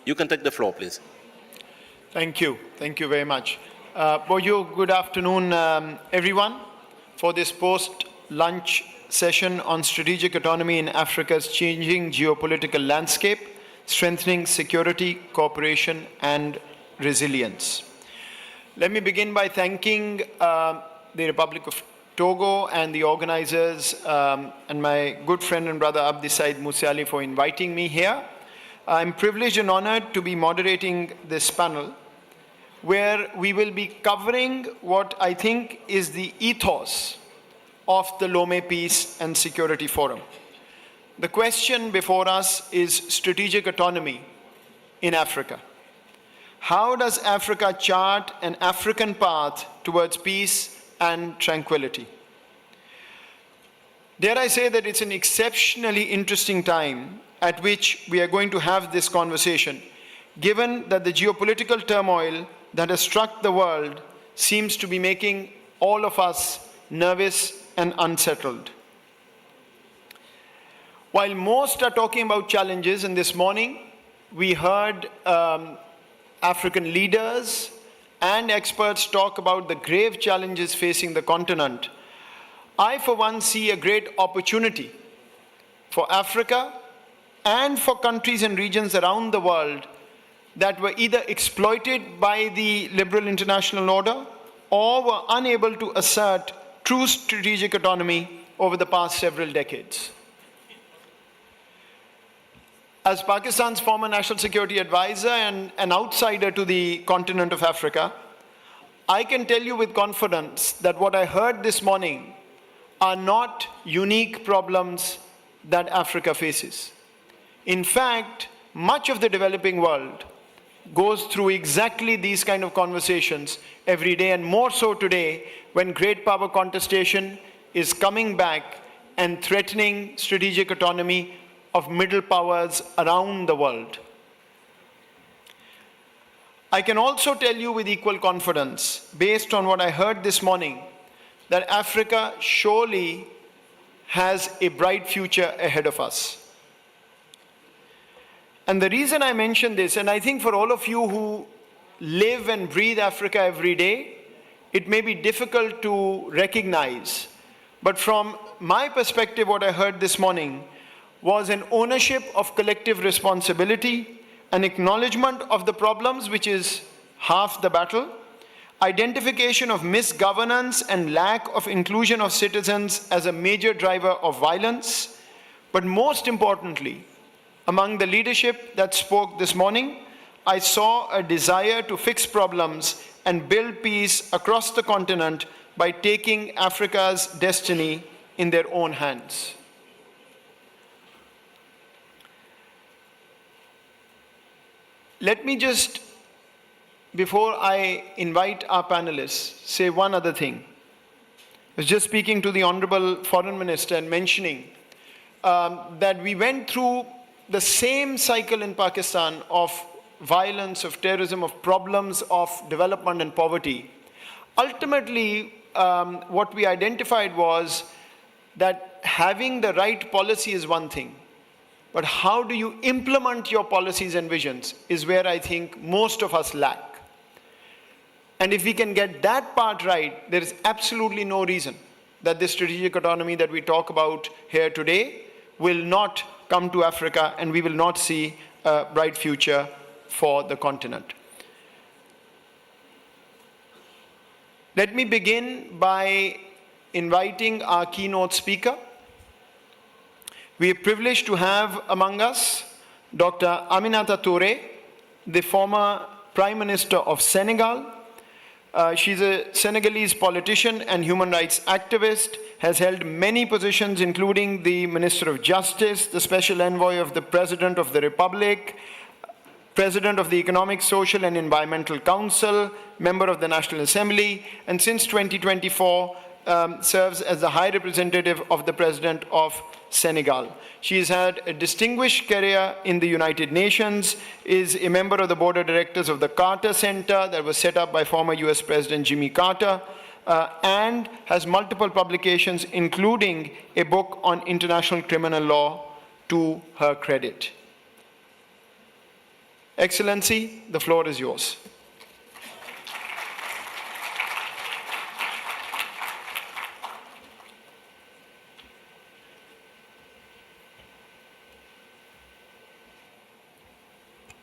You can take the floor, please. Thank you. Thank you very much. Good afternoon, everyone, for this post-lunch session on strategic autonomy in Africa's changing geopolitical landscape, strengthening security, cooperation, and resilience. Let me begin by thanking the Republic of Togo and the organizers and my good friend and brother Abdi Said Musiali for inviting me here. I'm privileged and honored to be moderating this panel, where we will be covering what I think is the ethos of the Lomé Peace and Security Forum. The question before us is strategic autonomy in Africa. How does Africa chart an African path towards peace and tranquility? Dare I say that it's an exceptionally interesting time at which we are going to have this conversation, given that the geopolitical turmoil that has struck the world seems to be making all of us nervous and unsettled. While most are talking about challenges, and this morning we heard African leaders and experts talk about the grave challenges facing the continent, I for one see a great opportunity for Africa and for countries and regions around the world that were either exploited by the liberal international order or were unable to assert true strategic autonomy over the past several decades. As Pakistan's former national security advisor and an outsider to the continent of Africa, I can tell you with confidence that what I heard this morning are not unique problems that Africa faces. In fact, much of the developing world goes through exactly these kind of conversations every day, and more so today when great power contestation is coming back and threatening strategic autonomy of middle powers around the world. I can also tell you with equal confidence, based on what I heard this morning, that Africa surely has a bright future ahead of us. And the reason I mention this, and I think for all of you who live and breathe Africa every day, it may be difficult to recognize, but from my perspective, what I heard this morning was an ownership of collective responsibility, an acknowledgement of the problems, which is half the battle, identification of misgovernance and lack of inclusion of citizens as a major driver of violence, but most importantly, among the leadership that spoke this morning, I saw a desire to fix problems and build peace across the continent by taking Africa's destiny in their own hands. Let me just, before I invite our panelists, say one other thing. I was just speaking to the Honorable Foreign Minister and mentioning that we went through the same cycle in Pakistan of violence, of terrorism, of problems of development and poverty. Ultimately, what we identified was that having the right policy is one thing, but how do you implement your policies and visions is where I think most of us lack. And if we can get that part right, there is absolutely no reason that this strategic autonomy that we talk about here today will not come to Africa, and we will not see a bright future for the continent. Let me begin by inviting our keynote speaker. We are privileged to have among us Dr. Aminata Touré, the former Prime Minister of Senegal. She's a Senegalese politician and human rights activist, has held many positions including the Minister of Justice, the Special Envoy of the President of the Republic, President of the Economic, Social and Environmental Council, member of the National Assembly, and since 2024 serves as the High Representative of the President of Senegal. She has had a distinguished career in the United Nations, is a member of the Board of Directors of the Carter Center that was set up by former US President Jimmy Carter, and has multiple publications, including a book on international criminal law to her credit. Excellency, the floor is yours.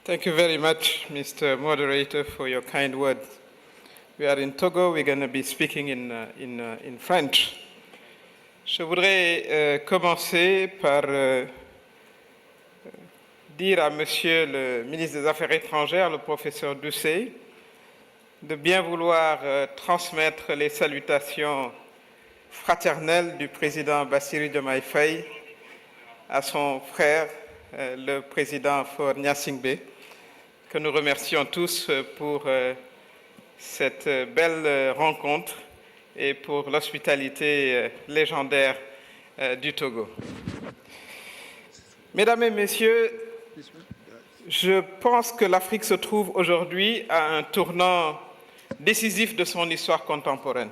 Thank you very much, Mr. Moderator, for your kind words. We are in Togo, we're going to be speaking in French. Je voudrais commencer par dire à Monsieur le ministre des Affaires étrangères, le professeur Doucet, de bien vouloir transmettre les salutations fraternelles du président Bassirou Diomaye Faye à son frère, le président Faure Gnassingbé, que nous remercions tous pour cette belle rencontre et pour l'hospitalité légendaire du Togo. Mesdames et messieurs, je pense que l'Afrique se trouve aujourd'hui à un tournant décisif de son histoire contemporaine.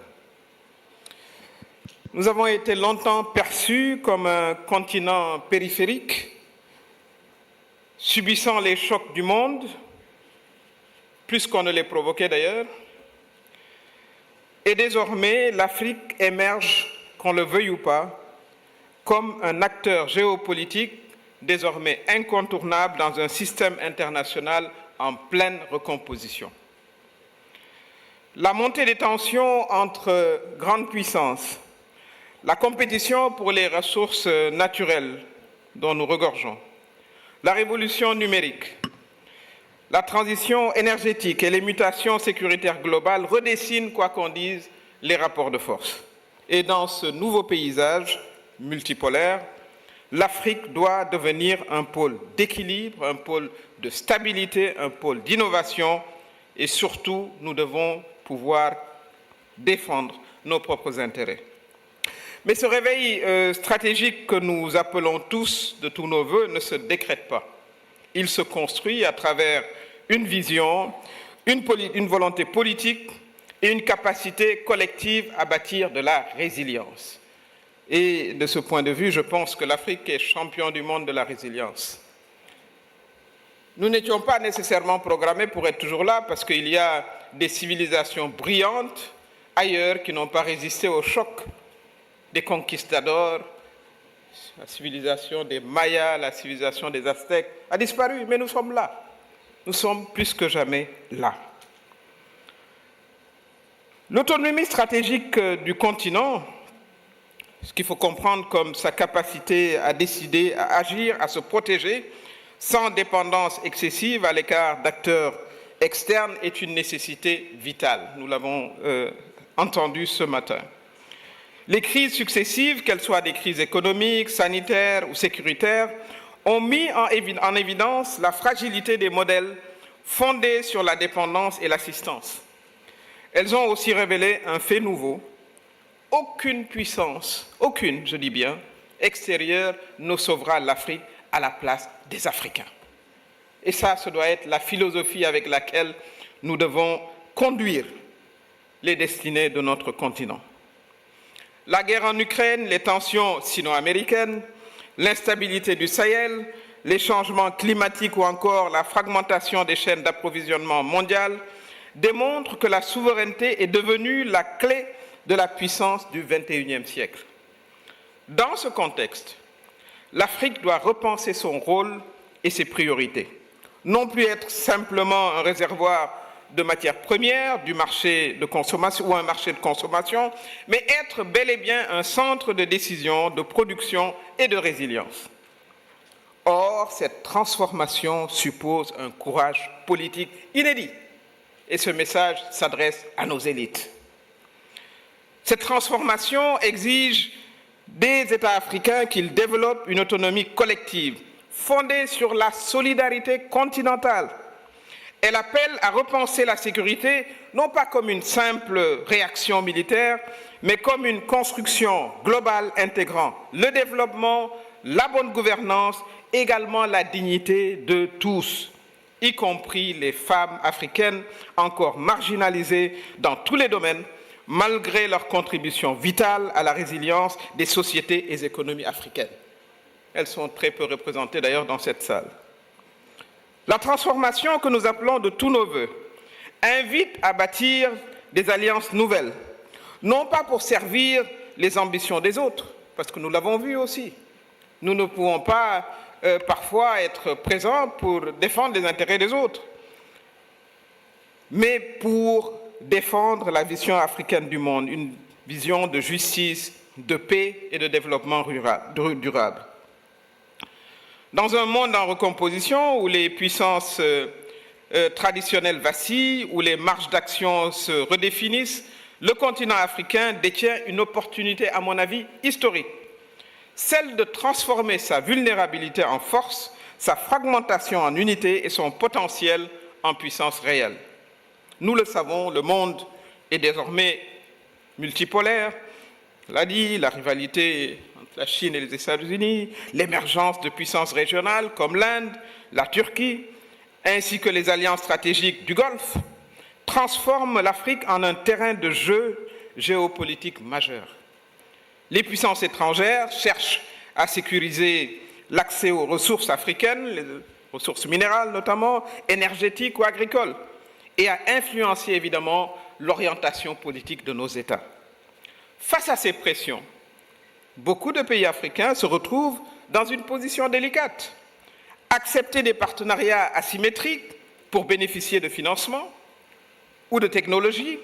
Nous avons été longtemps perçus comme un continent périphérique, subissant les chocs du monde, plus qu'on ne les provoquait d'ailleurs. Et désormais, l'Afrique émerge, qu'on le veuille ou pas, comme un acteur géopolitique désormais incontournable dans un système international en pleine recomposition. La montée des tensions entre grandes puissances, la compétition pour les ressources naturelles dont nous regorgeons, la révolution numérique, la transition énergétique et les mutations sécuritaires globales redessinent, quoi qu'on dise, les rapports de force. Et dans ce nouveau paysage multipolaire, l'Afrique doit devenir un pôle d'équilibre, un pôle de stabilité, un pôle d'innovation et surtout, nous devons pouvoir défendre nos propres intérêts. Mais ce réveil stratégique que nous appelons tous de tous nos voeux ne se décrète pas. Il se construit à travers une vision, une volonté politique et une capacité collective à bâtir de la résilience. Et de ce point de vue, je pense que l'Afrique est champion du monde de la résilience. Nous n'étions pas nécessairement programmés pour être toujours là parce qu'il y a des civilisations brillantes ailleurs qui n'ont pas résisté au choc des conquistadors. La civilisation des Mayas, la civilisation des Aztèques a disparu, mais nous sommes là. Nous sommes plus que jamais là. L'autonomie stratégique du continent, ce qu'il faut comprendre comme sa capacité à décider, à agir, à se protéger, sans dépendance excessive à l'égard d'acteurs externes, est une nécessité vitale. Nous l'avons entendu ce matin. Les crises successives, qu'elles soient des crises économiques, sanitaires ou sécuritaires, ont mis en évidence la fragilité des modèles fondés sur la dépendance et l'assistance. Elles ont aussi révélé un fait nouveau. Aucune puissance, aucune, je dis bien, extérieure ne sauvera l'Afrique à la place des Africains. Et ça, ce doit être la philosophie avec laquelle nous devons conduire les destinées de notre continent. La guerre en Ukraine, les tensions sino-américaines, l'instabilité du Sahel, les changements climatiques ou encore la fragmentation des chaînes d'approvisionnement mondiales démontrent que la souveraineté est devenue la clé de la puissance du XXIe siècle. Dans ce contexte, l'Afrique doit repenser son rôle et ses priorités. Non plus être simplement un réservoir de matières premières, du marché de consommation ou un marché de consommation, mais être bel et bien un centre de décision, de production et de résilience. Or, cette transformation suppose un courage politique inédit. Et ce message s'adresse à nos élites. Cette transformation exige des États africains qu'ils développent une autonomie collective fondée sur la solidarité continentale. Elle appelle à repenser la sécurité non pas comme une simple réaction militaire, mais comme une construction globale intégrant le développement, la bonne gouvernance, également la dignité de tous, y compris les femmes africaines encore marginalisées dans tous les domaines, malgré leur contribution vitale à la résilience des sociétés et économies africaines. Elles sont très peu représentées d'ailleurs dans cette salle. La transformation que nous appelons de tous nos voeux invite à bâtir des alliances nouvelles, non pas pour servir les ambitions des autres, parce que nous l'avons vu aussi. Nous ne pouvons pas parfois être présents pour défendre les intérêts des autres, mais pour défendre la vision africaine du monde, une vision de justice, de paix et de développement durable. Dans un monde en recomposition où les puissances traditionnelles vacillent, où les marges d'action se redéfinissent, le continent africain détient une opportunité, à mon avis, historique, celle de transformer sa vulnérabilité en force, sa fragmentation en unité et son potentiel en puissance réelle. Nous le savons, le monde est désormais multipolaire, on l'a dit, la rivalité entre la Chine et les États-Unis, l'émergence de puissances régionales comme l'Inde, la Turquie, ainsi que les alliances stratégiques du Golfe, transforment l'Afrique en un terrain de jeu géopolitique majeur. Les puissances étrangères cherchent à sécuriser l'accès aux ressources africaines, les ressources minérales notamment, énergétiques ou agricoles, et à influencer évidemment l'orientation politique de nos États. Face à ces pressions, beaucoup de pays africains se retrouvent dans une position délicate. Accepter des partenariats asymétriques pour bénéficier de financements ou de technologies,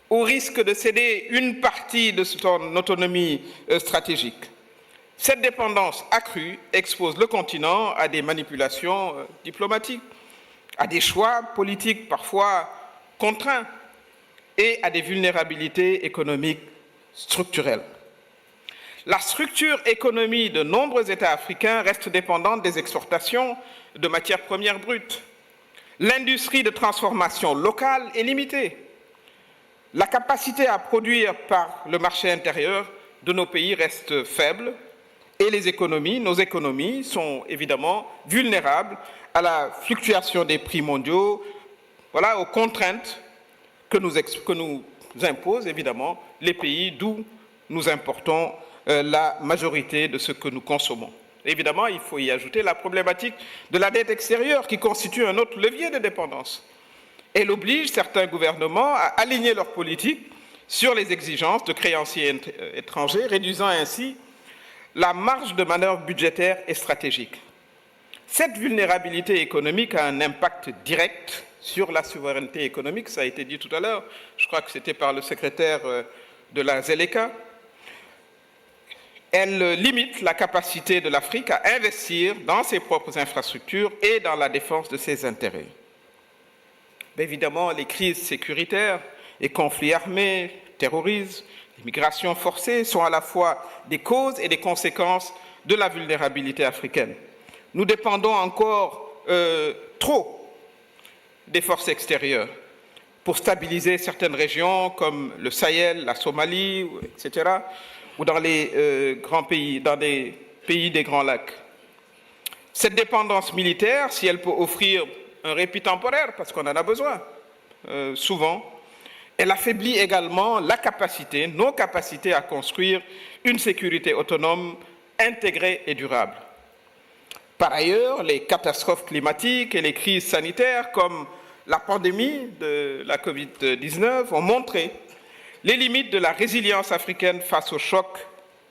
au risque de céder une partie de son autonomie stratégique. Cette dépendance accrue expose le continent à des manipulations diplomatiques, à des choix politiques parfois contraints et à des vulnérabilités économiques structurelles. La structure économique de nombreux États africains reste dépendante des exportations de matières premières brutes. L'industrie de transformation locale est limitée. La capacité à produire par le marché intérieur de nos pays reste faible et nos économies sont évidemment vulnérables à la fluctuation des prix mondiaux, voilà, aux contraintes que nous imposent évidemment les pays d'où nous importons la majorité de ce que nous consommons. Évidemment, il faut y ajouter la problématique de la dette extérieure qui constitue un autre levier de dépendance. Elle oblige certains gouvernements à aligner leur politique sur les exigences de créanciers étrangers, réduisant ainsi la marge de manœuvre budgétaire et stratégique. Cette vulnérabilité économique a un impact direct sur la souveraineté économique, ça a été dit tout à l'heure, je crois que c'était par le secrétaire de la Zeleka. Elle limite la capacité de l'Afrique à investir dans ses propres infrastructures et dans la défense de ses intérêts. Évidemment, les crises sécuritaires et conflits armés, terrorisme, l'immigration forcée sont à la fois des causes et des conséquences de la vulnérabilité africaine. Nous dépendons encore trop des forces extérieures pour stabiliser certaines régions comme le Sahel, la Somalie, etc., ou dans les grands pays, dans des pays des Grands Lacs. Cette dépendance militaire, si elle peut offrir un répit temporaire, parce qu'on en a besoin, souvent, elle affaiblit également nos capacités à construire une sécurité autonome, intégrée et durable. Par ailleurs, les catastrophes climatiques et les crises sanitaires, comme la pandémie de la Covid-19, ont montré les limites de la résilience africaine face aux chocs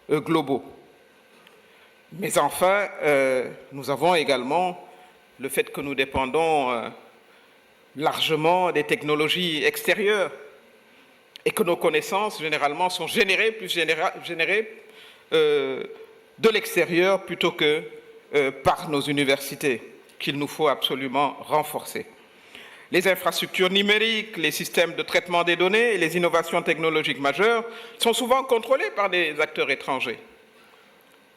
globaux. Mais enfin, nous avons également le fait que nous dépendons largement des technologies extérieures et que nos connaissances, généralement, sont générées de l'extérieur plutôt que par nos universités, qu'il nous faut absolument renforcer. Les infrastructures numériques, les systèmes de traitement des données et les innovations technologiques majeures sont souvent contrôlés par des acteurs étrangers.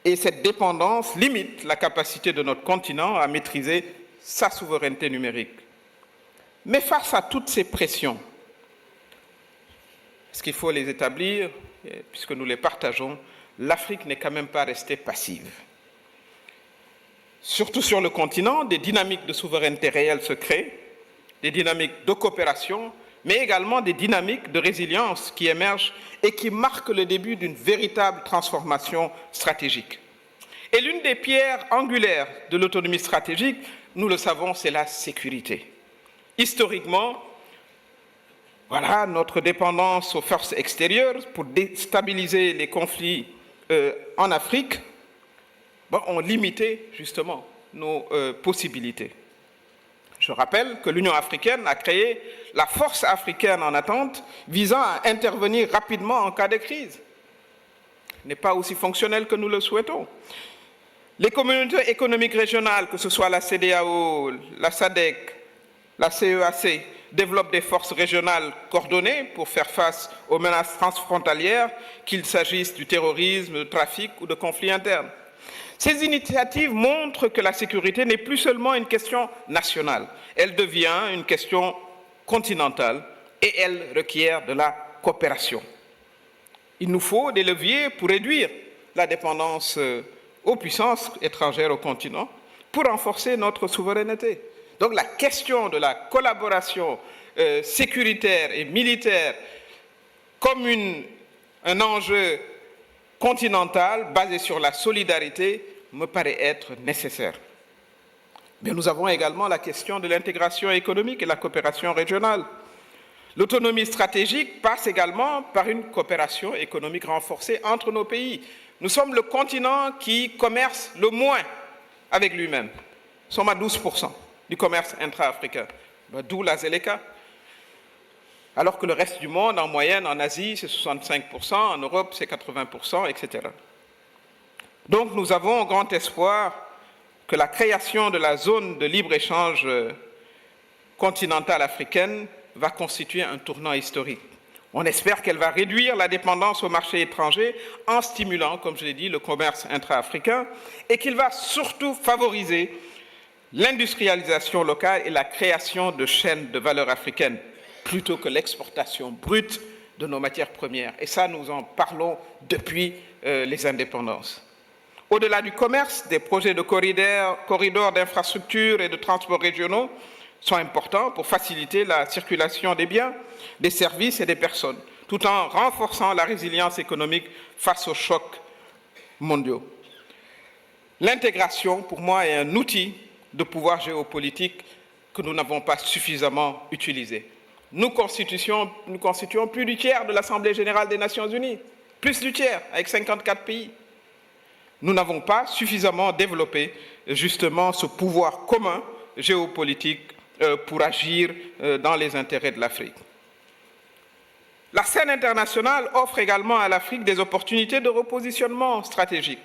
Et cette dépendance limite la capacité de notre continent à maîtriser sa souveraineté numérique. Mais face à toutes ces pressions, parce qu'il faut les établir, puisque nous les partageons, l'Afrique n'est quand même pas restée passive. Surtout sur le continent, des dynamiques de souveraineté réelle se créent, des dynamiques de coopération, mais également des dynamiques de résilience qui émergent et qui marquent le début d'une véritable transformation stratégique. Et l'une des pierres angulaires de l'autonomie stratégique nous le savons, c'est la sécurité. Historiquement, voilà, notre dépendance aux forces extérieures pour déstabiliser les conflits en Afrique ont limité justement nos possibilités. Je rappelle que l'Union africaine a créé la force africaine en attente visant à intervenir rapidement en cas de crise. Ce n'est pas aussi fonctionnel que nous le souhaitons. Les communautés économiques régionales, que ce soit la CEDEAO, la SADC, la CEAC, développent des forces régionales coordonnées pour faire face aux menaces transfrontalières, qu'il s'agisse du terrorisme, du trafic ou de conflits internes. Ces initiatives montrent que la sécurité n'est plus seulement une question nationale, elle devient une question continentale et elle requiert de la coopération. Il nous faut des leviers pour réduire la dépendance aux puissances étrangères au continent, pour renforcer notre souveraineté. Donc la question de la collaboration sécuritaire et militaire comme un enjeu continental basé sur la solidarité me paraît être nécessaire. Mais nous avons également la question de l'intégration économique et la coopération régionale. L'autonomie stratégique passe également par une coopération économique renforcée entre nos pays. Nous sommes le continent qui commerce le moins avec lui-même. Nous sommes à 12% du commerce intra-africain, d'où la ZLECA. Alors que le reste du monde, en moyenne, en Asie, c'est 65%, en Europe, c'est 80%, etc. Donc nous avons grand espoir que la création de la zone de libre-échange continentale africaine va constituer un tournant historique. On espère qu'elle va réduire la dépendance au marché étranger en stimulant, comme je l'ai dit, le commerce intra-africain et qu'il va surtout favoriser l'industrialisation locale et la création de chaînes de valeur africaines plutôt que l'exportation brute de nos matières premières. Et ça, nous en parlons depuis les indépendances. Au-delà du commerce, des projets de corridors d'infrastructures et de transports régionaux sont importants pour faciliter la circulation des biens, des services et des personnes, tout en renforçant la résilience économique face aux chocs mondiaux. L'intégration, pour moi, est un outil de pouvoir géopolitique que nous n'avons pas suffisamment utilisé. Nous constituons plus du tiers de l'Assemblée générale des Nations unies, plus du tiers, avec 54 pays. Nous n'avons pas suffisamment développé justement ce pouvoir commun géopolitique pour agir dans les intérêts de l'Afrique. La scène internationale offre également à l'Afrique des opportunités de repositionnement stratégique.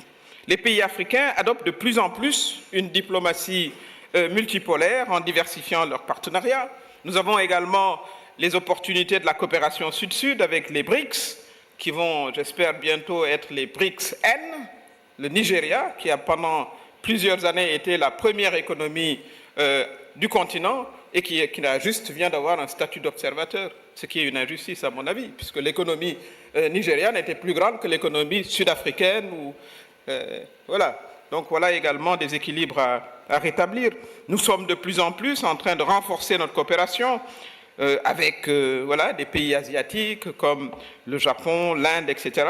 Les pays africains adoptent de plus en plus une diplomatie multipolaire en diversifiant leurs partenariats. Nous avons également les opportunités de la coopération sud-sud avec les BRICS, qui vont, j'espère, bientôt être les BRICS-N, le Nigeria, qui a pendant plusieurs années été la première économie du continent et qui vient d'avoir un statut d'observateur, ce qui est une injustice à mon avis, puisque l'économie nigériane était plus grande que l'économie sud-africaine. Voilà. Donc voilà également des équilibres à rétablir. Nous sommes de plus en plus en train de renforcer notre coopération avec des pays asiatiques comme le Japon, l'Inde, etc.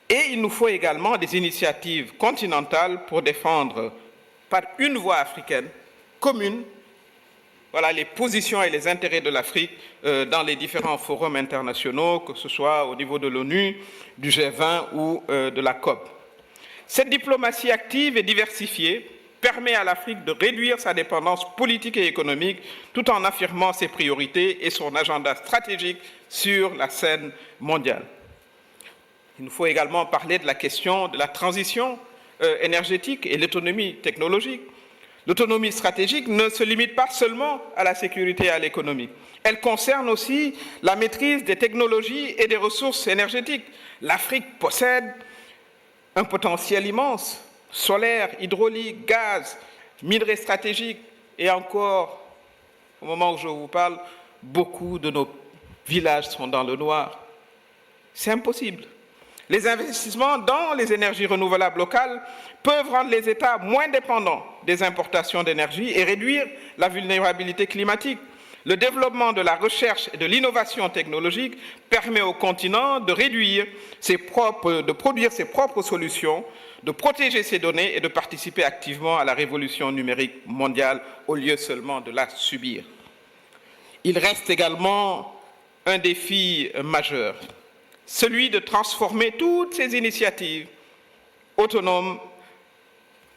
Et il nous faut également des initiatives continentales pour défendre par une voix africaine commune les positions et les intérêts de l'Afrique dans les différents forums internationaux, que ce soit au niveau de l'ONU, du G20 ou de la COP. Cette diplomatie active et diversifiée permet à l'Afrique de réduire sa dépendance politique et économique tout en affirmant ses priorités et son agenda stratégique sur la scène mondiale. Il nous faut également parler de la question de la transition énergétique et l'autonomie technologique. L'autonomie stratégique ne se limite pas seulement à la sécurité et à l'économie. Elle concerne aussi la maîtrise des technologies et des ressources énergétiques. L'Afrique possède un potentiel immense, solaire, hydraulique, gaz, minerais stratégiques, et encore, au moment où je vous parle, beaucoup de nos villages sont dans le noir. C'est impossible. Les investissements dans les énergies renouvelables locales peuvent rendre les États moins dépendants des importations d'énergie et réduire la vulnérabilité climatique. Le développement de la recherche et de l'innovation technologique permet au continent de produire ses propres solutions, de protéger ces données et de participer activement à la révolution numérique mondiale au lieu seulement de la subir. Il reste également un défi majeur, celui de transformer toutes ces initiatives autonomes,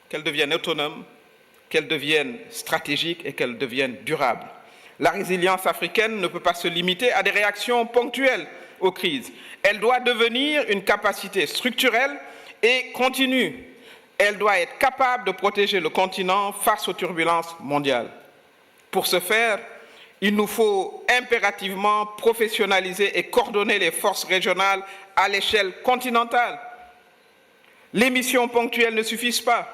qu'elles deviennent stratégiques et qu'elles deviennent durables. La résilience africaine ne peut pas se limiter à des réactions ponctuelles aux crises. Elle doit devenir une capacité structurelle et continue. Elle doit être capable de protéger le continent face aux turbulences mondiales. Pour ce faire, il nous faut impérativement professionnaliser et coordonner les forces régionales à l'échelle continentale. Les missions ponctuelles ne suffisent pas.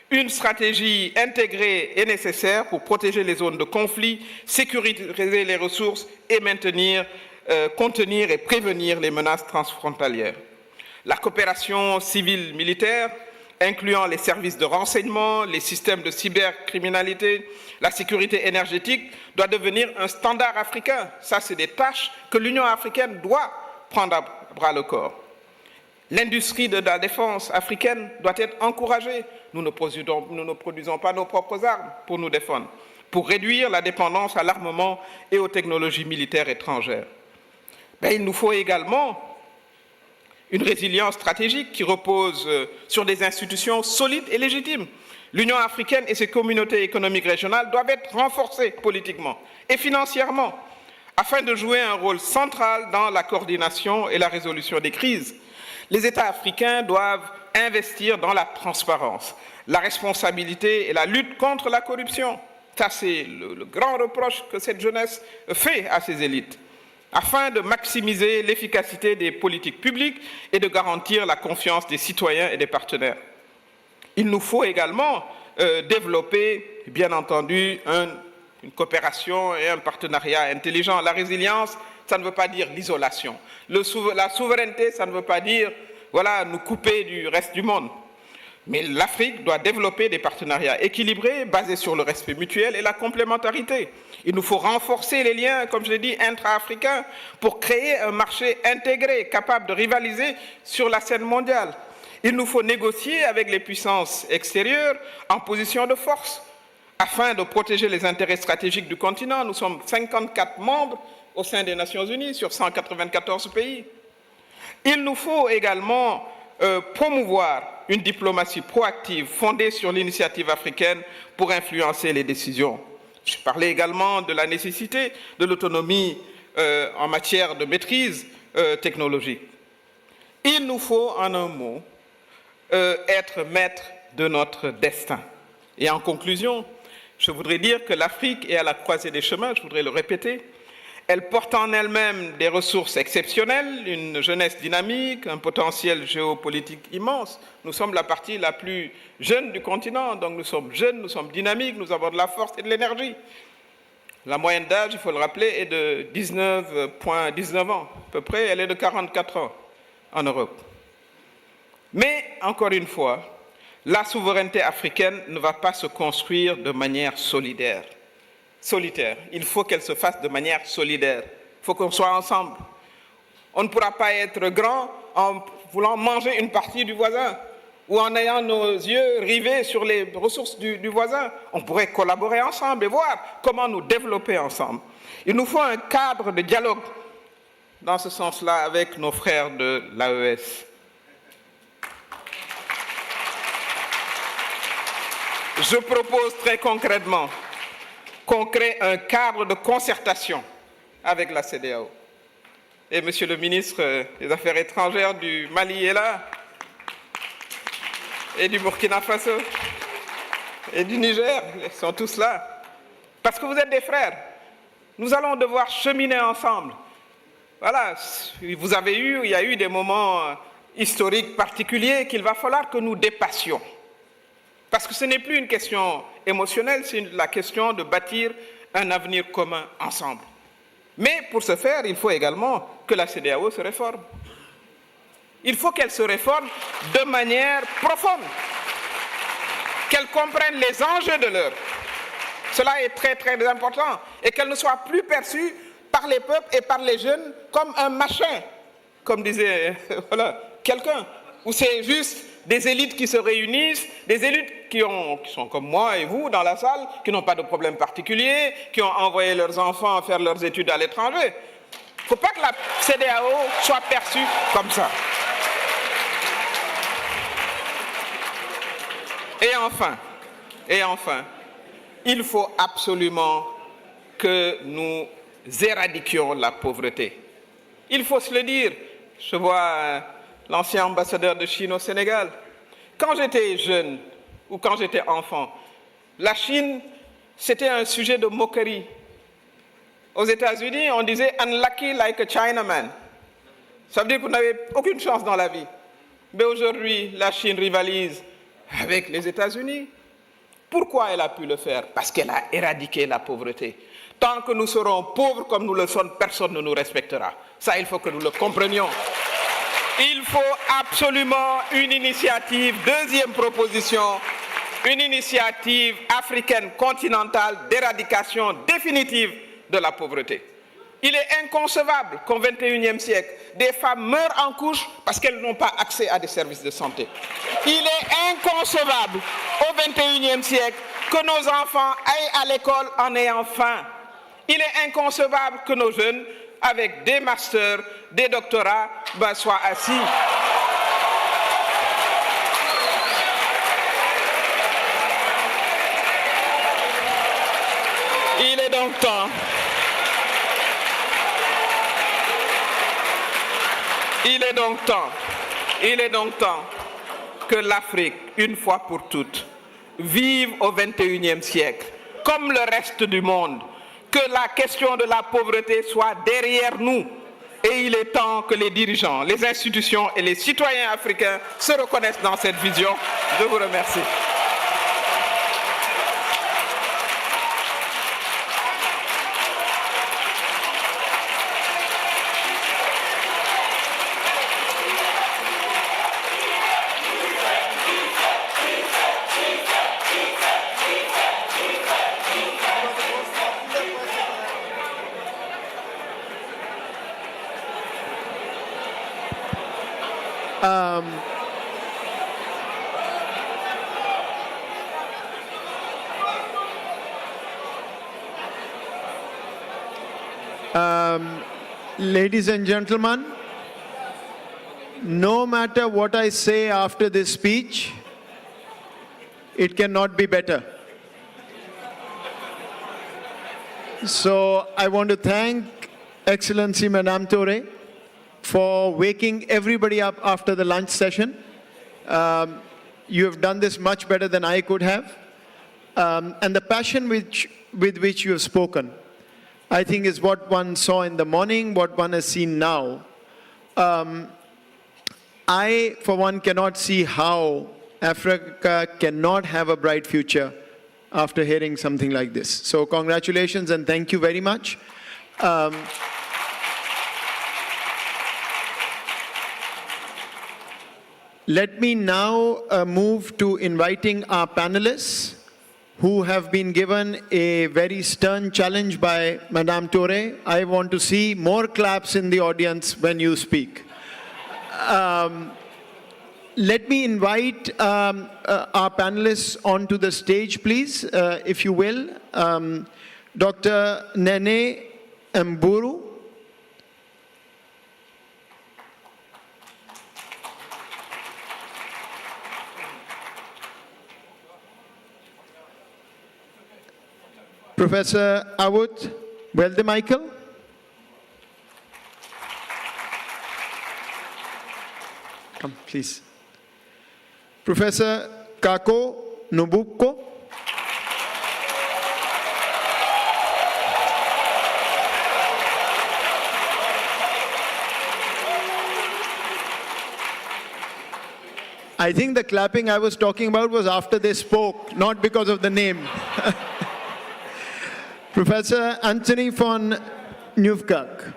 Une stratégie intégrée est nécessaire pour protéger les zones de conflit, sécuriser les ressources et contenir et prévenir les menaces transfrontalières. La coopération civile-militaire, incluant les services de renseignement, les systèmes de cybercriminalité, la sécurité énergétique, doit devenir un standard africain. Ça, c'est des tâches que l'Union africaine doit prendre à bras le corps. L'industrie de la défense africaine doit être encouragée. Nous ne produisons pas nos propres armes pour nous défendre, pour réduire la dépendance à l'armement et aux technologies militaires étrangères. Mais il nous faut également une résilience stratégique qui repose sur des institutions solides et légitimes. L'Union africaine et ses communautés économiques régionales doivent être renforcées politiquement et financièrement afin de jouer un rôle central dans la coordination et la résolution des crises. Les États africains doivent investir dans la transparence, la responsabilité et la lutte contre la corruption. Ça, c'est le grand reproche que cette jeunesse fait à ces élites, afin de maximiser l'efficacité des politiques publiques et de garantir la confiance des citoyens et des partenaires. Il nous faut également développer, bien entendu, une coopération et un partenariat intelligent. La résilience, ça ne veut pas dire l'isolation. La souveraineté, ça ne veut pas dire, nous couper du reste du monde. Mais l'Afrique doit développer des partenariats équilibrés, basés sur le respect mutuel et la complémentarité. Il nous faut renforcer les liens, comme je l'ai dit, intra-africains, pour créer un marché intégré, capable de rivaliser sur la scène mondiale. Il nous faut négocier avec les puissances extérieures en position de force, afin de protéger les intérêts stratégiques du continent. Nous sommes 54 membres au sein des Nations Unies sur 194 pays. Il nous faut également promouvoir une diplomatie proactive fondée sur l'initiative africaine pour influencer les décisions. Je parlais également de la nécessité de l'autonomie en matière de maîtrise technologique. Il nous faut, en un mot, être maître de notre destin. Et en conclusion, je voudrais dire que l'Afrique est à la croisée des chemins, je voudrais le répéter. Elle porte en elle-même des ressources exceptionnelles, une jeunesse dynamique, un potentiel géopolitique immense. Nous sommes la partie la plus jeune du continent, donc nous sommes jeunes, nous sommes dynamiques, nous avons de la force et de l'énergie. La moyenne d'âge, il faut le rappeler, est de 19,19 ans, à peu près, elle est de 44 ans en Europe. Mais, encore une fois, la souveraineté africaine ne va pas se construire de manière solitaire. Il faut qu'elle se fasse de manière solidaire. Il faut qu'on soit ensemble. On ne pourra pas être grand en voulant manger une partie du voisin ou en ayant nos yeux rivés sur les ressources du voisin. On pourrait collaborer ensemble et voir comment nous développer ensemble. Il nous faut un cadre de dialogue dans ce sens-là avec nos frères de l'AES. Je propose très concrètement qu'on crée un cadre de concertation avec la CEDEAO. Et monsieur le ministre des Affaires étrangères du Mali est là, et du Burkina Faso, et du Niger, ils sont tous là. Parce que vous êtes des frères. Nous allons devoir cheminer ensemble. Voilà, il y a eu des moments historiques particuliers qu'il va falloir que nous dépassions. Parce que ce n'est plus une question émotionnelle, c'est la question de bâtir un avenir commun ensemble. Mais pour ce faire, il faut également que la CEDEAO se réforme. Il faut qu'elle se réforme de manière profonde, qu'elle comprenne les enjeux de l'heure. Cela est très, très important. Et qu'elle ne soit plus perçue par les peuples et par les jeunes comme un machin, comme disait quelqu'un, où c'est juste des élites qui se réunissent, des élites qui sont comme moi et vous dans la salle, qui n'ont pas de problème particulier, qui ont envoyé leurs enfants faire leurs études à l'étranger. Il ne faut pas que la CEDEAO soit perçue comme ça. Et enfin, il faut absolument que nous éradiquions la pauvreté. Il faut se le dire. Je vois l'ancien ambassadeur de Chine au Sénégal. Quand j'étais jeune ou quand j'étais enfant, la Chine, c'était un sujet de moquerie. Aux États-Unis, on disait « unlucky like a Chinaman ». Ça veut dire que vous n'avez aucune chance dans la vie. Mais aujourd'hui, la Chine rivalise avec les États-Unis. Pourquoi elle a pu le faire? Parce qu'elle a éradiqué la pauvreté. Tant que nous serons pauvres comme nous le sommes, personne ne nous respectera. Ça, il faut que nous le comprenions. Il faut absolument une initiative, deuxième proposition, une initiative africaine continentale d'éradication définitive de la pauvreté. Il est inconcevable qu'au XXIe siècle, des femmes meurent en couche parce qu'elles n'ont pas accès à des services de santé. Il est inconcevable au XXIe siècle que nos enfants aillent à l'école en ayant faim. Il est inconcevable que nos jeunes, avec des masters, des doctorats, soient assis. Il est donc temps. Il est donc temps que l'Afrique, une fois pour toutes, vive au XXIe siècle, comme le reste du monde, que la question de la pauvreté soit derrière nous. Et il est temps que les dirigeants, les institutions et les citoyens africains se reconnaissent dans cette vision. Je vous remercie. Ladies and gentlemen, no matter what I say after this speech, it cannot be better. So I want to thank Excellency Madame Touré for waking everybody up after the lunch session. You have done this much better than I could have. And the passion with which you have spoken, I think is what one saw in the morning, what one has seen now. I, for one, cannot see how Africa cannot have a bright future after hearing something like this. So congratulations and thank you very much. Let me now move to inviting our panelists, who have been given a very stern challenge by Madame Touré. I want to see more claps in the audience when you speak. Let me invite our panelists onto the stage, please, if you will. Dr. Nene Mburu. Professor Awet Weldemichael. Come, please. Professor Kako Nubukpo. I think the clapping I was talking about was after they spoke, not because of the name. Professor Anthoni Van Nieuwkerk.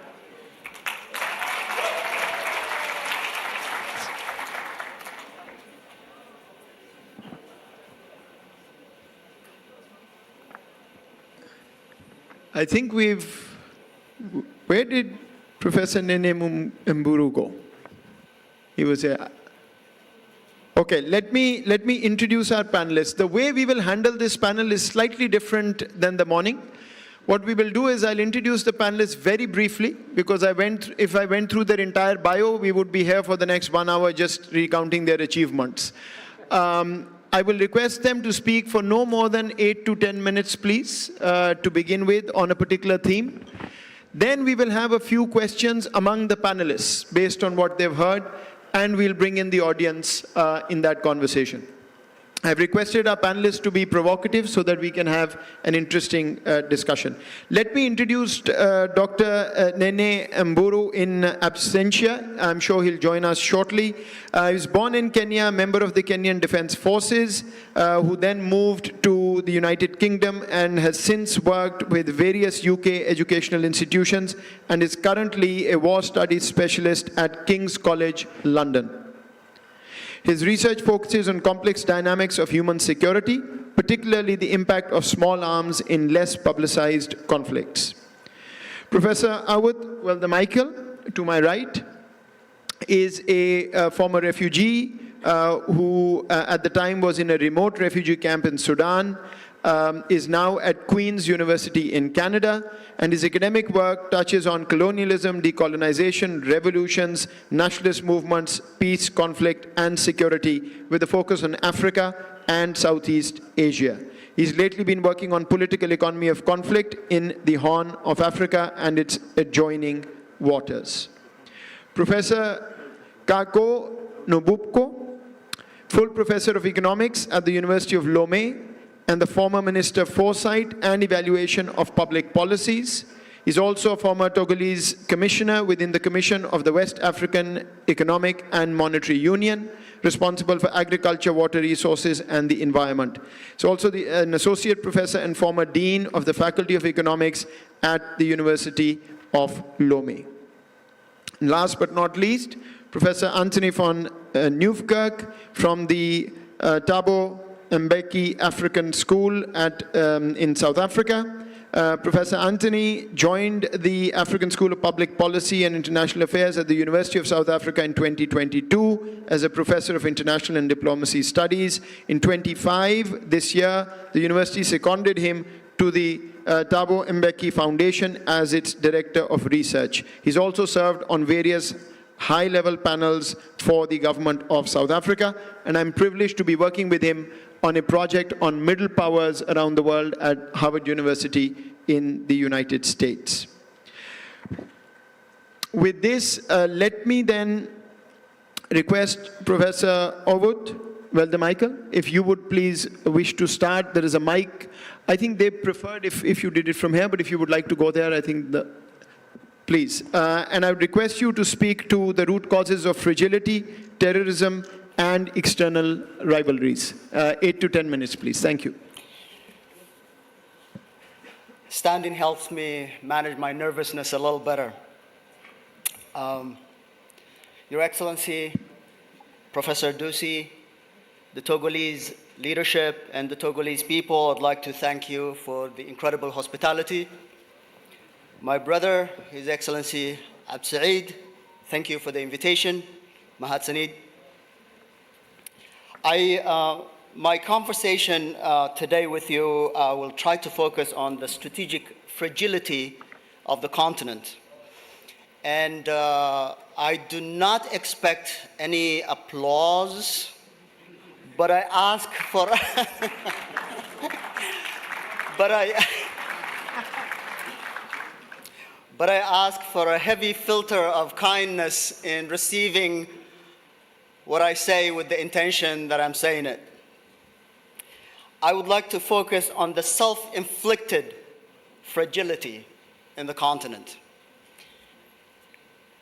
I think where did Professor Nene Mburu go? He was here. Okay, let me introduce our panelists. The way we will handle this panel is slightly different than the morning. What we will do is I'll introduce the panelists very briefly, because if I went through their entire bio, we would be here for the next 1 hour just recounting their achievements. I will request them to speak for no more than 8 to 10 minutes, please, to begin with, on a particular theme. Then we will have a few questions among the panelists based on what they've heard, and we'll bring in the audience in that conversation. I've requested our panelists to be provocative so that we can have an interesting discussion. Let me introduce Dr. Nene Mburu in absentia. I'm sure he'll join us shortly. He was born in Kenya, member of the Kenyan Defense Forces, who then moved to the United Kingdom and has since worked with various UK educational institutions and is currently a war studies specialist at King's College, London. His research focuses on complex dynamics of human security, particularly the impact of small arms in less publicized conflicts. Professor Awet Weldemichael, to my right, is a former refugee who at the time was in a remote refugee camp in Sudan, is now at Queen's University in Canada, and his academic work touches on colonialism, decolonization, revolutions, nationalist movements, peace, conflict, and security, with a focus on Africa and Southeast Asia. He's lately been working on political economy of conflict in the Horn of Africa and its adjoining waters. Professor Kako Nubukpo, full professor of economics at the University of Lomé, and the former Minister of Foresight and Evaluation of Public Policies. He's also a former Togolese commissioner within the Commission of the West African Economic and Monetary Union, responsible for agriculture, water resources, and the environment. He's also an associate professor and former dean of the Faculty of Economics at the University of Lomé. And last but not least, Professor Anthoni Van Nieuwkerk from the Thabo Mbeki African School in South Africa. Professor Anthony joined the African School of Public Policy and International Affairs at the University of South Africa in 2022 as a professor of international and diplomacy studies. In 25, this year, the university seconded him to the Thabo Mbeki Foundation as its director of research. He's also served on various high-level panels for the government of South Africa, and I'm privileged to be working with him on a project on middle powers around the world at Harvard University in the United States. With this, let me then request Professor Awet Weldemichael, if you would please wish to start. There is a mic. I think they preferred if you did it from here, but if you would like to go there, I think please. And I would request you to speak to the root causes of fragility, terrorism, and external rivalries. 8 to 10 minutes, please. Thank you. Standing helps me manage my nervousness a little better. Your Excellency, Professor Dusi, the Togolese leadership, and the Togolese people, I'd like to thank you for the incredible hospitality. My brother, His Excellency Absaid, thank you for the invitation. Mahat Sanid. My conversation today with you will try to focus on the strategic fragility of the continent. And I do not expect any applause, but I ask for but I ask for a heavy filter of kindness in receiving what I say with the intention that I'm saying it. I would like to focus on the self-inflicted fragility in the continent.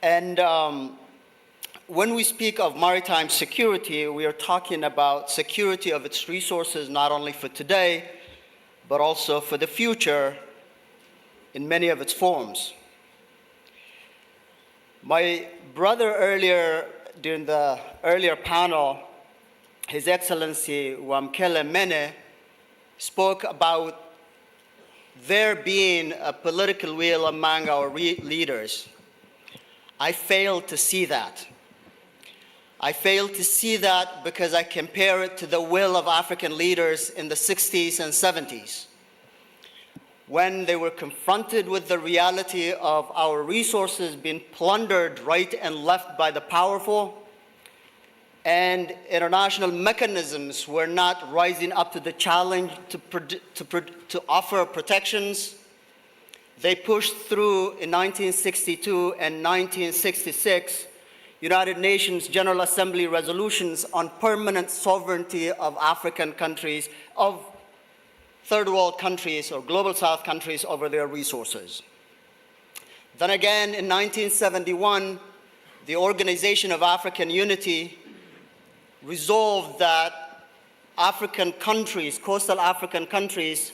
And when we speak of maritime security, we are talking about security of its resources, not only for today, but also for the future in many of its forms. My brother earlier, during the earlier panel, His Excellency Wamkele Mene spoke about there being a political will among our leaders. I failed to see that. I fail to see that because I compare it to the will of African leaders in the 60s and 70s, when they were confronted with the reality of our resources being plundered right and left by the powerful, and international mechanisms were not rising up to the challenge to offer protections. They pushed through in 1962 and 1966 United Nations General Assembly resolutions on permanent sovereignty of African countries, of third world countries or global south countries over their resources. Then again, in 1971, the Organization of African Unity resolved that African countries, coastal African countries,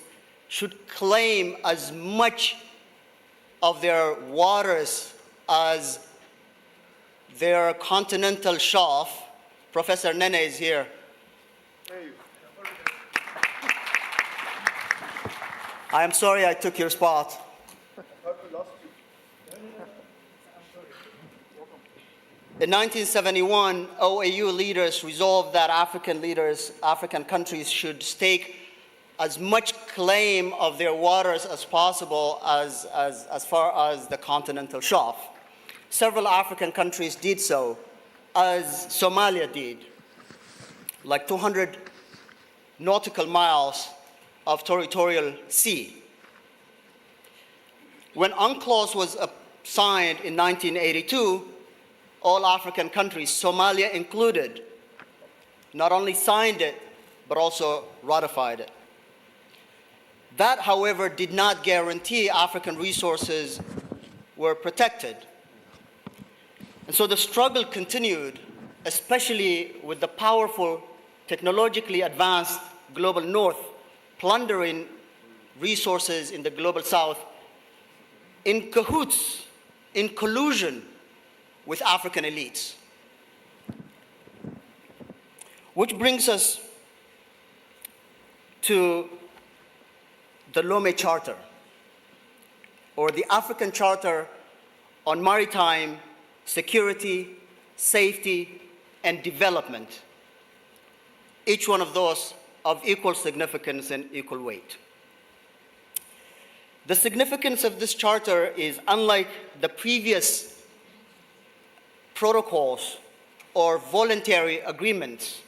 should claim as much of their waters as their continental shelf. Professor Nene is here. I am sorry I took your spot. In 1971, OAU leaders resolved that African countries should stake as much claim of their waters as possible as far as the continental shelf. Several African countries did so, as Somalia did, like 200 nautical miles of territorial sea. When UNCLOS was signed in 1982, all African countries, Somalia included, not only signed it, but also ratified it. That, however, did not guarantee African resources were protected. And so the struggle continued, especially with the powerful, technologically advanced global north plundering resources in the global south in cahoots, in collusion with African elites. Which brings us to the Lomé Charter, or the African Charter on Maritime Security, Safety, and Development, each one of those of equal significance and equal weight. The significance of this charter is, unlike the previous protocols or voluntary agreements,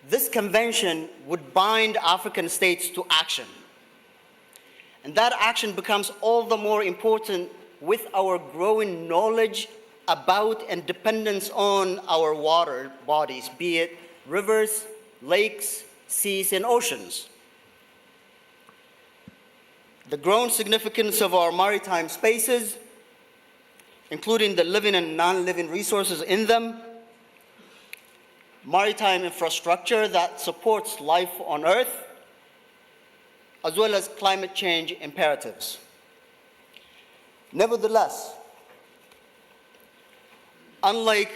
this convention would bind African states to action. And that action becomes all the more important with our growing knowledge about and dependence on our water bodies, be it rivers, lakes, seas, and oceans. The growing significance of our maritime spaces, including the living and non-living resources in them, maritime infrastructure that supports life on Earth, as well as climate change imperatives. Nevertheless, unlike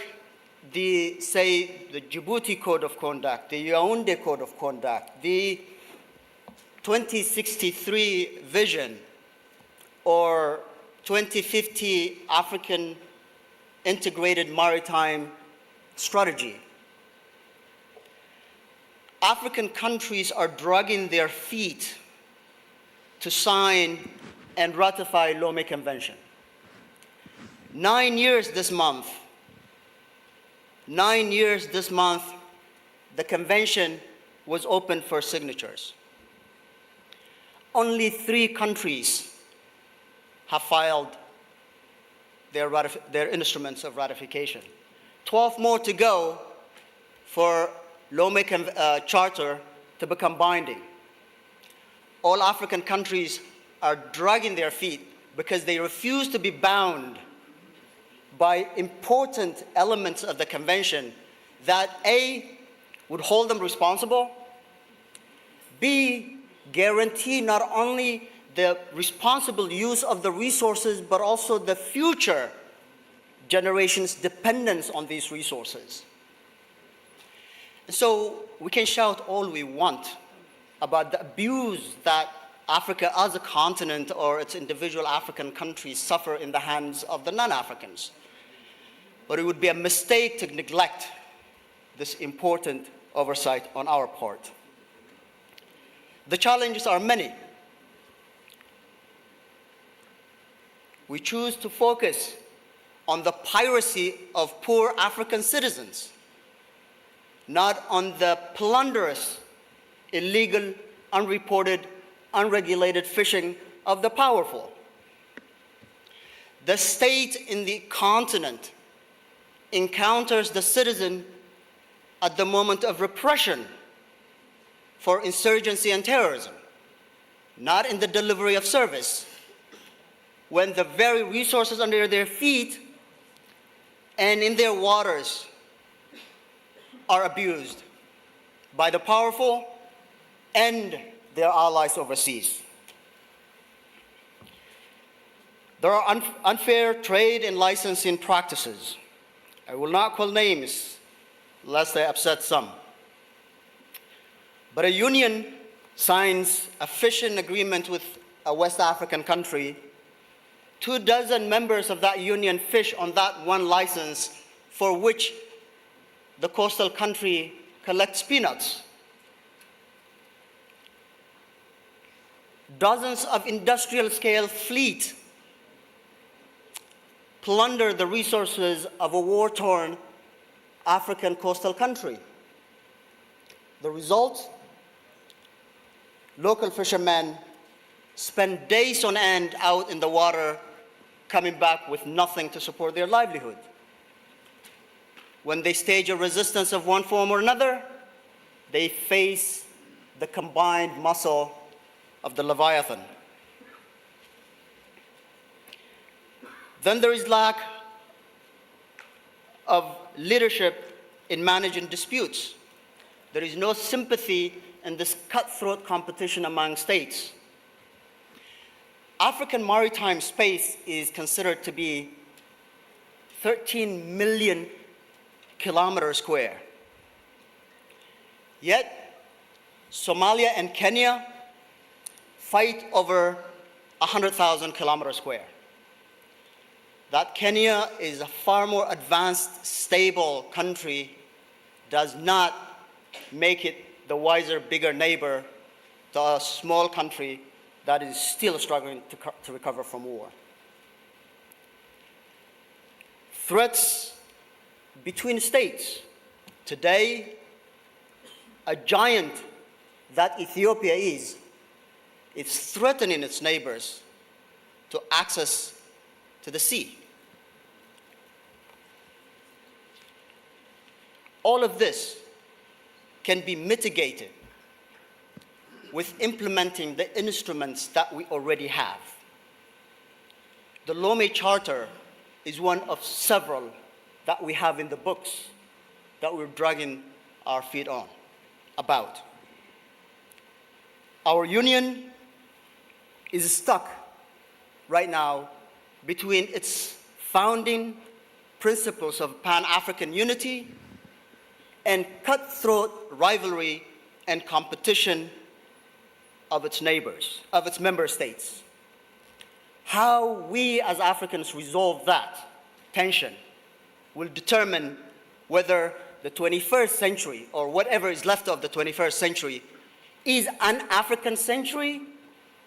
the Djibouti Code of Conduct, the Yaoundé Code of Conduct, the 2063 Vision, or 2050 African Integrated Maritime Strategy, African countries are dragging their feet to sign and ratify Lomé Convention. 9 years this month, the convention was open for signatures. Only 3 countries have filed their instruments of ratification. 12 more to go for Lomé Charter to become binding. All African countries are dragging their feet because they refuse to be bound by important elements of the convention that A, would hold them responsible, B, guarantee not only the responsible use of the resources, but also the future generations' dependence on these resources. So we can shout all we want about the abuse that Africa as a continent or its individual African countries suffer in the hands of the non-Africans. but it would be a mistake to neglect this important oversight on our part. The challenges are many. We choose to focus on the piracy of poor African citizens, not on the plunderous, illegal, unreported, unregulated fishing of the powerful. The state in the continent encounters the citizen at the moment of repression for insurgency and terrorism, not in the delivery of service, when the very resources under their feet and in their waters are abused by the powerful and their allies overseas. There are unfair trade and licensing practices. I will not call names lest I upset some. But a union signs a fishing agreement with a West African country. 24 members of that union fish on that one license for which the coastal country collects peanuts. Dozens of industrial-scale fleets plunder the resources of a war-torn African coastal country. The result? Local fishermen spend days on end out in the water, coming back with nothing to support their livelihood. When they stage a resistance of one form or another, they face the combined muscle of the Leviathan. Then there is lack of leadership in managing disputes. There is no sympathy in this cutthroat competition among states. African maritime space is considered to be 13 million kilometers square. Yet, Somalia and Kenya fight over 100,000 kilometers square. That Kenya is a far more advanced, stable country does not make it the wiser, bigger neighbor to a small country that is still struggling to recover from war. Threats between states. Today, a giant that Ethiopia is threatening its neighbors to access to the sea. All of this can be mitigated with implementing the instruments that we already have. The Lomé Charter is one of several that we have in the books that we're dragging our feet on about. Our union is stuck right now between its founding principles of Pan-African unity and cutthroat rivalry and competition of its neighbors, of its member states. How we as Africans resolve that tension will determine whether the 21st century, or whatever is left of the 21st century, is an African century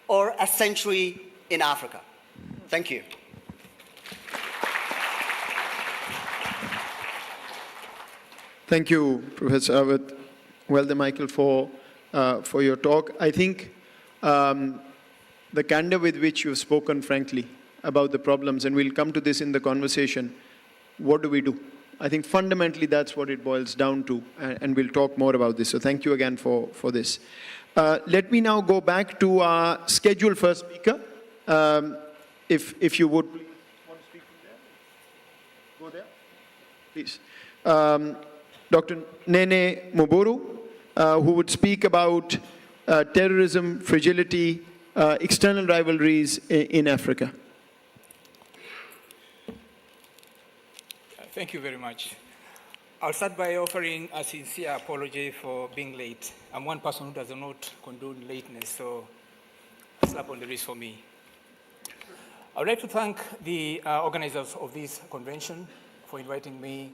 or a century in Africa. Thank you. Thank you, Professor Awet Weldemichael, for your talk. I think the candor with which you've spoken, frankly, about the problems, and we'll come to this in the conversation, what do we do? I think fundamentally that's what it boils down to, and we'll talk more about this. So thank you again for this. Let me now go back to our scheduled first speaker. If you would please want to speak from there? Go there, please. Dr. Nene Mburu, who would speak about terrorism, fragility, external rivalries in Africa. Thank you very much. I'll start by offering a sincere apology for being late. I'm one person who does not condone lateness, so a slap on the wrist for me. I would like to thank the organizers of this convention for inviting me,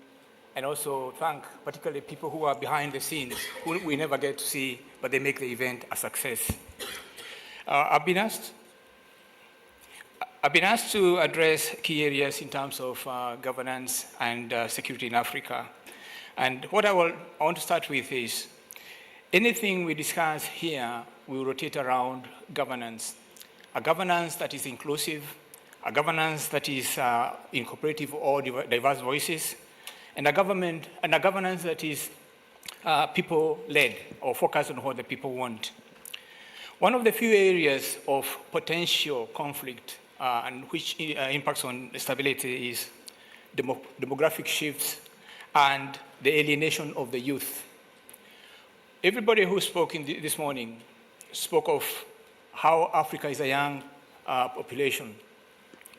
and also thank particularly people who are behind the scenes, who we never get to see, but they make the event a success. I've been asked to address key areas in terms of governance and security in Africa. And what I want to start with is, anything we discuss here will rotate around governance. A governance that is inclusive, a governance that is incorporative of all diverse voices, and a governance that is people-led or focused on what the people want. One of the few areas of potential conflict and which impacts on stability is demographic shifts and the alienation of the youth. Everybody who spoke this morning spoke of how Africa is a young population,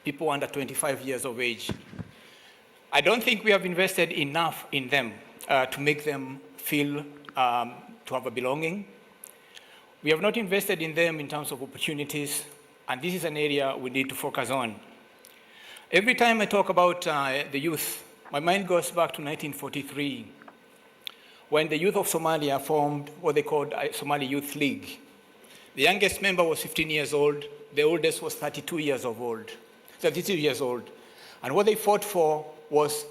people under 25 years of age. I don't think we have invested enough in them to make them feel to have a belonging. We have not invested in them in terms of opportunities, and this is an area we need to focus on. Every time I talk about the youth, my mind goes back to 1943, when the youth of Somalia formed what they called Somali Youth League. The youngest member was 15 years old, the oldest was 32 years old. And what they fought for was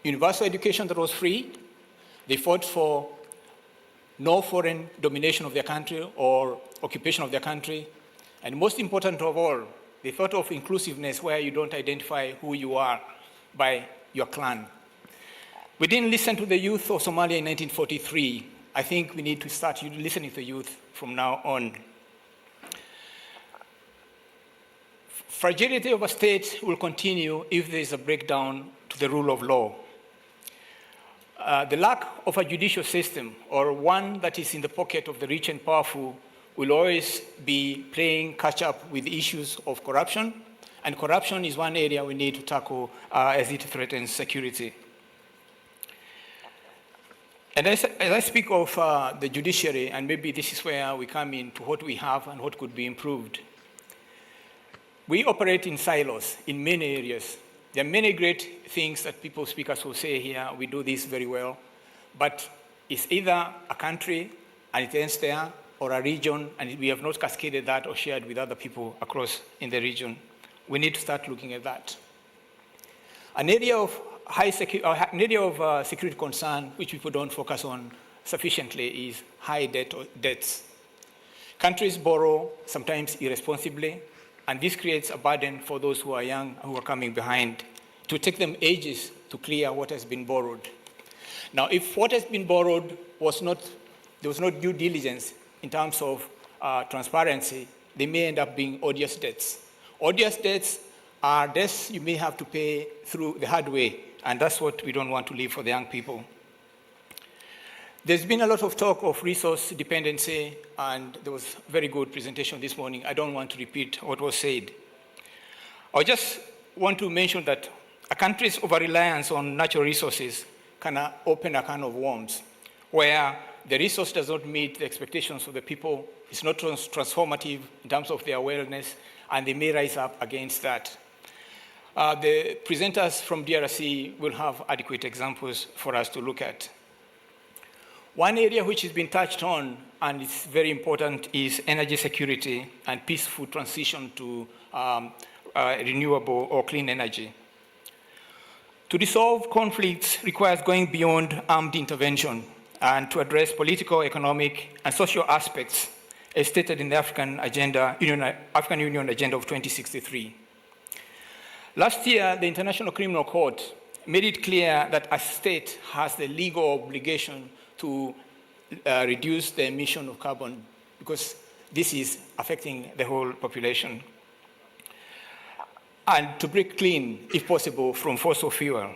universal education that was free. They fought for no foreign domination of their country or occupation of their country. And most important of all, they thought of inclusiveness, where you don't identify who you are by your clan. We didn't listen to the youth of Somalia in 1943. I think we need to start listening to the youth from now on. Fragility of a state will continue if there is a breakdown to the rule of law. The lack of a judicial system, or one that is in the pocket of the rich and powerful, will always be playing catch up with issues of corruption, and corruption is one area we need to tackle as it threatens security. And as I speak of the judiciary, and maybe this is where we come into what we have and what could be improved. We operate in silos in many areas. There are many great things that people, speakers will say here, we do this very well, but it's either a country and it ends there, or a region and we have not cascaded that or shared with other people across in the region. We need to start looking at that. An area of security concern which people don't focus on sufficiently is high debts. Countries borrow, sometimes irresponsibly, and this creates a burden for those who are young and who are coming behind. To take them ages to clear what has been borrowed. Now, if what has been borrowed there was no due diligence in terms of transparency, they may end up being odious debts. Odious debts are debts you may have to pay through the hard way, and that's what we don't want to leave for the young people. There's been a lot of talk of resource dependency, and there was a very good presentation this morning. I don't want to repeat what was said. I just want to mention that a country's over-reliance on natural resources can open a can of worms, where the resource does not meet the expectations of the people, it's not transformative in terms of their wellness, and they may rise up against that. The presenters from DRC will have adequate examples for us to look at. One area which has been touched on, and it's very important, is energy security and peaceful transition to renewable or clean energy. To resolve conflicts requires going beyond armed intervention and to address political, economic, and social aspects as stated in the African Union Agenda of 2063. Last year, the International Criminal Court made it clear that a state has the legal obligation to reduce the emission of carbon, because this is affecting the whole population. And to break clean, if possible, from fossil fuel.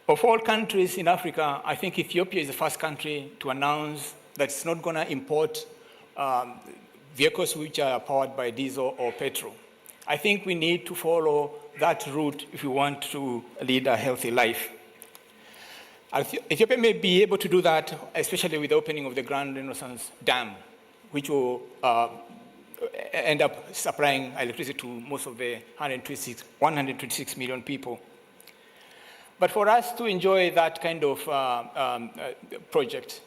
Of all countries in Africa, I think Ethiopia is the first country to announce that it's not going to import vehicles which are powered by diesel or petrol. I think we need to follow that route if we want to lead a healthy life. Ethiopia may be able to do that, especially with the opening of the Grand Renaissance Dam, which will end up supplying electricity to most of the 126 million people. But for us to enjoy that kind of project,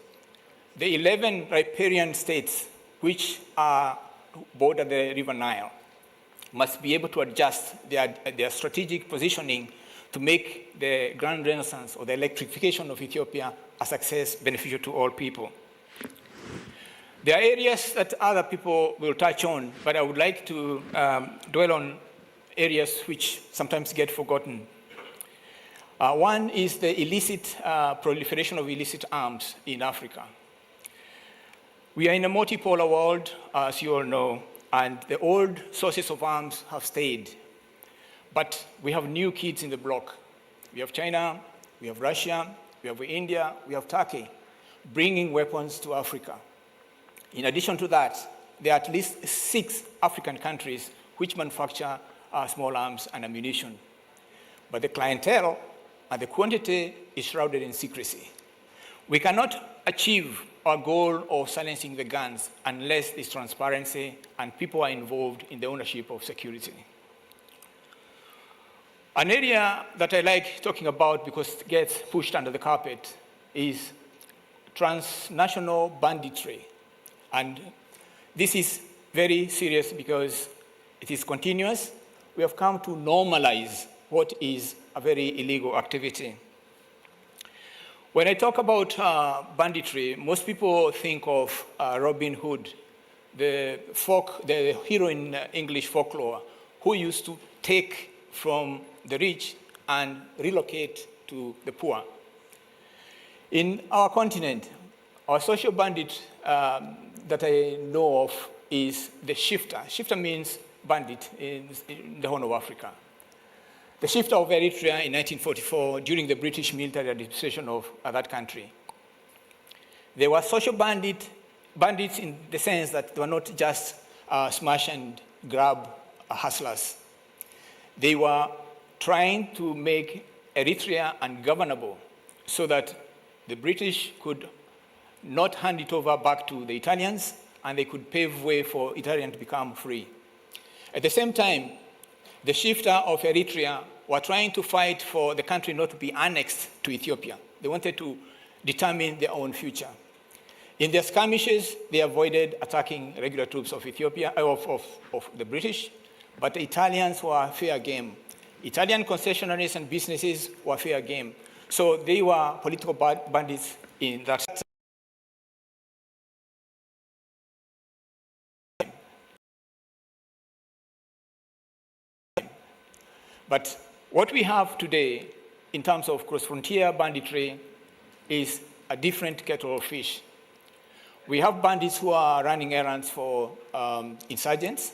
the 11 riparian states which border the River Nile must be able to adjust their strategic positioning to make the Grand Renaissance or the electrification of Ethiopia a success beneficial to all people. There are areas that other people will touch on, but I would like to dwell on areas which sometimes get forgotten. One is the illicit proliferation of illicit arms in Africa. We are in a multipolar world, as you all know, and the old sources of arms have stayed. But we have new kids in the block. We have China, we have Russia, we have India, we have Turkey, bringing weapons to Africa. In addition to that, there are at least 6 African countries which manufacture small arms and ammunition. But the clientele and the quantity is shrouded in secrecy. We cannot achieve our goal of silencing the guns unless there's transparency and people are involved in the ownership of security. An area that I like talking about because it gets pushed under the carpet is transnational banditry. And this is very serious because it is continuous. We have come to normalize what is a very illegal activity. When I talk about banditry, most people think of Robin Hood, the hero in English folklore, who used to take from the rich and relocate to the poor. In our continent, our social bandit that I know of is the shifter. Shifter means bandit in the Horn of Africa. The shifter of Eritrea in 1944 during the British military administration of that country. They were social bandits in the sense that they were not just smash and grab hustlers. They were trying to make Eritrea ungovernable so that the British could not hand it over back to the Italians and they could pave way for Italians to become free. At the same time, the shifter of Eritrea were trying to fight for the country not to be annexed to Ethiopia. They wanted to determine their own future. In their skirmishes, they avoided attacking regular troops of Ethiopia, of the British, but the Italians were fair game. Italian concessionaries and businesses were fair game. So they were political bandits in that. But what we have today in terms of cross-frontier banditry is a different kettle of fish. We have bandits who are running errands for insurgents.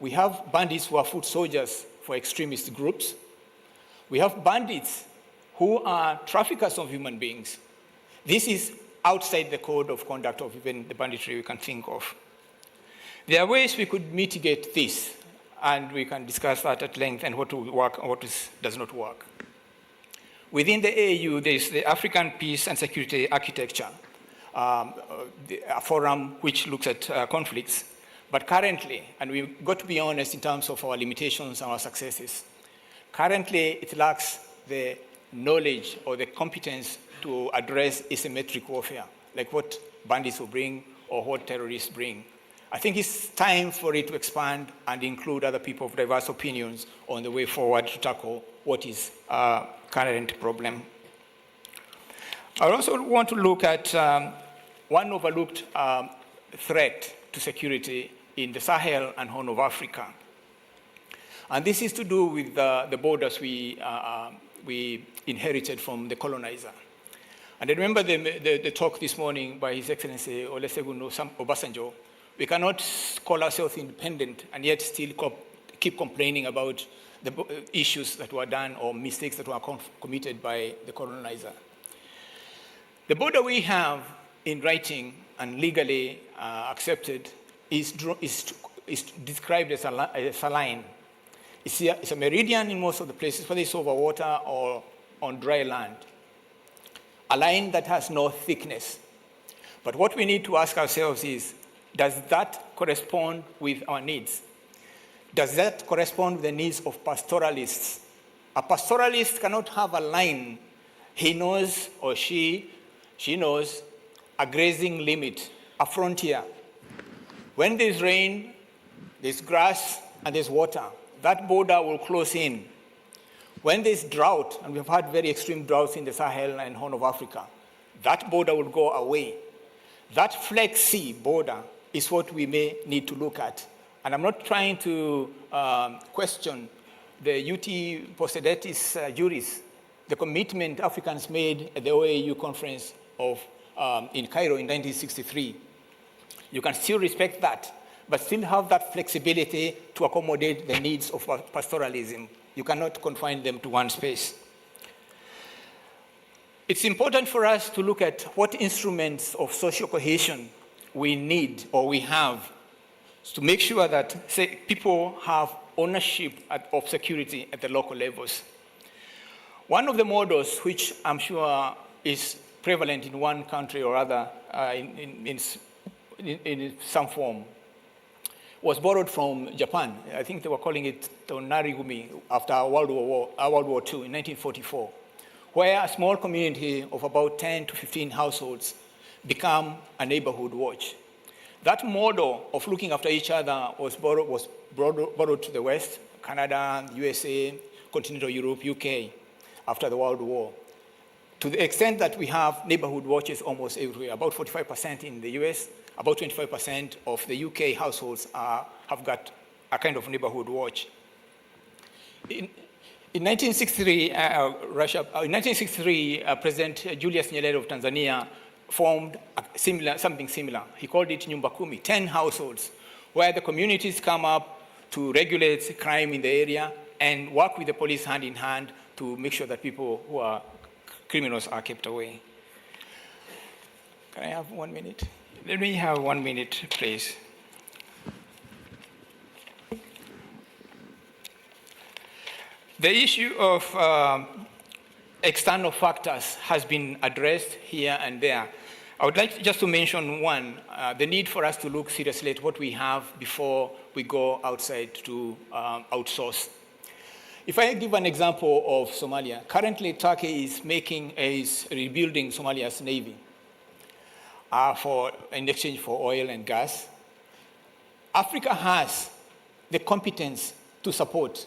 We have bandits who are foot soldiers for extremist groups. We have bandits who are traffickers of human beings. This is outside the code of conduct of even the banditry we can think of. There are ways we could mitigate this, and we can discuss that at length and what will work and what does not work. Within the AU, there is the African Peace and Security Architecture, a forum which looks at conflicts. But currently, and we've got to be honest in terms of our limitations and our successes, currently it lacks the knowledge or the competence to address asymmetric warfare, like what bandits will bring or what terrorists bring. I think it's time for it to expand and include other people of diverse opinions on the way forward to tackle what is a current problem. I also want to look at one overlooked threat to security in the Sahel and Horn of Africa. And this is to do with the borders we inherited from the colonizer. And I remember the talk this morning by His Excellency Olusegun Obasanjo. We cannot call ourselves independent and yet still keep complaining about the issues that were done or mistakes that were committed by the colonizer. The border we have in writing and legally accepted is described as a line. It's a meridian in most of the places, whether it's over water or on dry land. A line that has no thickness. But what we need to ask ourselves is, does that correspond with our needs? Does that correspond with the needs of pastoralists A pastoralist cannot have a line. He knows, or she knows, a grazing limit, a frontier. When there's rain, there's grass, and there's water, that border will close in. When there's drought, and we've had very extreme droughts in the Sahel and Horn of Africa, that border will go away. That flexi border is what we may need to look at. And I'm not trying to question the UT Posedetis juries, the commitment Africans made at the OAU conference in Cairo in 1963. You can still respect that, but still have that flexibility to accommodate the needs of pastoralism. You cannot confine them to one space. It's important for us to look at what instruments of social cohesion we need or we have to make sure that people have ownership of security at the local levels. One of the models, which I'm sure is prevalent in one country or other in some form, was borrowed from Japan. I think they were calling it Tonarigumi after World War II in 1944, where a small community of about 10 to 15 households become a neighborhood watch. That model of looking after each other was borrowed to the West, Canada, USA, continental Europe, UK, after the World War. To the extent that we have neighborhood watches almost everywhere, about 45% in the US, about 25% of the UK households have got a kind of neighborhood watch. In 1963, President Julius Nyerere of Tanzania formed something similar. He called it Nyumba Kumi, 10 households, where the communities come up to regulate crime in the area and work with the police hand in hand to make sure that people who are criminals are kept away. Can I have 1 minute? Let me have 1 minute, please. The issue of external factors has been addressed here and there. I would like just to mention one, the need for us to look seriously at what we have before we go outside to outsource. If I give an example of Somalia, currently Turkey is rebuilding Somalia's navy in exchange for oil and gas. Africa has the competence to support.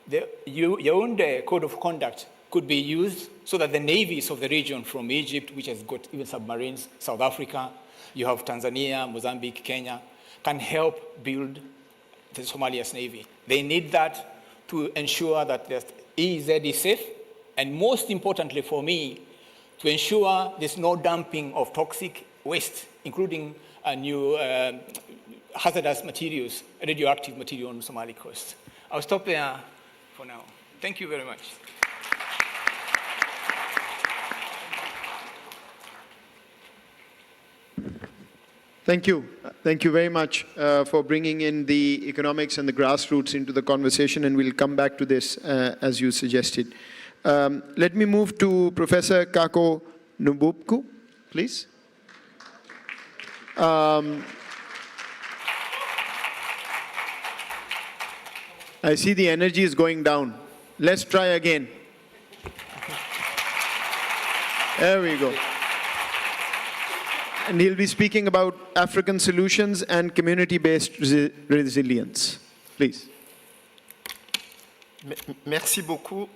The Yaoundé Code of Conduct could be used so that the navies of the region from Egypt, which has got even submarines, South Africa, you have Tanzania, Mozambique, Kenya, can help build the Somalia's navy. They need that to ensure that the EEZ is safe, and most importantly for me, to ensure there's no dumping of toxic waste, including new hazardous materials, radioactive material on the Somali coast. I'll stop there for now. Thank you very much. Thank you. Thank you very much for bringing in the economics and the grassroots into the conversation, and we'll come back to this as you suggested. Let me move to Professor Kako Nubukpo, please. I see the energy is going down. Let's try again. There we go. And he'll be speaking about African solutions and community-based resilience. Please. Merci beaucoup.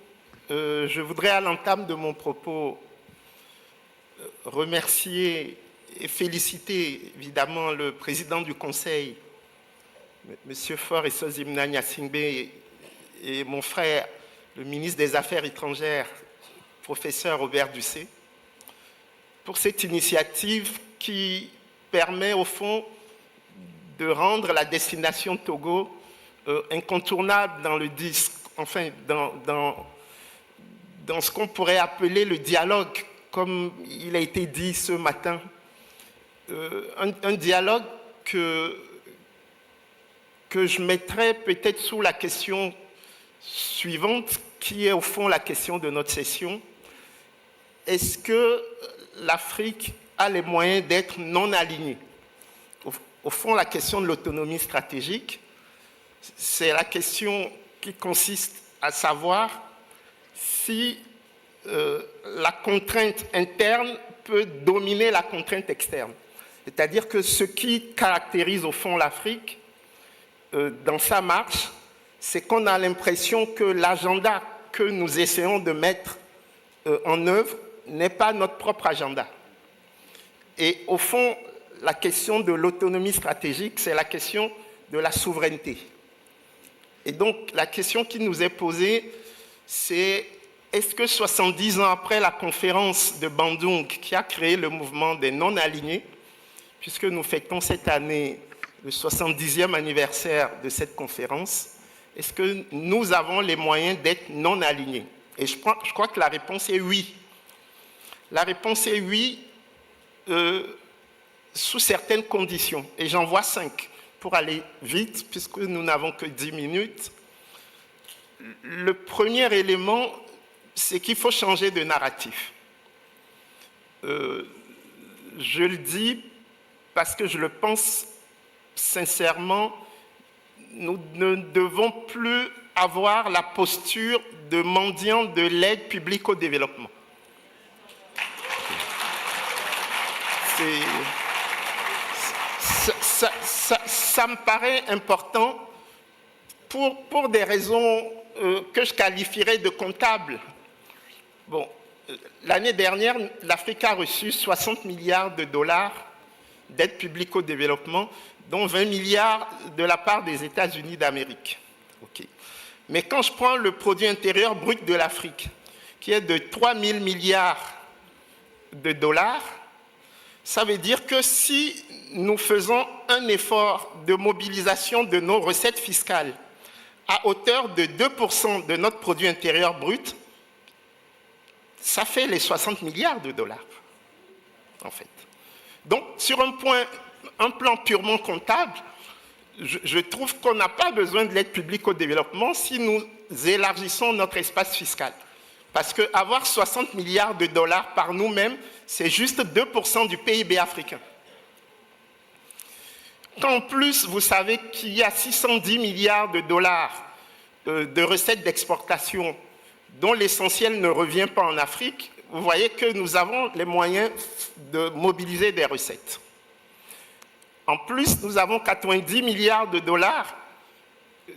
Je voudrais à l'entame de mon propos remercier et féliciter évidemment le président du Conseil, M. Faure et Sozimna Nyasingbe, et mon frère, le ministre des Affaires étrangères, professeur Robert Ducé, pour cette initiative qui permet au fond de rendre la destination Togo incontournable dans le disque, enfin dans ce qu'on pourrait appeler le dialogue, comme il a été dit ce matin, un dialogue que je mettrais peut-être sous la question suivante, qui est au fond la question de notre session. Est-ce que l'Afrique a les moyens d'être non alignée? Au fond, la question de l'autonomie stratégique, c'est la question qui consiste à savoir si la contrainte interne peut dominer la contrainte externe. C'est-à-dire que ce qui caractérise au fond l'Afrique, dans sa marche, c'est qu'on a l'impression que l'agenda que nous essayons de mettre en œuvre n'est pas notre propre agenda. Et au fond, la question de l'autonomie stratégique, c'est la question de la souveraineté. Et donc, la question qui nous est posée, c'est est-ce que 70 ans après la conférence de Bandung qui a créé le mouvement des non-alignés, puisque nous fêtons cette année le 70e anniversaire de cette conférence, est-ce que nous avons les moyens d'être non-alignés? Et je crois que la réponse est oui. La réponse est oui, sous certaines conditions. Et j'en vois 5 pour aller vite, puisque nous n'avons que 10 minutes. Le premier élément, c'est qu'il faut changer de narratif. Je le dis parce que je le pense sincèrement, nous ne devons plus avoir la posture de mendiants de l'aide publique au développement. Ça me paraît important pour des raisons que je qualifierais de comptables. Bon, l'année dernière, l'Afrique a reçu 60 milliards de dollars d'aide publique au développement, dont 20 milliards de la part des États-Unis d'Amérique. Okay. Mais quand je prends le produit intérieur brut de l'Afrique, qui est de 3 000 milliards de dollars, ça veut dire que si nous faisons un effort de mobilisation de nos recettes fiscales à hauteur de 2% de notre produit intérieur brut, ça fait les 60 milliards de dollars, en fait. Donc, sur un plan purement comptable, je trouve qu'on n'a pas besoin de l'aide publique au développement si nous élargissons notre espace fiscal. Parce qu'avoir 60 milliards de dollars par nous-mêmes, c'est juste 2% du PIB africain. Quand en plus, vous savez qu'il y a 610 milliards de dollars de recettes d'exportation dont l'essentiel ne revient pas en Afrique, vous voyez que nous avons les moyens de mobiliser des recettes. En plus, nous avons 90 milliards de dollars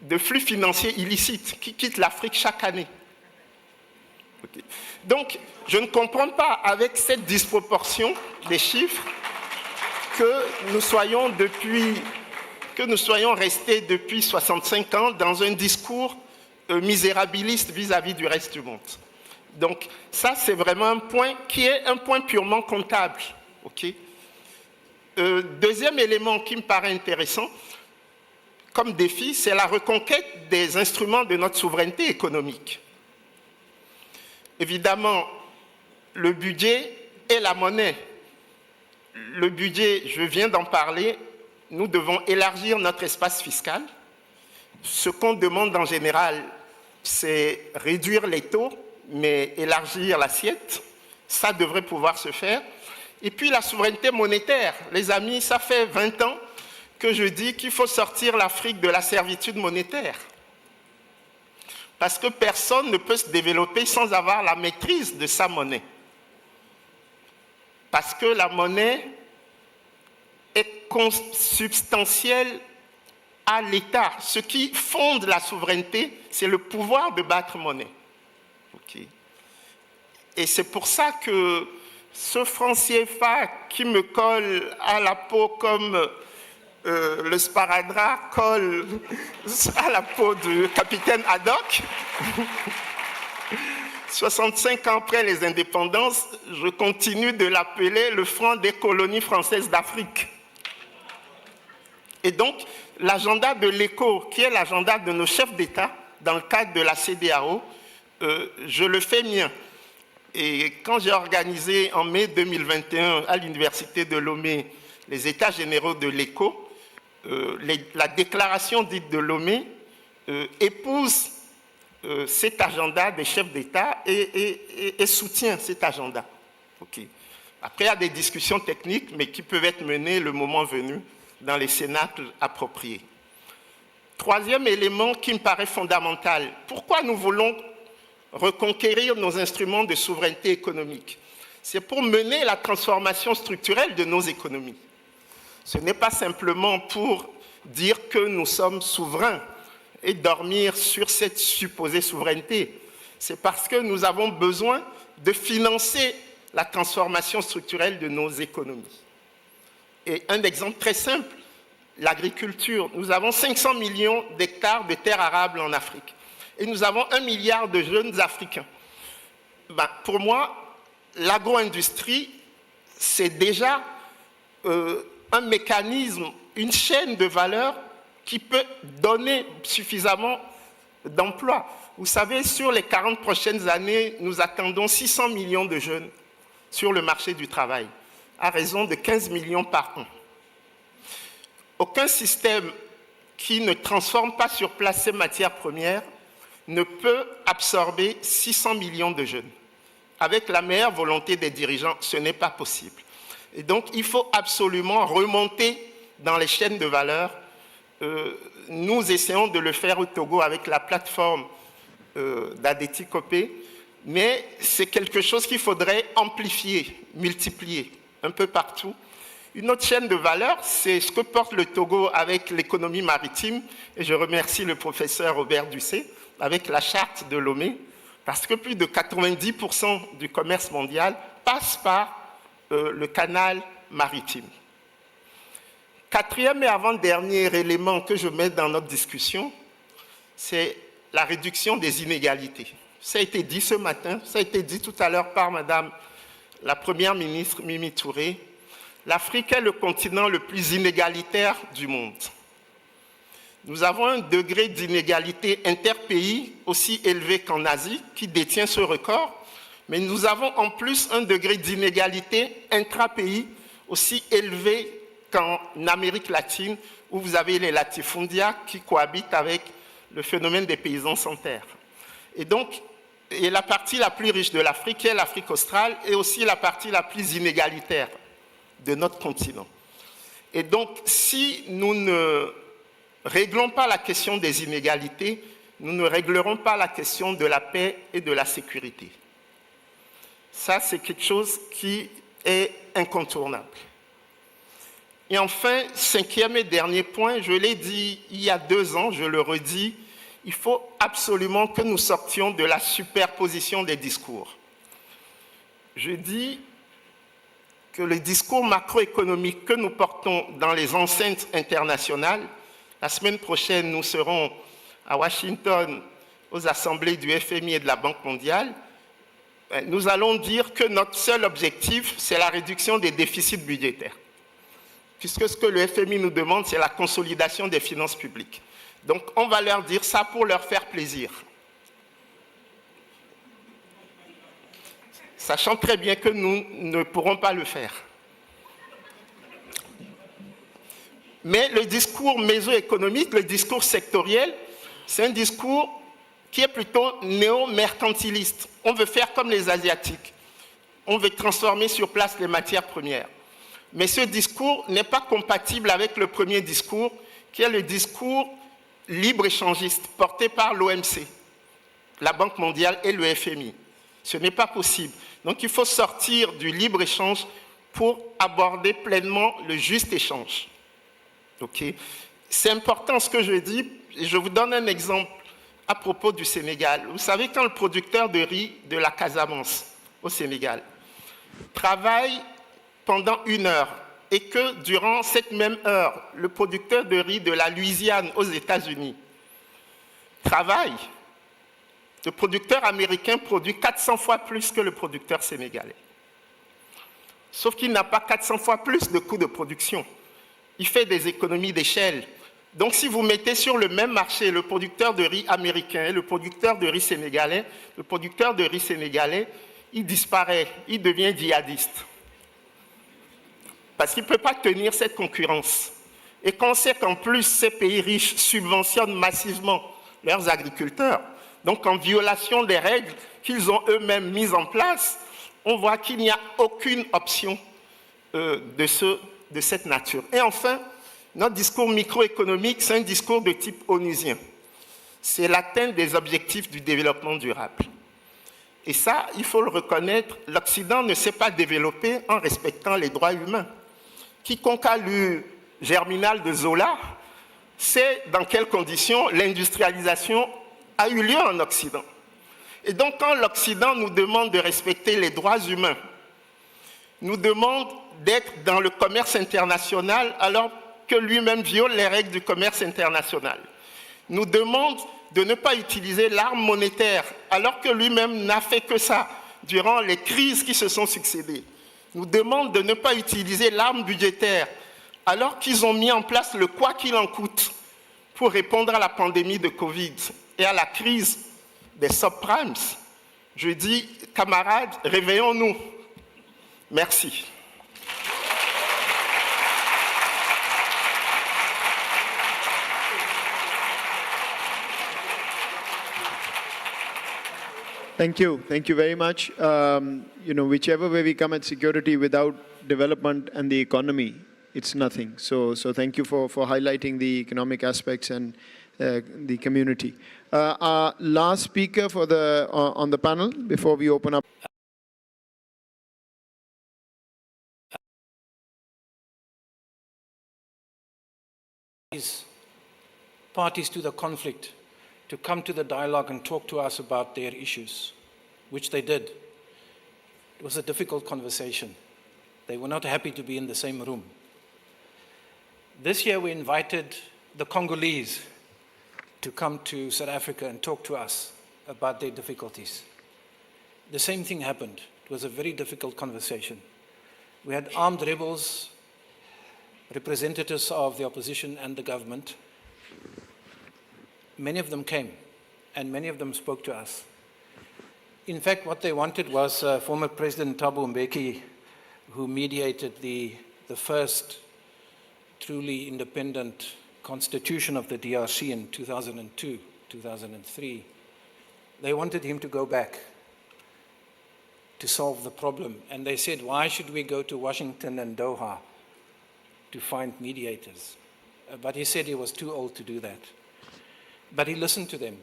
de flux financiers illicites qui quittent l'Afrique chaque année. Okay. Donc, je ne comprends pas, avec cette disproportion des chiffres, que nous soyons restés depuis 65 ans dans un discours misérabiliste vis-à-vis du reste du monde. Donc, ça, c'est vraiment un point qui est un point purement comptable. Okay. Deuxième élément qui me paraît intéressant comme défi, c'est la reconquête des instruments de notre souveraineté économique. Évidemment, le budget et la monnaie. Le budget, je viens d'en parler, nous devons élargir notre espace fiscal. Ce qu'on demande en général, c'est réduire les taux, mais élargir l'assiette. Ça devrait pouvoir se faire. Et puis la souveraineté monétaire. Les amis, ça fait 20 ans que je dis qu'il faut sortir l'Afrique de la servitude monétaire. Parce que personne ne peut se développer sans avoir la maîtrise de sa monnaie. Parce que la monnaie est consubstantielle à l'État. Ce qui fonde la souveraineté, c'est le pouvoir de battre monnaie. Okay. Et c'est pour ça que ce franc CFA qui me colle à la peau comme le sparadrap colle à la peau du capitaine Haddock, 65 ans après les indépendances, je continue de l'appeler le franc des colonies françaises d'Afrique. Et donc, l'agenda de l'ECO, qui est l'agenda de nos chefs d'État, dans le cadre de la CEDEAO, je le fais mien. Et quand j'ai organisé en mai 2021 à l'Université de Lomé les États généraux de l'ECO, la déclaration dite de Lomé épouse cet agenda des chefs d'État et soutient cet agenda. Okay. Après, il y a des discussions techniques, mais qui peuvent être menées le moment venu dans les cénacles appropriés. Troisième élément qui me paraît fondamental, pourquoi nous voulons reconquérir nos instruments de souveraineté économique. C'est pour mener la transformation structurelle de nos économies. Ce n'est pas simplement pour dire que nous sommes souverains et dormir sur cette supposée souveraineté. C'est parce que nous avons besoin de financer la transformation structurelle de nos économies. Et un exemple très simple, l'agriculture. Nous avons 500 millions d'hectares de terres arables en Afrique. Et nous avons 1 milliard de jeunes Africains. Pour moi, l'agro-industrie, c'est déjà un mécanisme, une chaîne de valeur qui peut donner suffisamment d'emplois. Vous savez, sur les 40 prochaines années, nous attendons 600 millions de jeunes sur le marché du travail, à raison de 15 millions par an. Aucun système qui ne transforme pas sur place ses matières premières ne peut absorber 600 millions de jeunes. Avec la meilleure volonté des dirigeants, ce n'est pas possible. Et donc, il faut absolument remonter dans les chaînes de valeur. Nous essayons de le faire au Togo avec la plateforme d'Adeti Kopé, mais c'est quelque chose qu'il faudrait amplifier, multiplier un peu partout. Une autre chaîne de valeur, c'est ce que porte le Togo avec l'économie maritime, et je remercie le professeur Robert Ducé, avec la charte de Lomé, parce que plus de 90% du commerce mondial passe par le canal maritime. Quatrième et avant-dernier élément que je mets dans notre discussion, c'est la réduction des inégalités. Ça a été dit ce matin, ça a été dit tout à l'heure par Madame la Première ministre Mimi Touré. L'Afrique est le continent le plus inégalitaire du monde. Nous avons un degré d'inégalité interpays aussi élevé qu'en Asie, qui détient ce record, mais nous avons en plus un degré d'inégalité intrapays aussi élevé qu'en Amérique latine, où vous avez les latifundia qui cohabitent avec le phénomène des paysans sans terre. Et donc, la partie la plus riche de l'Afrique est l'Afrique australe, et aussi la partie la plus inégalitaire de notre continent. Et donc, si nous ne réglons pas la question des inégalités, nous ne réglerons pas la question de la paix et de la sécurité. Ça, c'est quelque chose qui est incontournable. Et enfin, cinquième et dernier point, je l'ai dit il y a 2 ans, je le redis, il faut absolument que nous sortions de la superposition des discours. Je dis que le discours macroéconomique que nous portons dans les enceintes internationales, la semaine prochaine, nous serons à Washington aux assemblées du FMI et de la Banque mondiale, nous allons dire que notre seul objectif, c'est la réduction des déficits budgétaires. Puisque ce que le FMI nous demande, c'est la consolidation des finances publiques. Donc, on va leur dire ça pour leur faire plaisir. Sachant très bien que nous ne pourrons pas le faire. Mais le discours méso-économique, le discours sectoriel, c'est un discours qui est plutôt néo-mercantiliste. On veut faire comme les Asiatiques. On veut transformer sur place les matières premières. Mais ce discours n'est pas compatible avec le premier discours, qui est le discours libre-échangiste porté par l'OMC, la Banque mondiale et le FMI. Ce n'est pas possible. Donc il faut sortir du libre-échange pour aborder pleinement le juste échange. Okay. C'est important ce que je dis, et je vous donne un exemple à propos du Sénégal. Vous savez, quand le producteur de riz de la Casamance au Sénégal travaille pendant 1 heure et que durant cette même heure, le producteur de riz de la Louisiane aux États-Unis travaille, le producteur américain produit 400 fois plus que le producteur sénégalais. Sauf qu'il n'a pas 400 fois plus de coûts de production. Il fait des économies d'échelle. Donc si vous mettez sur le même marché le producteur de riz américain et le producteur de riz sénégalais, le producteur de riz sénégalais, il disparaît, il devient djihadiste. Parce qu'il ne peut pas tenir cette concurrence. Et quand on sait qu'en plus, ces pays riches subventionnent massivement leurs agriculteurs, donc en violation des règles qu'ils ont eux-mêmes mises en place, on voit qu'il n'y a aucune option de cette nature. Et enfin, notre discours microéconomique, c'est un discours de type onusien. C'est l'atteinte des objectifs du développement durable. Et ça, il faut le reconnaître, l'Occident ne s'est pas développé en respectant les droits humains. Quiconque a lu Germinal de Zola sait dans quelles conditions l'industrialisation a eu lieu en Occident. Et donc, quand l'Occident nous demande de respecter les droits humains, nous demande d'être dans le commerce international alors que lui-même viole les règles du commerce international, nous demande de ne pas utiliser l'arme monétaire alors que lui-même n'a fait que ça durant les crises qui se sont succédées, nous demande de ne pas utiliser l'arme budgétaire alors qu'ils ont mis en place le quoi qu'il en coûte pour répondre à la pandémie de Covid et à la crise des subprimes. Je dis, camarades, réveillons-nous. Merci. Thank you very much. Whichever way we come at security, without development and the economy, it's nothing. So thank you for highlighting the economic aspects and the community. Our last speaker for on the panel before we open up. Parties to the conflict to come to the dialogue and talk to us about their issues, which they did. It was a difficult conversation. They were not happy to be in the same room. This year we invited the Congolese to come to South Africa and talk to us about their difficulties. The same thing happened. It was a very difficult conversation. We had armed rebels, representatives of the opposition and the government. Many of them came, and many of them spoke to us. In fact, what they wanted was former President Thabo Mbeki, who mediated the first truly independent constitution of the DRC in 2002, 2003. They wanted him to go back to solve the problem. And they said, why should we go to Washington and Doha to find mediators? But he said he was too old to do that. But he listened to them.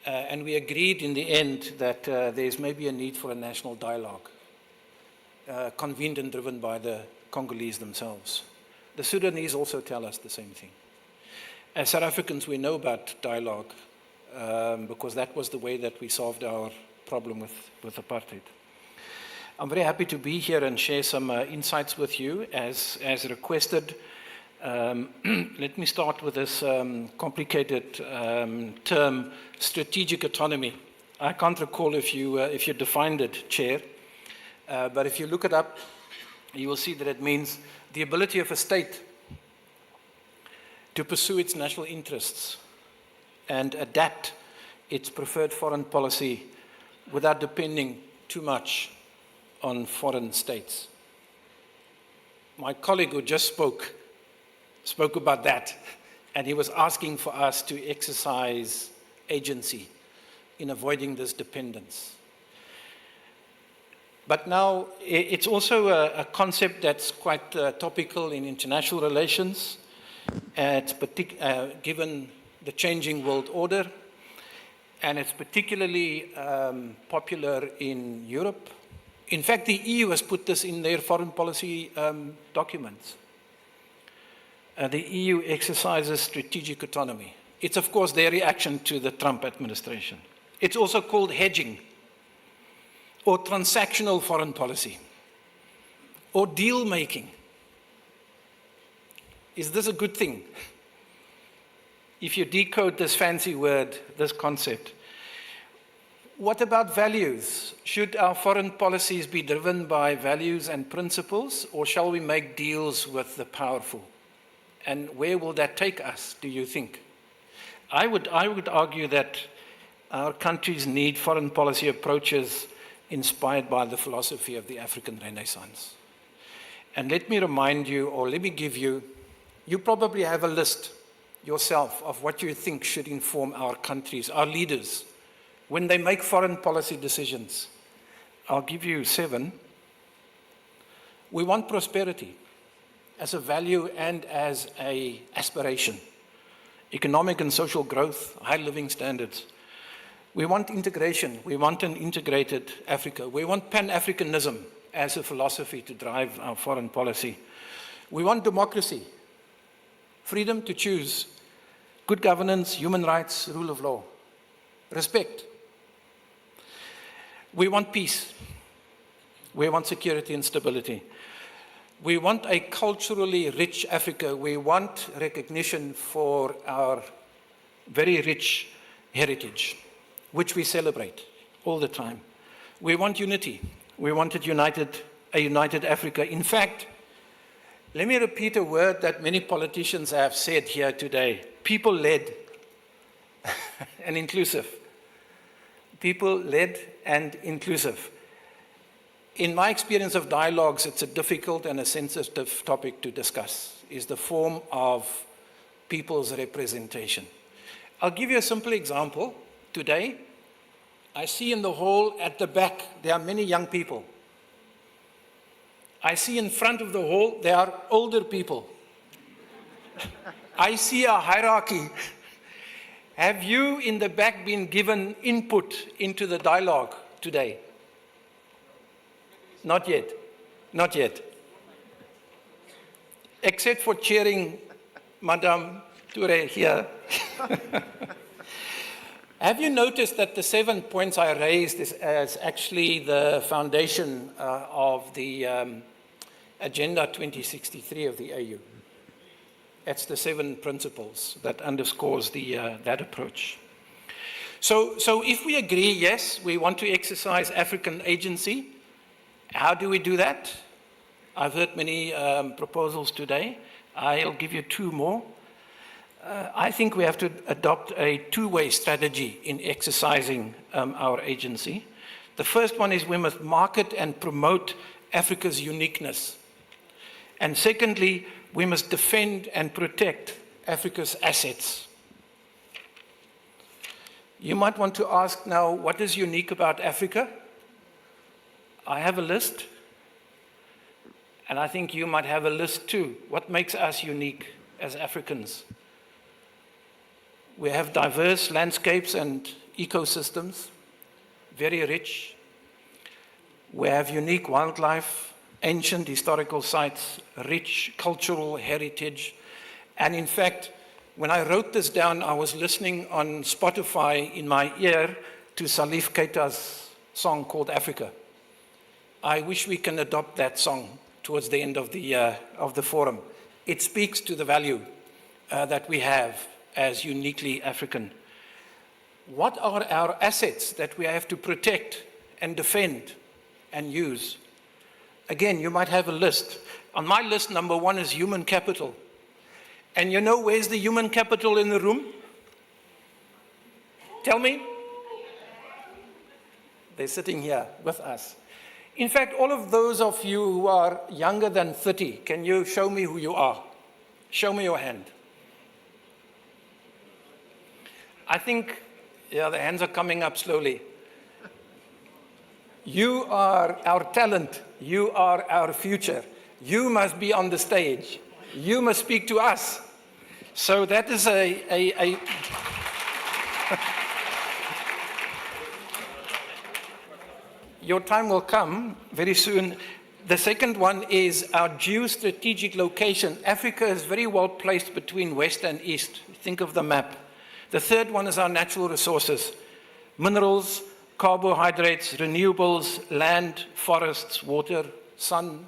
And we agreed in the end that there's maybe a need for a national dialogue, convened and driven by the Congolese themselves. The Sudanese also tell us the same thing. As South Africans, we know about dialogue because that was the way that we solved our problem with apartheid. I'm very happy to be here and share some insights with you as requested. Let me start with this complicated term, strategic autonomy. I can't recall if you defined it, Chair, but if you look it up, you will see that it means the ability of a state to pursue its national interests and adapt its preferred foreign policy without depending too much on foreign states. My colleague who just spoke about that, and he was asking for us to exercise agency in avoiding this dependence. But now it's also a concept that's quite topical in international relations. It's given the changing world order, and it's particularly popular in Europe. In fact, the EU has put this in their foreign policy documents. The EU exercises strategic autonomy. It's, of course, their reaction to the Trump administration. It's also called hedging, or transactional foreign policy, or deal-making. Is this a good thing? If you decode this fancy word, this concept. What about values? Should our foreign policies be driven by values and principles, or shall we make deals with the powerful? And where will that take us, do you think? I would argue that our countries need foreign policy approaches inspired by the philosophy of the African Renaissance. And let me remind you, or let me give you, you probably have a list yourself of what you think should inform our countries, our leaders, when they make foreign policy decisions. I'll give you 7. We want prosperity as a value and as an aspiration. Economic and social growth, high living standards. We want integration. We want an integrated Africa. We want Pan-Africanism as a philosophy to drive our foreign policy. We want democracy, freedom to choose, good governance, human rights, rule of law, respect. We want peace. We want security and stability. We want a culturally rich Africa. We want recognition for our very rich heritage, which we celebrate all the time. We want unity. We want a united Africa. In fact, let me repeat a word that many politicians have said here today. People-led and inclusive. People-led and inclusive. In my experience of dialogues, it's a difficult and a sensitive topic to discuss, is the form of people's representation. I'll give you a simple example. Today, I see in the hall at the back, there are many young people. I see in front of the hall, there are older people. I see a hierarchy. Have you in the back been given input into the dialogue today? Not yet. Not yet. Except for cheering Madame Touré here. Have you noticed that the 7 points I raised is actually the foundation of the Agenda 2063 of the AU? That's the 7 principles that underscores that approach. So if we agree, yes, we want to exercise African agency, how do we do that? I've heard many proposals today. I'll give you 2 more. I think we have to adopt a 2-way strategy in exercising our agency. The first one is we must market and promote Africa's uniqueness. And secondly, we must defend and protect Africa's assets. You might want to ask now, what is unique about Africa? I have a list, and I think you might have a list too. What makes us unique as Africans? We have diverse landscapes and ecosystems, very rich. We have unique wildlife, ancient historical sites, rich cultural heritage. And in fact, when I wrote this down, I was listening on Spotify in my ear to Salif Keita's song called Africa. I wish we can adopt that song towards the end of the forum. It speaks to the value that we have as uniquely African. What are our assets that we have to protect and defend and use? Again, you might have a list. On my list, number 1 is human capital. And you know where's the human capital in the room? Tell me. They're sitting here with us. In fact, all of those of you who are younger than 30, can you show me who you are? Show me your hand. I think, yeah, the hands are coming up slowly. You are our talent. You are our future. You must be on the stage. You must speak to us. So that is a Your time will come very soon. The second one is our geostrategic location. Africa is very well placed between west and east. Think of the map. The third one is our natural resources. Minerals, carbohydrates, renewables, land, forests, water, sun.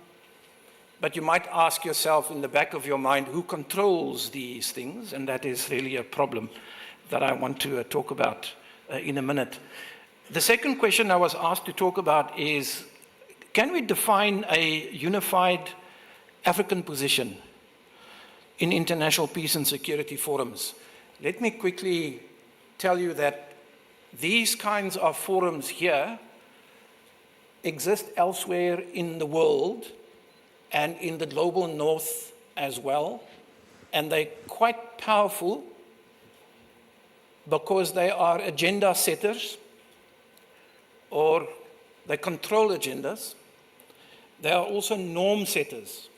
But you might ask yourself in the back of your mind, who controls these things? And that is really a problem that I want to talk about in a minute. The second question I was asked to talk about is, can we define a unified African position in international peace and security forums? Let me quickly tell you that these kinds of forums here exist elsewhere in the world and in the global north as well, and they're quite powerful because they are agenda setters, or they control agendas. They are also norm setters.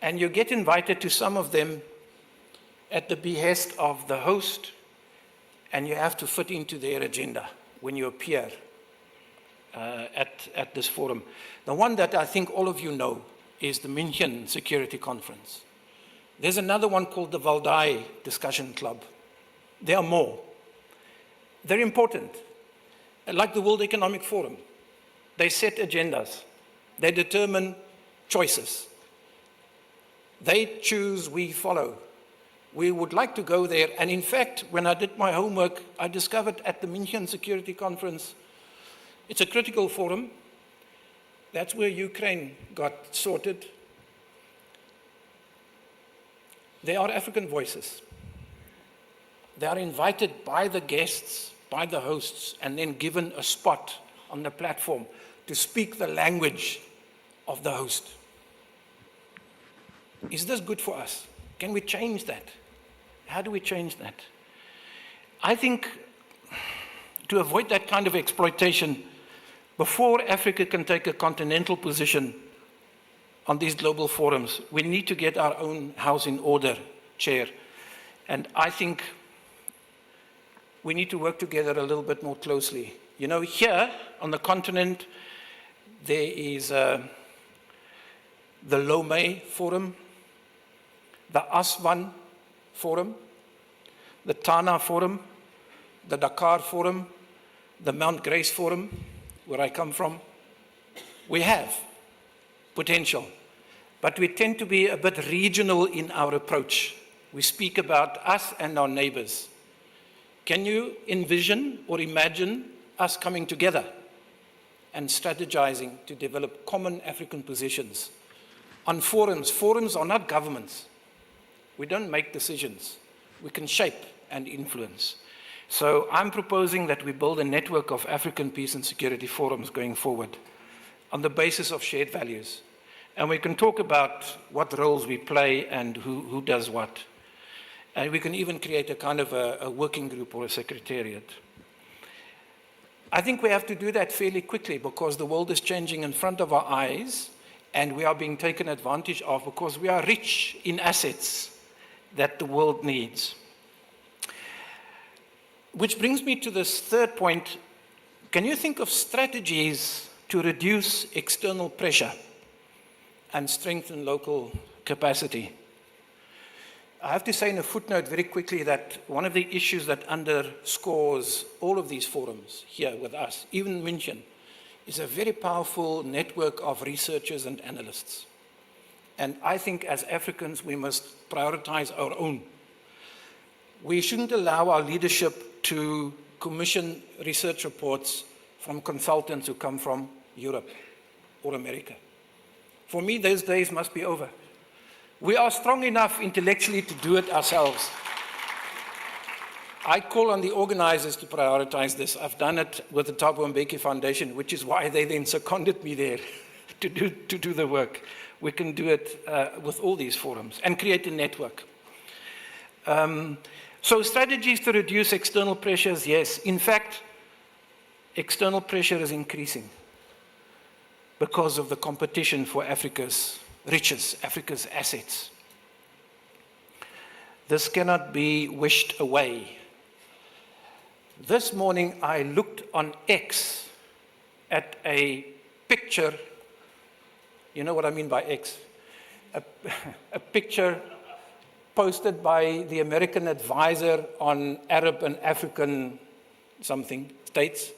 And you get invited to some of them at the behest of the host and you have to fit into their agenda when you appear at this forum. The one that I think all of you know is the München Security Conference. There's another one called the Valdai Discussion Club. There are more. They're important. Like the World Economic Forum, they set agendas. They determine choices. They choose, we follow. We would like to go there. And in fact, when I did my homework, I discovered at the München Security Conference, it's a critical forum. That's where Ukraine got sorted. There are African voices. They are invited by the guests, by the hosts, and then given a spot on the platform to speak the language of the host. Is this good for us? Can we change that? How do we change that? I think to avoid that kind of exploitation, before Africa can take a continental position on these global forums, we need to get our own house in order, Chair. And I think we need to work together a little bit more closely. You know, here on the continent, there is the Lomé Forum, the Aswan Forum, the Tana Forum, the Dakar Forum, the Mount Grace Forum, where I come from. We have potential, but we tend to be a bit regional in our approach. We speak about us and our neighbors. Can you envision or imagine us coming together and strategizing to develop common African positions on forums? Forums are not governments. We don't make decisions. We can shape and influence. So I'm proposing that we build a network of African peace and security forums going forward on the basis of shared values. And we can talk about what roles we play and who does what. And we can even create a kind of a working group or a secretariat. I think we have to do that fairly quickly because the world is changing in front of our eyes and we are being taken advantage of because we are rich in assets that the world needs. Which brings me to this third point. Can you think of strategies to reduce external pressure and strengthen local capacity? I have to say in a footnote very quickly that one of the issues that underscores all of these forums here with us, even München, is a very powerful network of researchers and analysts. And I think as Africans, we must prioritize our own. We shouldn't allow our leadership to commission research reports from consultants who come from Europe or America. For me, those days must be over. We are strong enough intellectually to do it ourselves. I call on the organizers to prioritize this. I've done it with the Thabo Mbeki Foundation, which is why they then seconded me there to do the work. We can do it with all these forums and create a network. So strategies to reduce external pressures, yes. In fact, external pressure is increasing because of the competition for Africa's riches, Africa's assets. This cannot be wished away. This morning I looked on X at a picture, you know what I mean by X? A picture posted by the American advisor on Arab and African something states,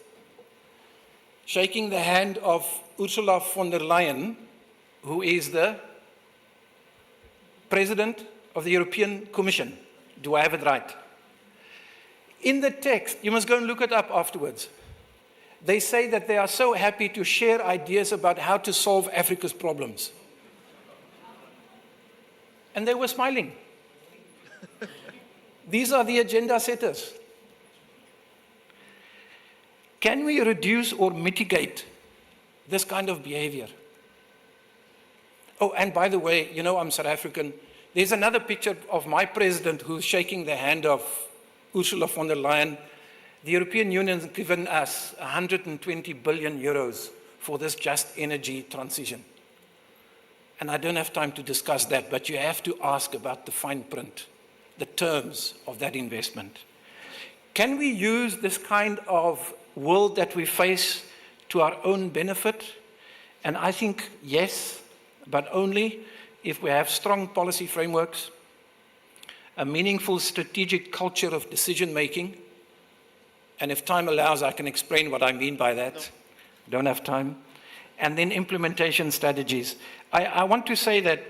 shaking the hand of Ursula von der Leyen, who is the President of the European Commission. Do I have it right? In the text, you must go and look it up afterwards. They say that they are so happy to share ideas about how to solve Africa's problems. And they were smiling. These are the agenda setters. Can we reduce or mitigate this kind of behavior? Oh, and by the way, you know I'm South African. There's another picture of my president who's shaking the hand of Ursula von der Leyen. The European Union has given us 120 billion euros for this just energy transition. And I don't have time to discuss that, but you have to ask about the fine print, the terms of that investment. Can we use this kind of world that we face to our own benefit? And I think yes, but only if we have strong policy frameworks, a meaningful strategic culture of decision-making, and if time allows, I can explain what I mean by that. Don't have time. And then implementation strategies. I want to say that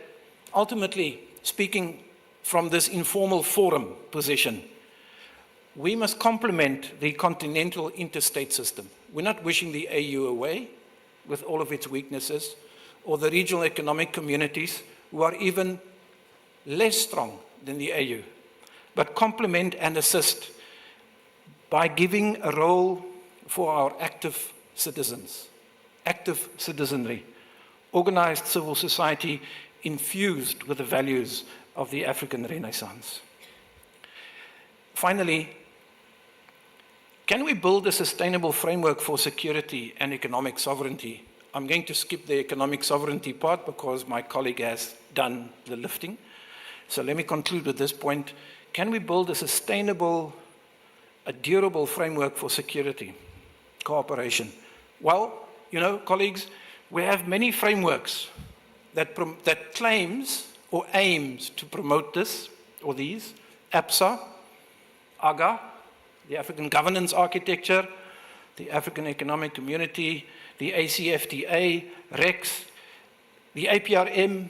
ultimately, speaking from this informal forum position, we must complement the continental interstate system. We're not wishing the AU away with all of its weaknesses, or the regional economic communities who are even less strong than the AU, but complement and assist by giving a role for our active citizens, active citizenry, organized civil society infused with the values of the African Renaissance. Finally, can we build a sustainable framework for security and economic sovereignty? I'm going to skip the economic sovereignty part because my colleague has done the lifting. So let me conclude with this point. Can we build a sustainable, a durable framework for security, cooperation? Well, you know, colleagues, we have many frameworks that claims or aims to promote this or these. APSA, AGA, the African Governance Architecture, the African Economic Community, the ACFTA, REX, the APRM,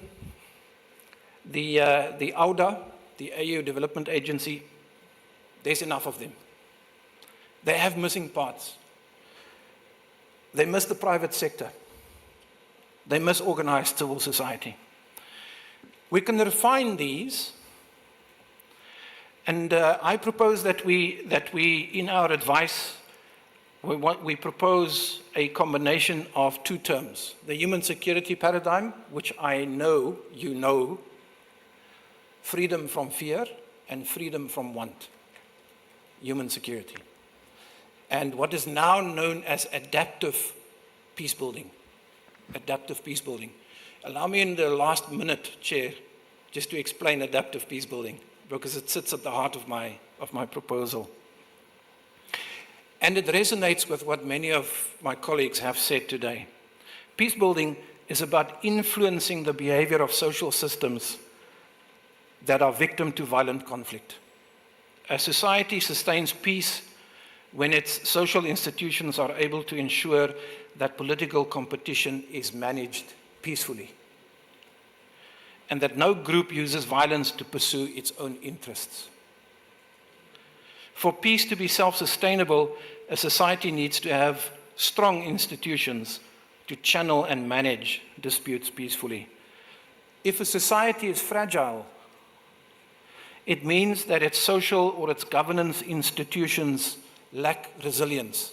the AUDA, the AU Development Agency. There's enough of them. They have missing parts. They miss the private sector. They miss organized civil society. We can refine these, and I propose that we in our advice, we propose a combination of two terms. The human security paradigm, which I know you know, freedom from fear and freedom from want, human security. And what is now known as adaptive peace building. Adaptive peace building. Allow me in the last minute, Chair, just to explain adaptive peace building, because it sits at the heart of my proposal. And it resonates with what many of my colleagues have said today. Peace building is about influencing the behavior of social systems that are victim to violent conflict. A society sustains peace when its social institutions are able to ensure that political competition is managed peacefully, and that no group uses violence to pursue its own interests. For peace to be self-sustainable, a society needs to have strong institutions to channel and manage disputes peacefully. If a society is fragile, it means that its social or its governance institutions lack resilience.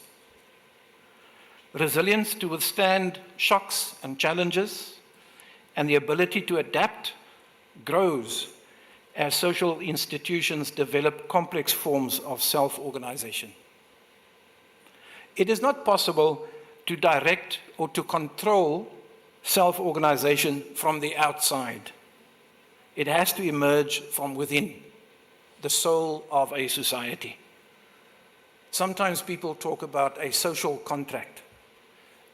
Resilience to withstand shocks and challenges, and the ability to adapt grows as social institutions develop complex forms of self-organization. It is not possible to direct or to control self-organization from the outside. It has to emerge from within, the soul of a society. Sometimes people talk about a social contract.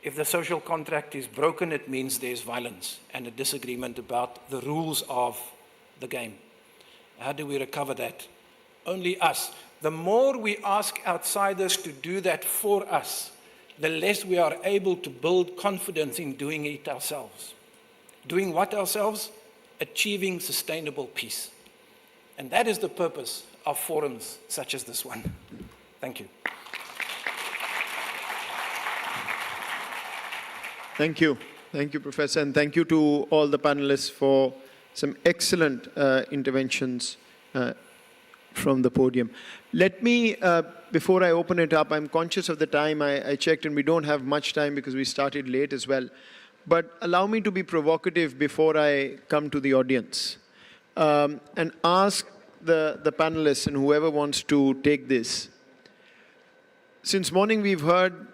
If the social contract is broken, it means there's violence and a disagreement about the rules of the game. How do we recover that? Only us. The more we ask outsiders to do that for us, the less we are able to build confidence in doing it ourselves. Doing what ourselves? Achieving sustainable peace. And that is the purpose of forums such as this one. Thank you. Thank you. Thank you, Professor, and thank you to all the panelists for some excellent interventions from the podium. Let me, before I open it up, I'm conscious of the time. I checked and we don't have much time because we started late as well. But allow me to be provocative before I come to the audience and ask the panelists and whoever wants to take this. Since morning we've heard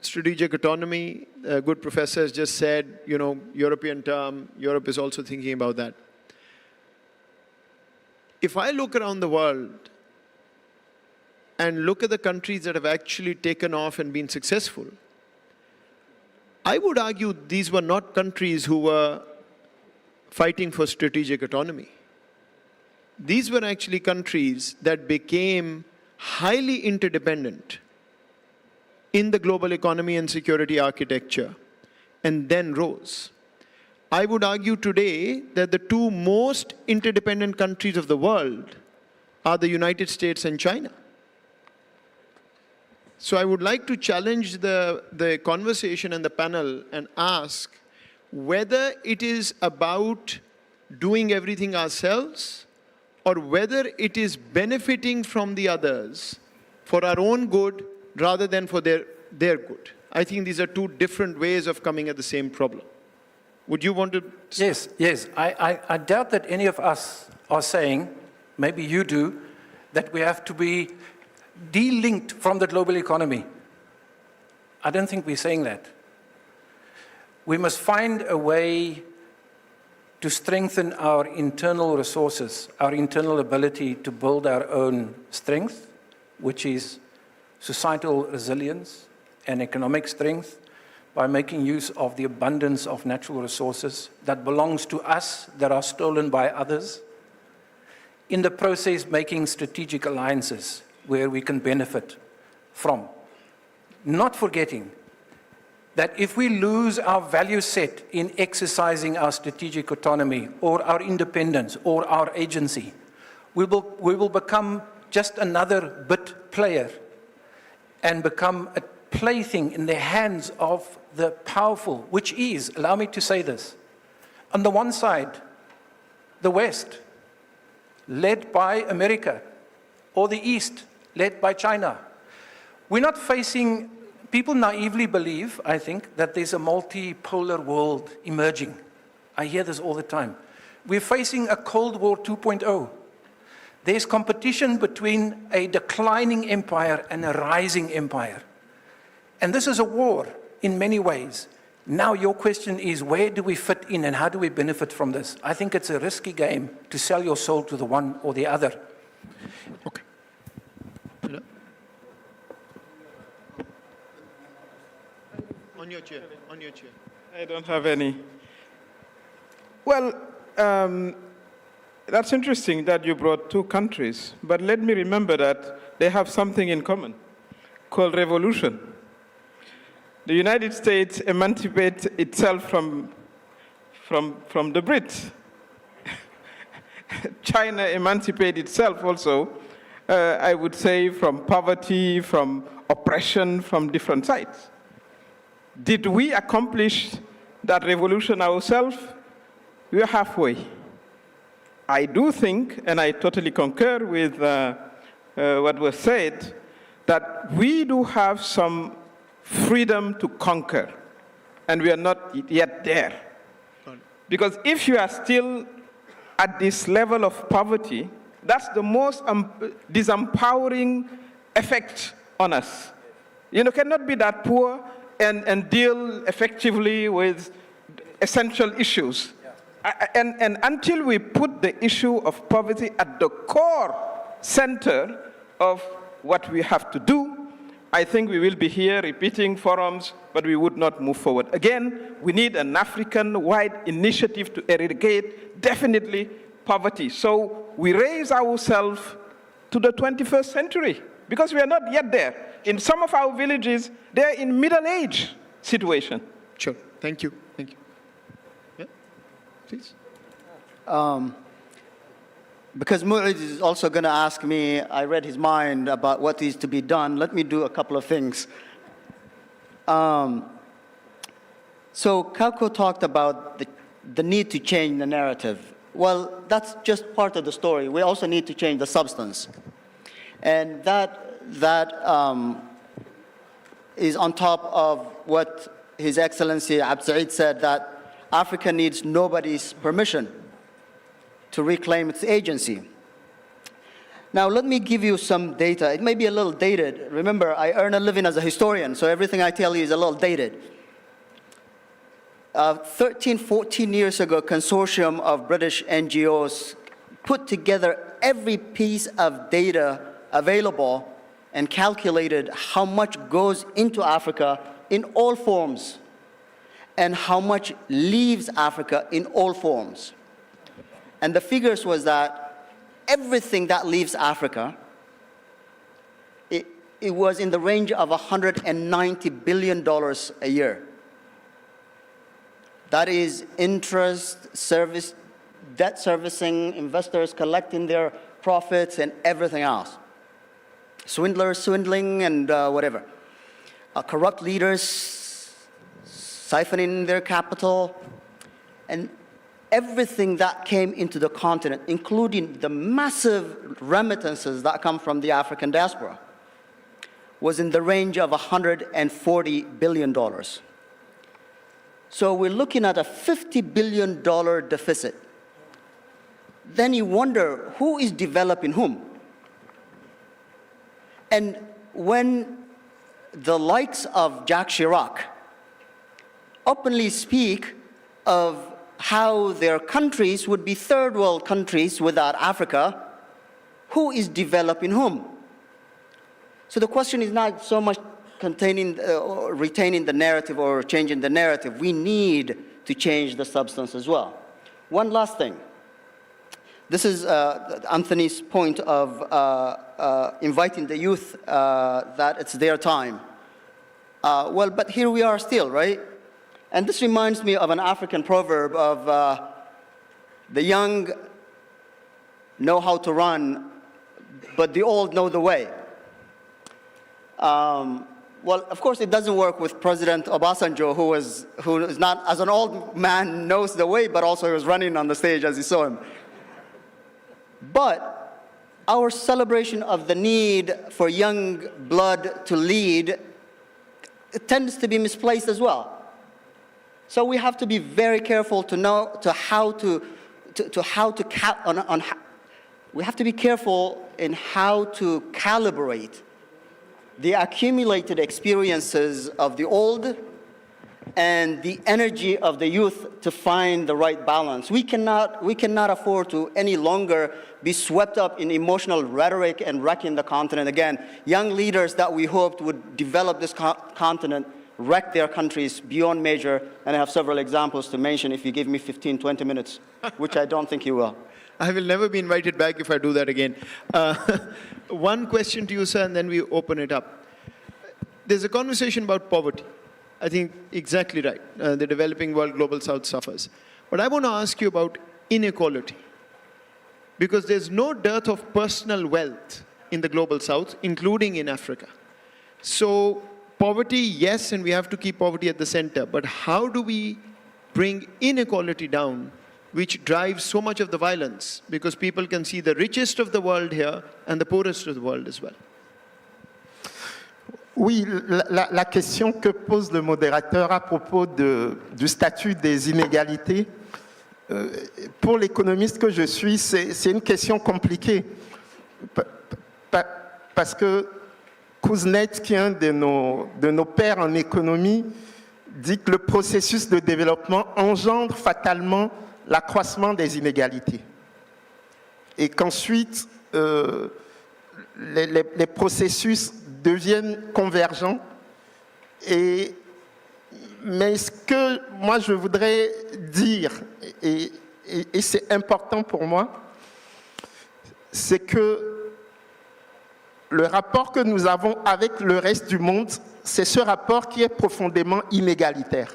strategic autonomy. A good professor has just said, you know, European term, Europe is also thinking about that. If I look around the world and look at the countries that have actually taken off and been successful, I would argue these were not countries who were fighting for strategic autonomy. These were actually countries that became highly interdependent in the global economy and security architecture, and then rose. I would argue today that the two most interdependent countries of the world are the United States and China. So I would like to challenge the conversation and the panel and ask whether it is about doing everything ourselves or whether it is benefiting from the others for our own good rather than for their good. I think these are two different ways of coming at the same problem. Would you want to? Yes. I doubt that any of us are saying, maybe you do, that we have to be de-linked from the global economy. I don't think we're saying that. We must find a way to strengthen our internal resources, our internal ability to build our own strength, which is societal resilience and economic strength, by making use of the abundance of natural resources that belongs to us, that are stolen by others. In the process, making strategic alliances where we can benefit from. Not forgetting that if we lose our value set in exercising our strategic autonomy or our independence or our agency, we will become just another bit player and become a plaything in the hands of the powerful, which is, allow me to say this, on the one side, the West, led by America, or the East, led by China. We're not facing, people naively believe, I think, that there's a multipolar world emerging. I hear this all the time. We're facing a Cold War 2.0. There's competition between a declining empire and a rising empire. And this is a war in many ways. Now your question is, where do we fit in and how do we benefit from this? I think it's a risky game to sell your soul to the one or the other. Okay. On your chair. I don't have any. Well, that's interesting that you brought two countries, but let me remember that they have something in common called revolution. The United States emancipates itself from the Brits. China emancipated itself also, I would say, from poverty, from oppression, from different sides. Did we accomplish that revolution ourselves? We are halfway. I do think, and I totally concur with what was said, that we do have some freedom to conquer, and we are not yet there. Because if you are still at this level of poverty, that's the most disempowering effect on us. You cannot be that poor and deal effectively with essential issues. And until we put the issue of poverty at the core center of what we have to do, I think we will be here repeating forums, but we would not move forward. Again, we need an African-wide initiative to eradicate, definitely, poverty. So we raise ourselves to the 21st century, because we are not yet there. In some of our villages, they're in middle-age situation. Sure. Thank you. Yeah, please. Because Moeed is also going to ask me, I read his mind about what is to be done. Let me do a couple of things. So Kako talked about the need to change the narrative. Well, that's just part of the story. We also need to change the substance. And that is on top of what His Excellency Abd Said said, that Africa needs nobody's permission to reclaim its agency. Now, let me give you some data. It may be a little dated. Remember, I earn a living as a historian, so everything I tell you is a little dated. 13, 14 years ago, a consortium of British NGOs put together every piece of data available and calculated how much goes into Africa in all forms and how much leaves Africa in all forms. And the figures was that everything that leaves Africa, it was in the range of $190 billion a year. That is interest, service, debt servicing, investors collecting their profits and everything else. Swindlers swindling and whatever. Corrupt leaders siphoning their capital, and everything that came into the continent, including the massive remittances that come from the African diaspora, was in the range of $140 billion. So we're looking at a $50 billion deficit. Then you wonder who is developing whom? And when the likes of Jacques Chirac openly speak of how their countries would be third world countries without Africa, who is developing whom? So the question is not so much containing or retaining the narrative or changing the narrative. We need to change the substance as well. One last thing. This is Anthony's point of inviting the youth that it's their time. Well, but here we are still, right? And this reminds me of an African proverb of the young know how to run, but the old know the way. Well, of course, it doesn't work with President Obasanjo, who is not, as an old man, knows the way, but also he was running on the stage as you saw him. But our celebration of the need for young blood to lead, it tends to be misplaced as well. So we have to be very careful to know we have to be careful in how to calibrate the accumulated experiences of the old and the energy of the youth to find the right balance. We cannot afford to any longer be swept up in emotional rhetoric and wrecking the continent again. Young leaders that we hoped would develop this continent wreck their countries beyond measure, and I have several examples to mention if you give me 15, 20 minutes, which I don't think you will. I will never be invited back if I do that again. One question to you, sir, and then we open it up. There's a conversation about poverty. I think exactly right. The developing world, global south suffers. But I want to ask you about inequality. Because there's no dearth of personal wealth in the global south, including in Africa. So poverty, yes, and we have to keep poverty at the center. But how do we bring inequality down, which drives so much of the violence? Because people can see the richest of the world here and the poorest of the world as well. Oui, la question que pose le modérateur à propos du statut des inégalités, pour l'économiste que je suis, c'est une question compliquée. Parce que Kuznets, qui est un de nos pairs en économie, dit que le processus de développement engendre fatalement l'accroissement des inégalités. Et qu'ensuite, les processus deviennent convergents. Mais ce que moi je voudrais dire, et c'est important pour moi, c'est que le rapport que nous avons avec le reste du monde, c'est ce rapport qui est profondément inégalitaire.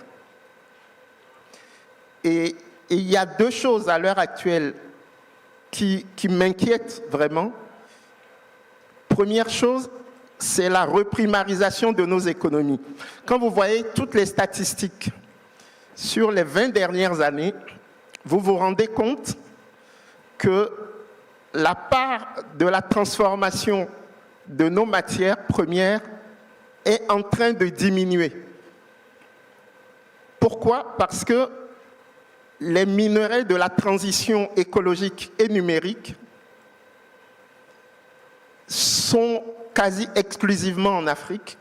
Et il y a deux choses à l'heure actuelle qui m'inquiètent vraiment. Première chose, c'est la reprimarisation de nos économies. Quand vous voyez toutes les statistiques sur les 20 dernières années, vous vous rendez compte que la part de la transformation de nos matières premières est en train de diminuer. Pourquoi? Parce que les minerais de la transition écologique et numérique sont quasi exclusivement en Afrique.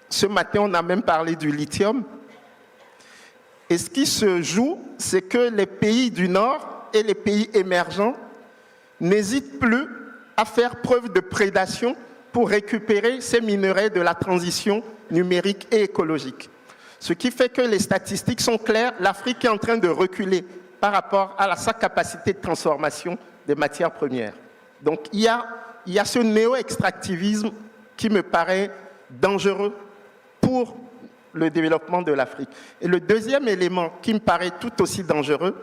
Ce matin, on a même parlé du lithium. Et ce qui se joue, c'est que les pays du Nord et les pays émergents n'hésitent plus à faire preuve de prédation pour récupérer ces minerais de la transition numérique et écologique. Ce qui fait que les statistiques sont claires, l'Afrique est en train de reculer par rapport à sa capacité de transformation des matières premières. Donc il y a ce néo-extractivisme qui me paraît dangereux pour le développement de l'Afrique. Et le deuxième élément qui me paraît tout aussi dangereux,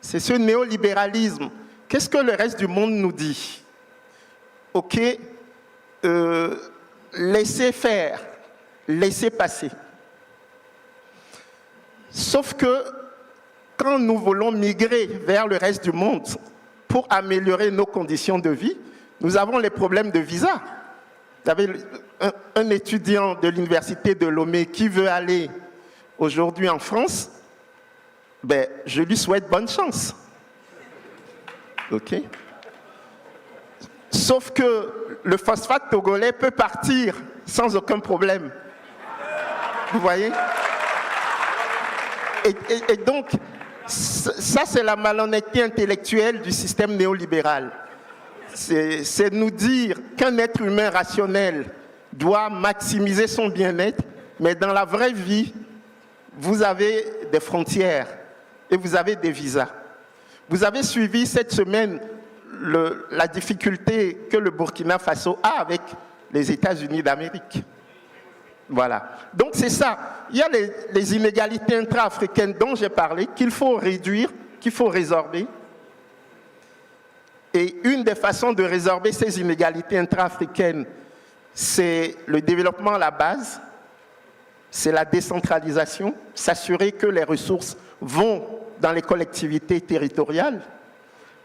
c'est ce néolibéralisme. Qu'est-ce que le reste du monde nous dit? OK, laissez faire, laissez passer. Sauf que quand nous voulons migrer vers le reste du monde pour améliorer nos conditions de vie, nous avons les problèmes de visa. Vous avez un étudiant de l'université de Lomé qui veut aller aujourd'hui en France, ben, je lui souhaite bonne chance. OK? Sauf que le phosphate togolais peut partir sans aucun problème. Vous voyez? Et donc, ça c'est la malhonnêteté intellectuelle du système néolibéral. C'est nous dire qu'un être humain rationnel doit maximiser son bien-être, mais dans la vraie vie, vous avez des frontières et vous avez des visas. Vous avez suivi cette semaine la difficulté que le Burkina Faso a avec les États-Unis d'Amérique. Voilà. Donc c'est ça. Il y a les inégalités intra-africaines dont j'ai parlé, qu'il faut réduire, qu'il faut résorber. Et une des façons de résorber ces inégalités intra-africaines, c'est le développement à la base, c'est la décentralisation, s'assurer que les ressources vont dans les collectivités territoriales,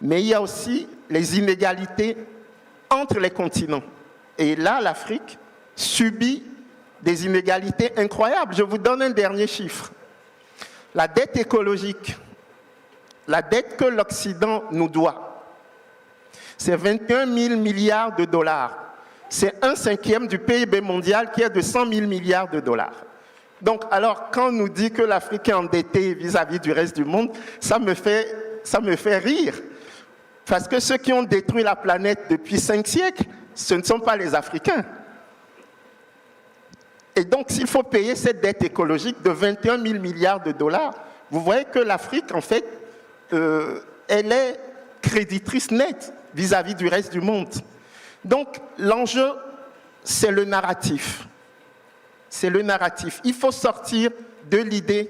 mais il y a aussi les inégalités entre les continents. Et là, l'Afrique subit des inégalités incroyables. Je vous donne un dernier chiffre. La dette écologique, la dette que l'Occident nous doit, c'est 21 000 milliards de dollars. C'est 1/5 du PIB mondial qui est de 100 000 milliards de dollars. Donc, alors, quand on nous dit que l'Afrique est endettée vis-à-vis du reste du monde, ça me fait rire. Parce que ceux qui ont détruit la planète depuis 5 siècles, ce ne sont pas les Africains. Et donc, s'il faut payer cette dette écologique de 21 000 milliards de dollars, vous voyez que l'Afrique, en fait, elle est créditrice nette vis-à-vis du reste du monde. Donc, l'enjeu, c'est le narratif. C'est le narratif. Il faut sortir de l'idée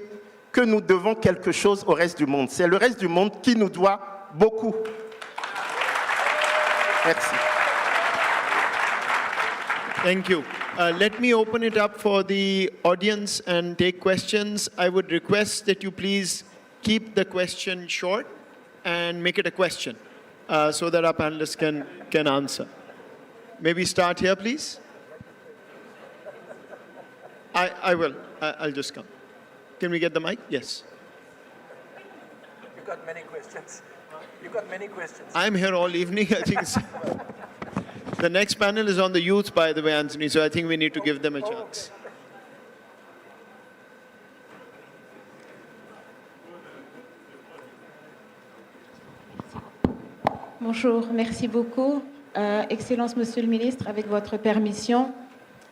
que nous devons quelque chose au reste du monde. C'est le reste du monde qui nous doit beaucoup. Merci. Thank you. Let me open it up for the audience and take questions. I would request that you please keep the question short and make it a question so that our panelists can answer. Maybe start here, please. I will. I'll just come. Can we get the mic? Yes. You got many questions. You got many questions. I'm here all evening. I think the next panel is on the youth, by the way, Anthony, so I think we need to give them a chance. Bonjour, merci beaucoup. Excellence, Monsieur le Ministre, avec votre permission,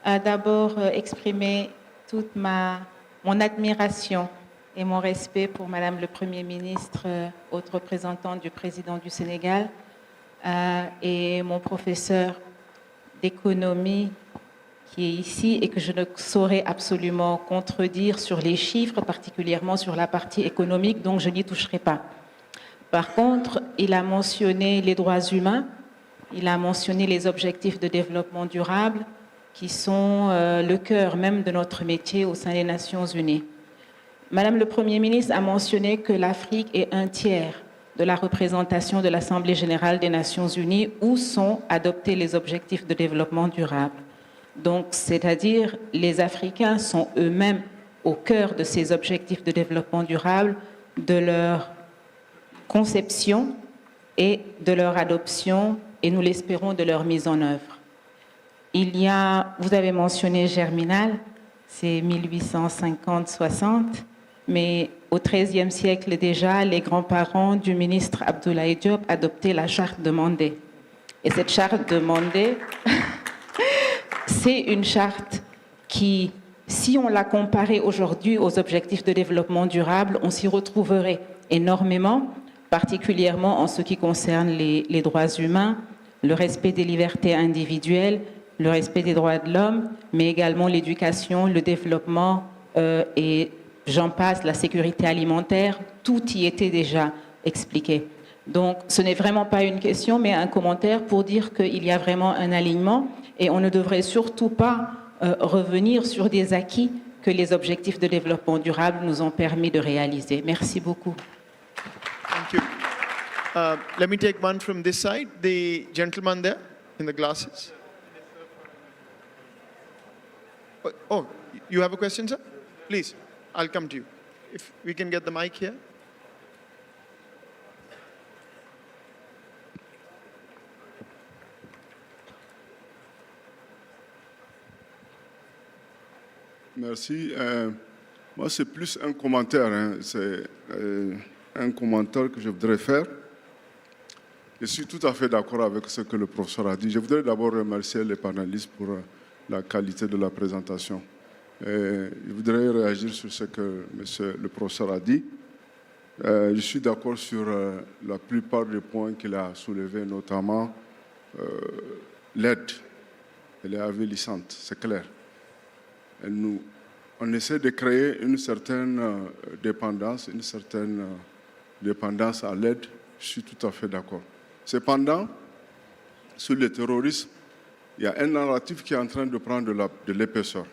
d'abord exprimer toute mon admiration et mon respect pour Madame le Premier ministre, haute représentante du président du Sénégal, et mon professeur d'économie qui est ici et que je ne saurais absolument contredire sur les chiffres, particulièrement sur la partie économique, donc je n'y toucherai pas. Par contre, il a mentionné les droits humains, il a mentionné les objectifs de développement durable qui sont le cœur même de notre métier au sein des Nations Unies. Madame le Premier ministre a mentionné que l'Afrique est 1/3 de la représentation de l'Assemblée générale des Nations Unies où sont adoptés les objectifs de développement durable. Donc, c'est-à-dire les Africains sont eux-mêmes au cœur de ces objectifs de développement durable, de leur conception et de leur adoption, et nous l'espérons de leur mise en œuvre. Vous avez mentionné Germinal, c'est 1850-60, mais au XIIIe siècle déjà, les grands-parents du ministre Abdoulaye Diop adoptaient la charte de Mandé. Et cette charte de Mandé c'est une charte qui, si on la comparait aujourd'hui aux objectifs de développement durable, on s'y retrouverait énormément, particulièrement en ce qui concerne les droits humains, le respect des libertés individuelles, le respect des droits de l'homme, mais également l'éducation, le développement et j'en passe, la sécurité alimentaire, tout y était déjà expliqué. Donc ce n'est vraiment pas une question, mais un commentaire pour dire qu'il y a vraiment un alignement et on ne devrait surtout pas revenir sur des acquis que les objectifs de développement durable nous ont permis de réaliser. Merci beaucoup. Thank you. Let me take one from this side, the gentleman there in the glasses. Oh, you have a question, sir? Please, I'll come to you. If we can get the mic here. Merci. Moi, c'est plus un commentaire. Hein. C'est un commentaire que je voudrais faire. Je suis tout à fait d'accord avec ce que le professeur a dit. Je voudrais d'abord remercier les panélistes pour la qualité de la présentation. Je voudrais réagir sur ce que monsieur le professeur a dit. Je suis d'accord sur la plupart des points qu'il a soulevés, notamment l'aide. Elle est avilissante, c'est clair. On essaie de créer une certaine dépendance à l'aide. Je suis tout à fait d'accord. Cependant, sur le terrorisme, il y a un narratif qui est en train de prendre de l'épaisseur.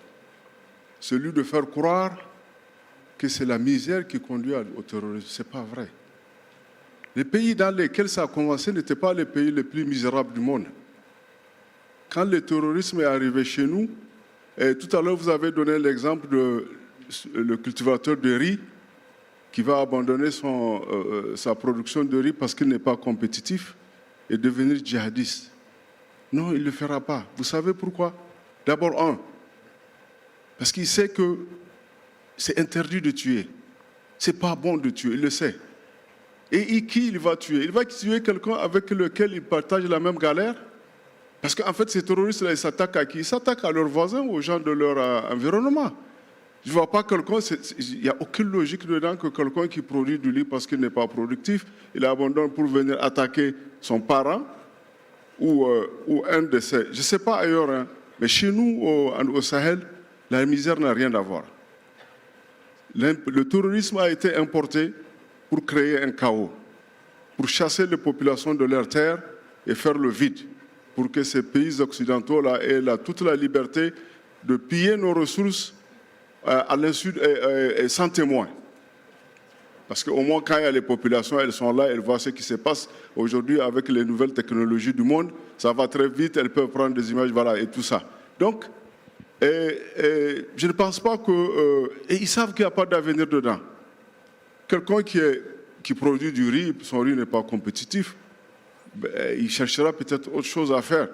Celui de faire croire que c'est la misère qui conduit au terrorisme. Ce n'est pas vrai. Les pays dans lesquels ça a commencé n'étaient pas les pays les plus misérables du monde. Quand le terrorisme est arrivé chez nous, et tout à l'heure vous avez donné l'exemple de le cultivateur de riz qui va abandonner sa production de riz parce qu'il n'est pas compétitif et devenir djihadiste. Non, il ne le fera pas. Vous savez pourquoi? D'abord, parce qu'il sait que c'est interdit de tuer. Ce n'est pas bon de tuer, il le sait. Et qui il va tuer? Il va tuer quelqu'un avec lequel il partage la même galère? Parce qu'en fait, ces terroristes-là, ils s'attaquent à qui? Ils s'attaquent à leurs voisins, aux gens de leur environnement. Je ne vois pas quelqu'un, il n'y a aucune logique dedans que quelqu'un qui produit du riz parce qu'il n'est pas productif, il abandonne pour venir attaquer son parent ou un de ses... Je ne sais pas ailleurs, hein, mais chez nous, au Sahel, la misère n'a rien à voir. Le terrorisme a été importé pour créer un chaos, pour chasser les populations de leurs terres et faire le vide, pour que ces pays occidentaux-là aient toute la liberté de piller nos ressources à l'insu et sans témoin. Parce qu'au moins, quand il y a les populations, elles sont là, elles voient ce qui se passe. Aujourd'hui, avec les nouvelles technologies du monde, ça va très vite, elles peuvent prendre des images, voilà, et tout ça. Donc, je ne pense pas que... et ils savent qu'il n'y a pas d'avenir dedans. Quelqu'un qui produit du riz, son riz n'est pas compétitif, il cherchera peut-être autre chose à faire.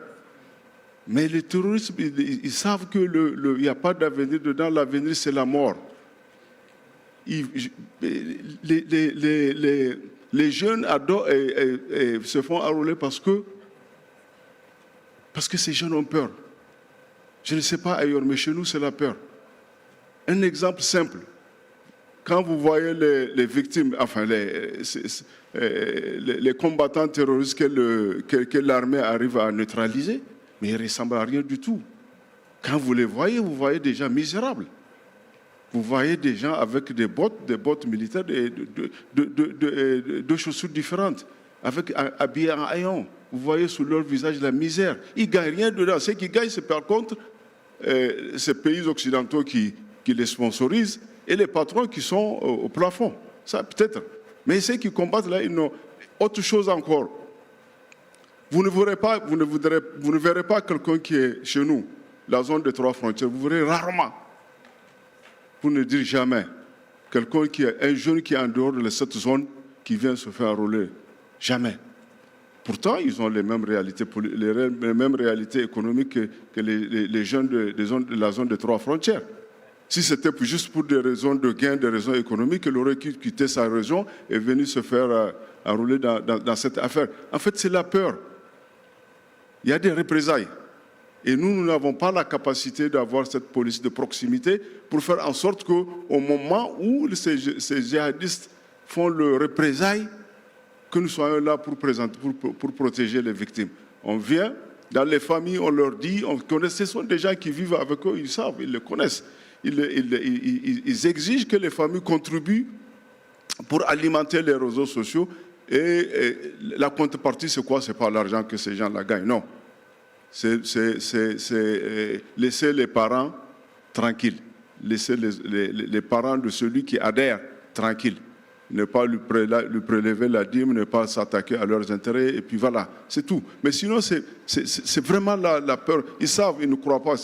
Mais les terroristes, ils savent qu'il n'y a pas d'avenir dedans. L'avenir, c'est la mort. Les jeunes adorent et se font enrôler parce que ces jeunes ont peur. Je ne sais pas ailleurs, mais chez nous, c'est la peur. Un exemple simple. Quand vous voyez les victimes, enfin les combattants terroristes que l'armée arrive à neutraliser, mais ils ne ressemblent à rien du tout. Quand vous les voyez, vous voyez des gens misérables. Vous voyez des gens avec des bottes militaires, deux chaussures différentes, habillés en haillons. Vous voyez sur leur visage la misère. Ils ne gagnent rien dedans. Ce qu'ils gagnent, c'est par contre ces pays occidentaux qui les sponsorisent et les patrons qui sont au plafond. Ça, peut-être. Mais ceux qui combattent là, ils n'ont autre chose encore. Vous ne verrez pas quelqu'un qui est chez nous, la zone des 3 frontières. Vous verrez rarement, pour ne dire jamais, quelqu'un qui est un jeune qui est en dehors de cette zone qui vient se faire enrôler. Jamais. Pourtant, ils ont les mêmes réalités économiques que les jeunes de la zone des 3 frontières. Si c'était juste pour des raisons de gain, des raisons économiques, il aurait quitté sa région et venu se faire enrôler dans cette affaire. En fait, c'est la peur. Il y a des représailles. Et nous n'avons pas la capacité d'avoir cette police de proximité pour faire en sorte qu'au moment où ces djihadistes font le représailles, que nous soyons là pour protéger les victimes. On vient, dans les familles, on leur dit, on connaît, ce sont des gens qui vivent avec eux, ils savent, ils le connaissent. Ils exigent que les familles contribuent pour alimenter les réseaux sociaux. Et la contrepartie, c'est quoi? Ce n'est pas l'argent que ces gens-là gagnent, non. C'est laisser les parents tranquilles, laisser les parents de celui qui adhère tranquilles, ne pas lui prélever la dîme, ne pas s'attaquer à leurs intérêts, et puis voilà, c'est tout. Mais sinon, c'est vraiment la peur. Ils savent, ils ne croient pas.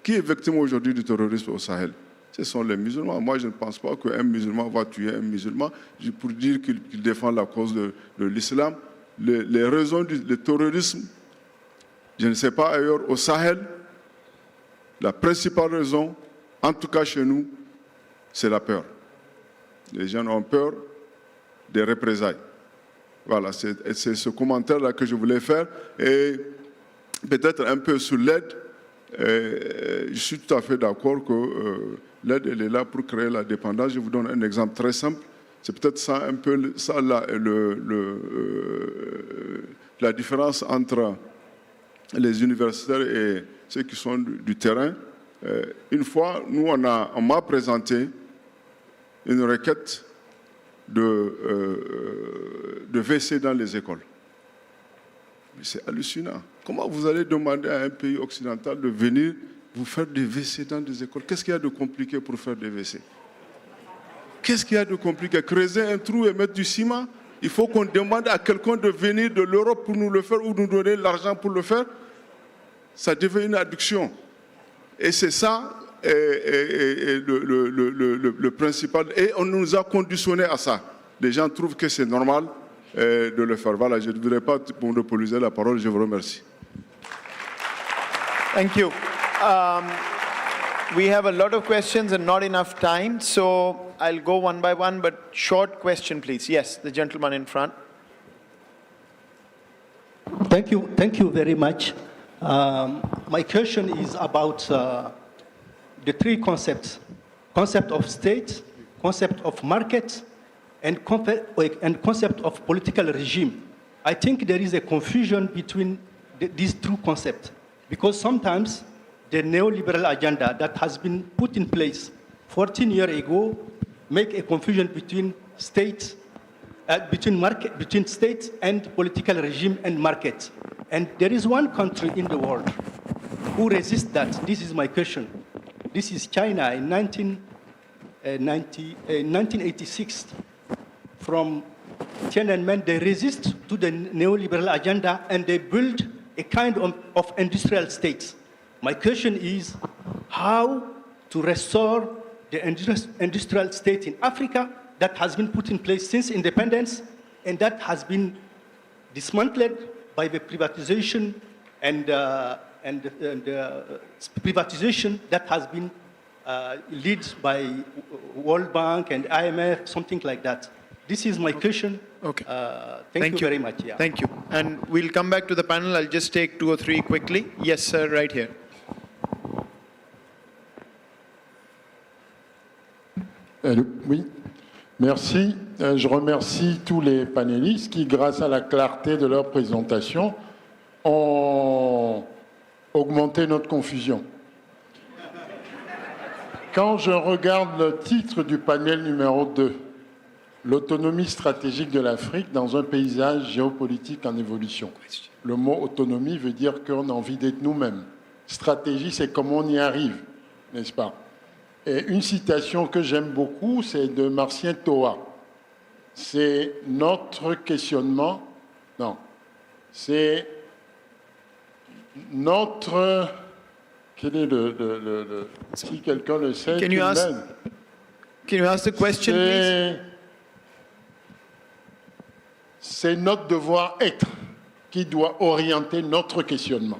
Qui est victime aujourd'hui du terrorisme au Sahel? Ce sont les musulmans. Moi, je ne pense pas qu'un musulman va tuer un musulman pour dire qu'il défend la cause de l'islam. Les raisons du terrorisme, je ne sais pas ailleurs, au Sahel, la principale raison, en tout cas chez nous, c'est la peur. Les gens ont peur des représailles. Voilà, c'est ce commentaire-là que je voulais faire. Et peut-être un peu sur l'aide, je suis tout à fait d'accord que l'aide, elle est là pour créer la dépendance. Je vous donne un exemple très simple. C'est peut-être ça un peu la différence entre les universitaires et ceux qui sont du terrain. Une fois, nous, on m'a présenté une requête de WC dans les écoles. C'est hallucinant. Comment vous allez demander à un pays occidental de venir vous faire des WC dans des écoles? Qu'est-ce qu'il y a de compliqué pour faire des WC? Qu'est-ce qu'il y a de compliqué? Creuser un trou et mettre du ciment? Il faut qu'on demande à quelqu'un de venir de l'Europe pour nous le faire ou nous donner l'argent pour le faire? Ça devient une addiction. Et c'est ça le principal. Et on nous a conditionnés à ça. Les gens trouvent que c'est normal de le faire. Voilà, je ne voudrais pas monopoliser la parole. Je vous remercie. Thank you. We have a lot of questions and not enough time, so I'll go one by one, but short question, please. Yes, the gentleman in front. Thank you very much. My question is about the three concepts: concept of state, concept of market, and concept of political regime. I think there is a confusion between these two concepts, because sometimes the neoliberal agenda that has been put in place 14 years ago make a confusion between states, between states and political regime and market. And there is one country in the world who resists that. This is my question. This is China in 1986. From Tiananmen, they resist to the neoliberal agenda and they build a kind of industrial state. My question is how to restore the industrial state in Africa that has been put in place since independence and that has been dismantled by the privatization and privatization that has been led by World Bank and IMF, something like that. This is my question. Okay. Thank you very much. Yeah. Thank you. And we'll come back to the panel. I'll just take 2 or 3 quickly. Yes, sir, right here. Oui, merci. Je remercie tous les panélistes qui, grâce à la clarté de leur présentation, ont augmenté notre confusion. Quand je regarde le titre du panel numéro 2, l'autonomie stratégique de l'Afrique dans un paysage géopolitique en évolution. Le mot autonomie veut dire qu'on a envie d'être nous-mêmes. Stratégie, c'est comment on y arrive, n'est-ce pas? Et une citation que j'aime beaucoup, c'est de Marcien Toa. C'est notre questionnement. Non, c'est notre. Quel est si quelqu'un le sait, Can you ask the question, please? C'est notre devoir être qui doit orienter notre questionnement.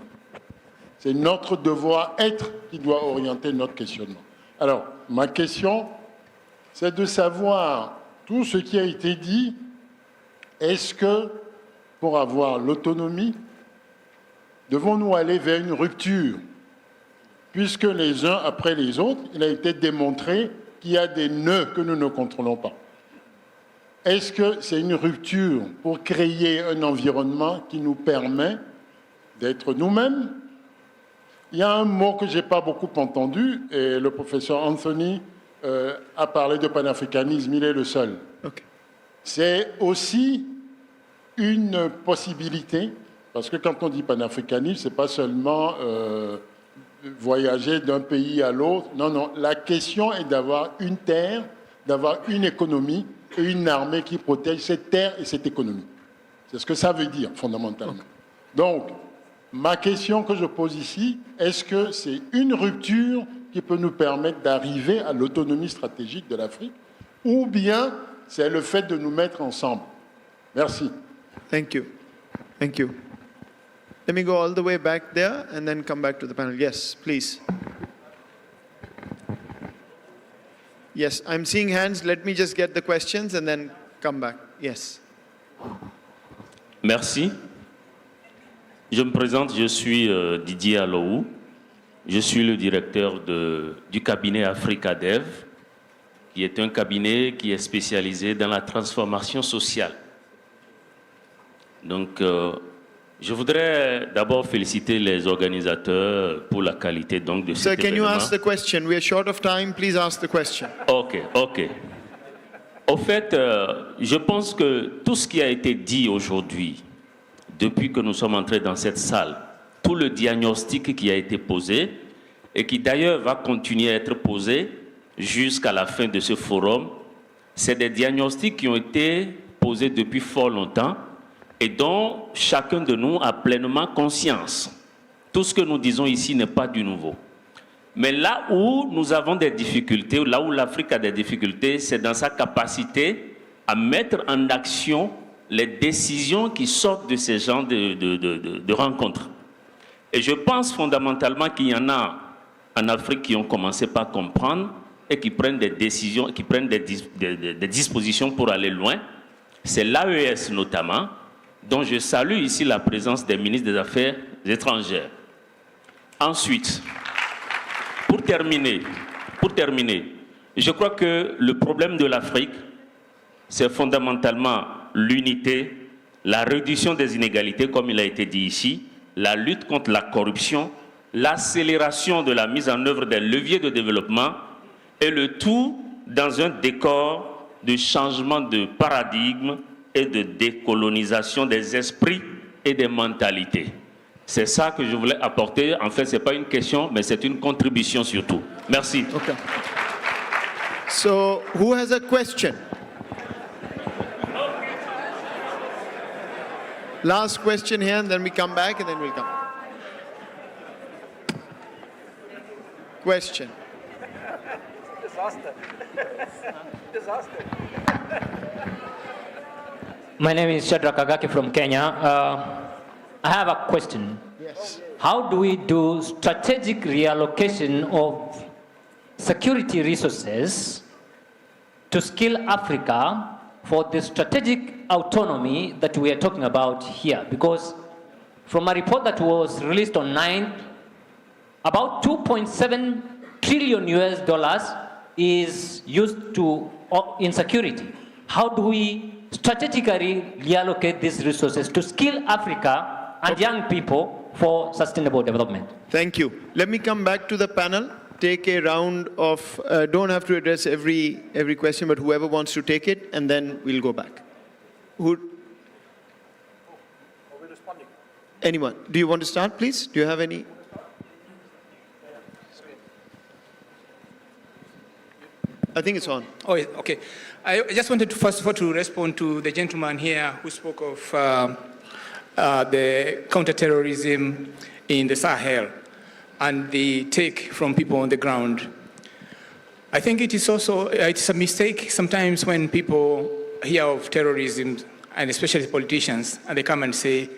C'est notre devoir être qui doit orienter notre questionnement. Alors, ma question, c'est de savoir tout ce qui a été dit, est-ce que, pour avoir l'autonomie, devons-nous aller vers une rupture puisque les uns après les autres, il a été démontré qu'il y a des nœuds que nous ne contrôlons pas. Est-ce que c'est une rupture pour créer un environnement qui nous permet d'être nous-mêmes? Il y a un mot que je n'ai pas beaucoup entendu, et le professeur Anthoni a parlé de panafricanisme, il est le seul. Okay. C'est aussi une possibilité, parce que quand on dit panafricanisme, ce n'est pas seulement voyager d'un pays à l'autre. Non, non, la question est d'avoir une terre, d'avoir une économie et une armée qui protège cette terre et cette économie. C'est ce que ça veut dire, fondamentalement. Okay. Donc, ma question que je pose ici, est-ce que c'est une rupture qui peut nous permettre d'arriver à l'autonomie stratégique de l'Afrique, ou bien c'est le fait de nous mettre ensemble? Merci. Thank you. Thank you. Let me go all the way back there and then come back to the panel. Yes, please. Yes, I'm seeing hands. Let me just get the questions and then come back. Yes. Merci. Je me présente, je suis Didier Alou. Je suis le directeur du cabinet Africa Dev, qui est un cabinet qui est spécialisé dans la transformation sociale. Donc, je voudrais d'abord féliciter les organisateurs pour la qualité donc, de cet événement. Sir, can you ask the question? We are short of time. Please ask the question. OK. Au fait, je pense que tout ce qui a été dit aujourd'hui, depuis que nous sommes entrés dans cette salle, tout le diagnostic qui a été posé et qui d'ailleurs va continuer à être posé jusqu'à la fin de ce forum, c'est des diagnostics qui ont été posés depuis fort longtemps et dont chacun de nous a pleinement conscience. Tout ce que nous disons ici n'est pas du nouveau. Mais là où nous avons des difficultés, là où l'Afrique a des difficultés, c'est dans sa capacité à mettre en action les décisions qui sortent de ces genres de rencontres. Et je pense fondamentalement qu'il y en a en Afrique qui ont commencé par comprendre et qui prennent des décisions, qui prennent des dispositions pour aller loin. C'est l'AES notamment, dont je salue ici la présence des ministres des Affaires étrangères. Ensuite, pour terminer, je crois que le problème de l'Afrique, c'est fondamentalement l'unité, la réduction des inégalités, comme il a été dit ici, la lutte contre la corruption, l'accélération de la mise en œuvre des leviers de développement, et le tout dans un décor de changement de paradigme et de décolonisation des esprits et des mentalités. C'est ça que je voulais apporter. En fait, ce n'est pas une question, mais c'est une contribution surtout. Merci. Okay. So, who has a question? Last question here, and then we come back, and then we'll come. Question. Disaster. My name is Shadrach Agaki from Kenya. I have a question. Yes. How do we do strategic reallocation of security resources to skill Africa for the strategic autonomy that we are talking about here? Because from a report that was released on 9th, about 2.7 trillion US dollars is used in security. How do we strategically reallocate these resources to skill Africa and young people for sustainable development? Thank you. Let me come back to the panel. Take a round of, don't have to address every question, but whoever wants to take it, and then we'll go back. Anyone? Do you want to start, please? Do you have any? I think it's on. Oh, okay. I just wanted to first of all to respond to the gentleman here who spoke of the counterterrorism in the Sahel and the take from people on the ground. I think it is also it's a mistake sometimes when people hear of terrorism, and especially politicians, and they come and say,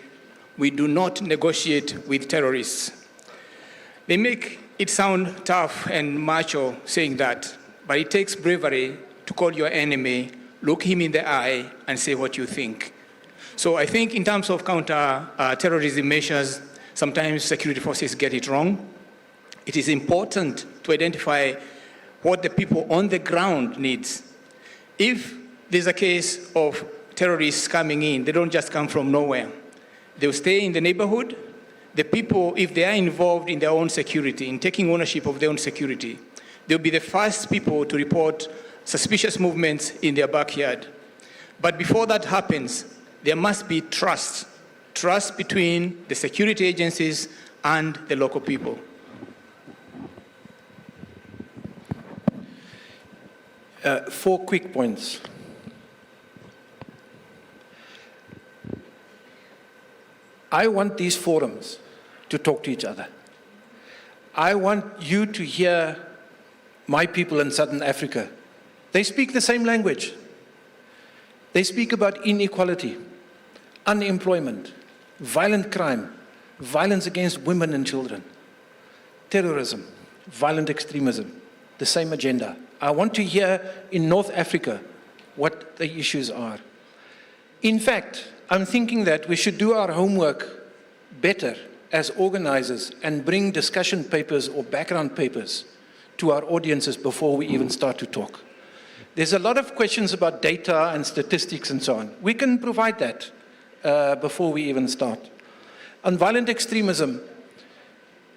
we do not negotiate with terrorists. They make it sound tough and macho saying that, but it takes bravery to call your enemy, look him in the eye, and say what you think. So I think in terms of counter-terrorism measures, sometimes security forces get it wrong. It is important to identify what the people on the ground needs. If there's a case of terrorists coming in, they don't just come from nowhere. They'll stay in the neighborhood. The people, if they are involved in their own security, in taking ownership of their own security, they'll be the first people to report suspicious movements in their backyard. But before that happens, there must be trust between the security agencies and the local people. 4 quick points. I want these forums to talk to each other. I want you to hear my people in Southern Africa. They speak the same language. They speak about inequality, unemployment, violent crime, violence against women and children, terrorism, violent extremism, the same agenda. I want to hear in North Africa what the issues are. In fact, I'm thinking that we should do our homework better as organizers and bring discussion papers or background papers to our audiences before we even start to talk. There's a lot of questions about data and statistics and so on. We can provide that before we even start. On violent extremism,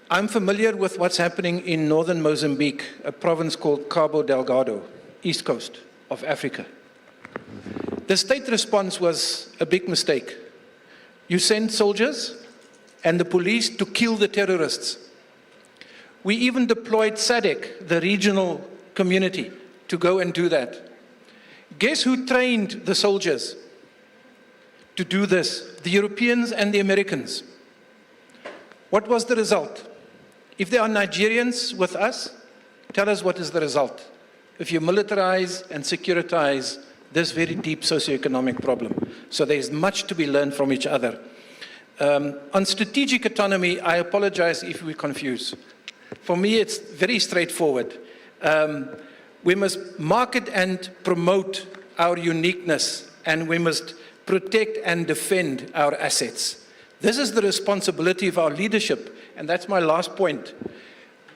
I'm familiar with what's happening in northern Mozambique, a province called Cabo Delgado, east coast of Africa. The state response was a big mistake. You send soldiers and the police to kill the terrorists. We even deployed SADC, the regional community, to go and do that. Guess who trained the soldiers to do this? The Europeans and the Americans. What was the result? If there are Nigerians with us, tell us what is the result. If you militarize and securitize this very deep socioeconomic problem. So there's much to be learned from each other. On strategic autonomy, I apologize if we confuse. For me, it's very straightforward. We must market and promote our uniqueness, and we must protect and defend our assets. This is the responsibility of our leadership, and that's my last point.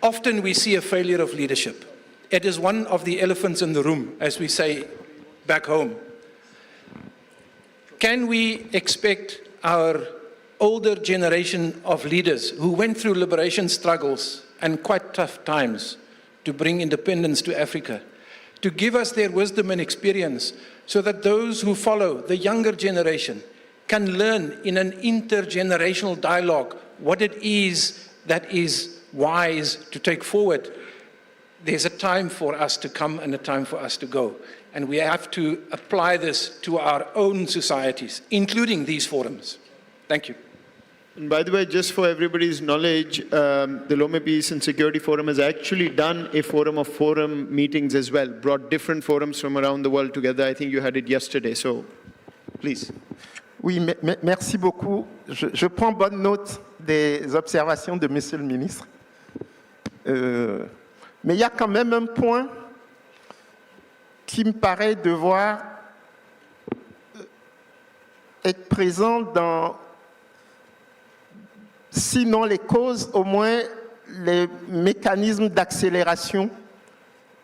Often we see a failure of leadership. It is one of the elephants in the room, as we say back home. Can we expect our older generation of leaders who went through liberation struggles and quite tough times to bring independence to Africa, to give us their wisdom and experience so that those who follow, the younger generation, can learn in an intergenerational dialogue what it is that is wise to take forward? There's a time for us to come and a time for us to go. And we have to apply this to our own societies, including these forums. Thank you. And by the way, just for everybody's knowledge, the Lome Peace and Security Forum has actually done a forum of forum meetings as well, brought different forums from around the world together. I think you had it yesterday, so please. Oui, merci beaucoup. Je prends bonne note des observations de Monsieur le ministre. Mais il y a quand même un point qui me paraît devoir être présent dans, sinon les causes, au moins les mécanismes d'accélération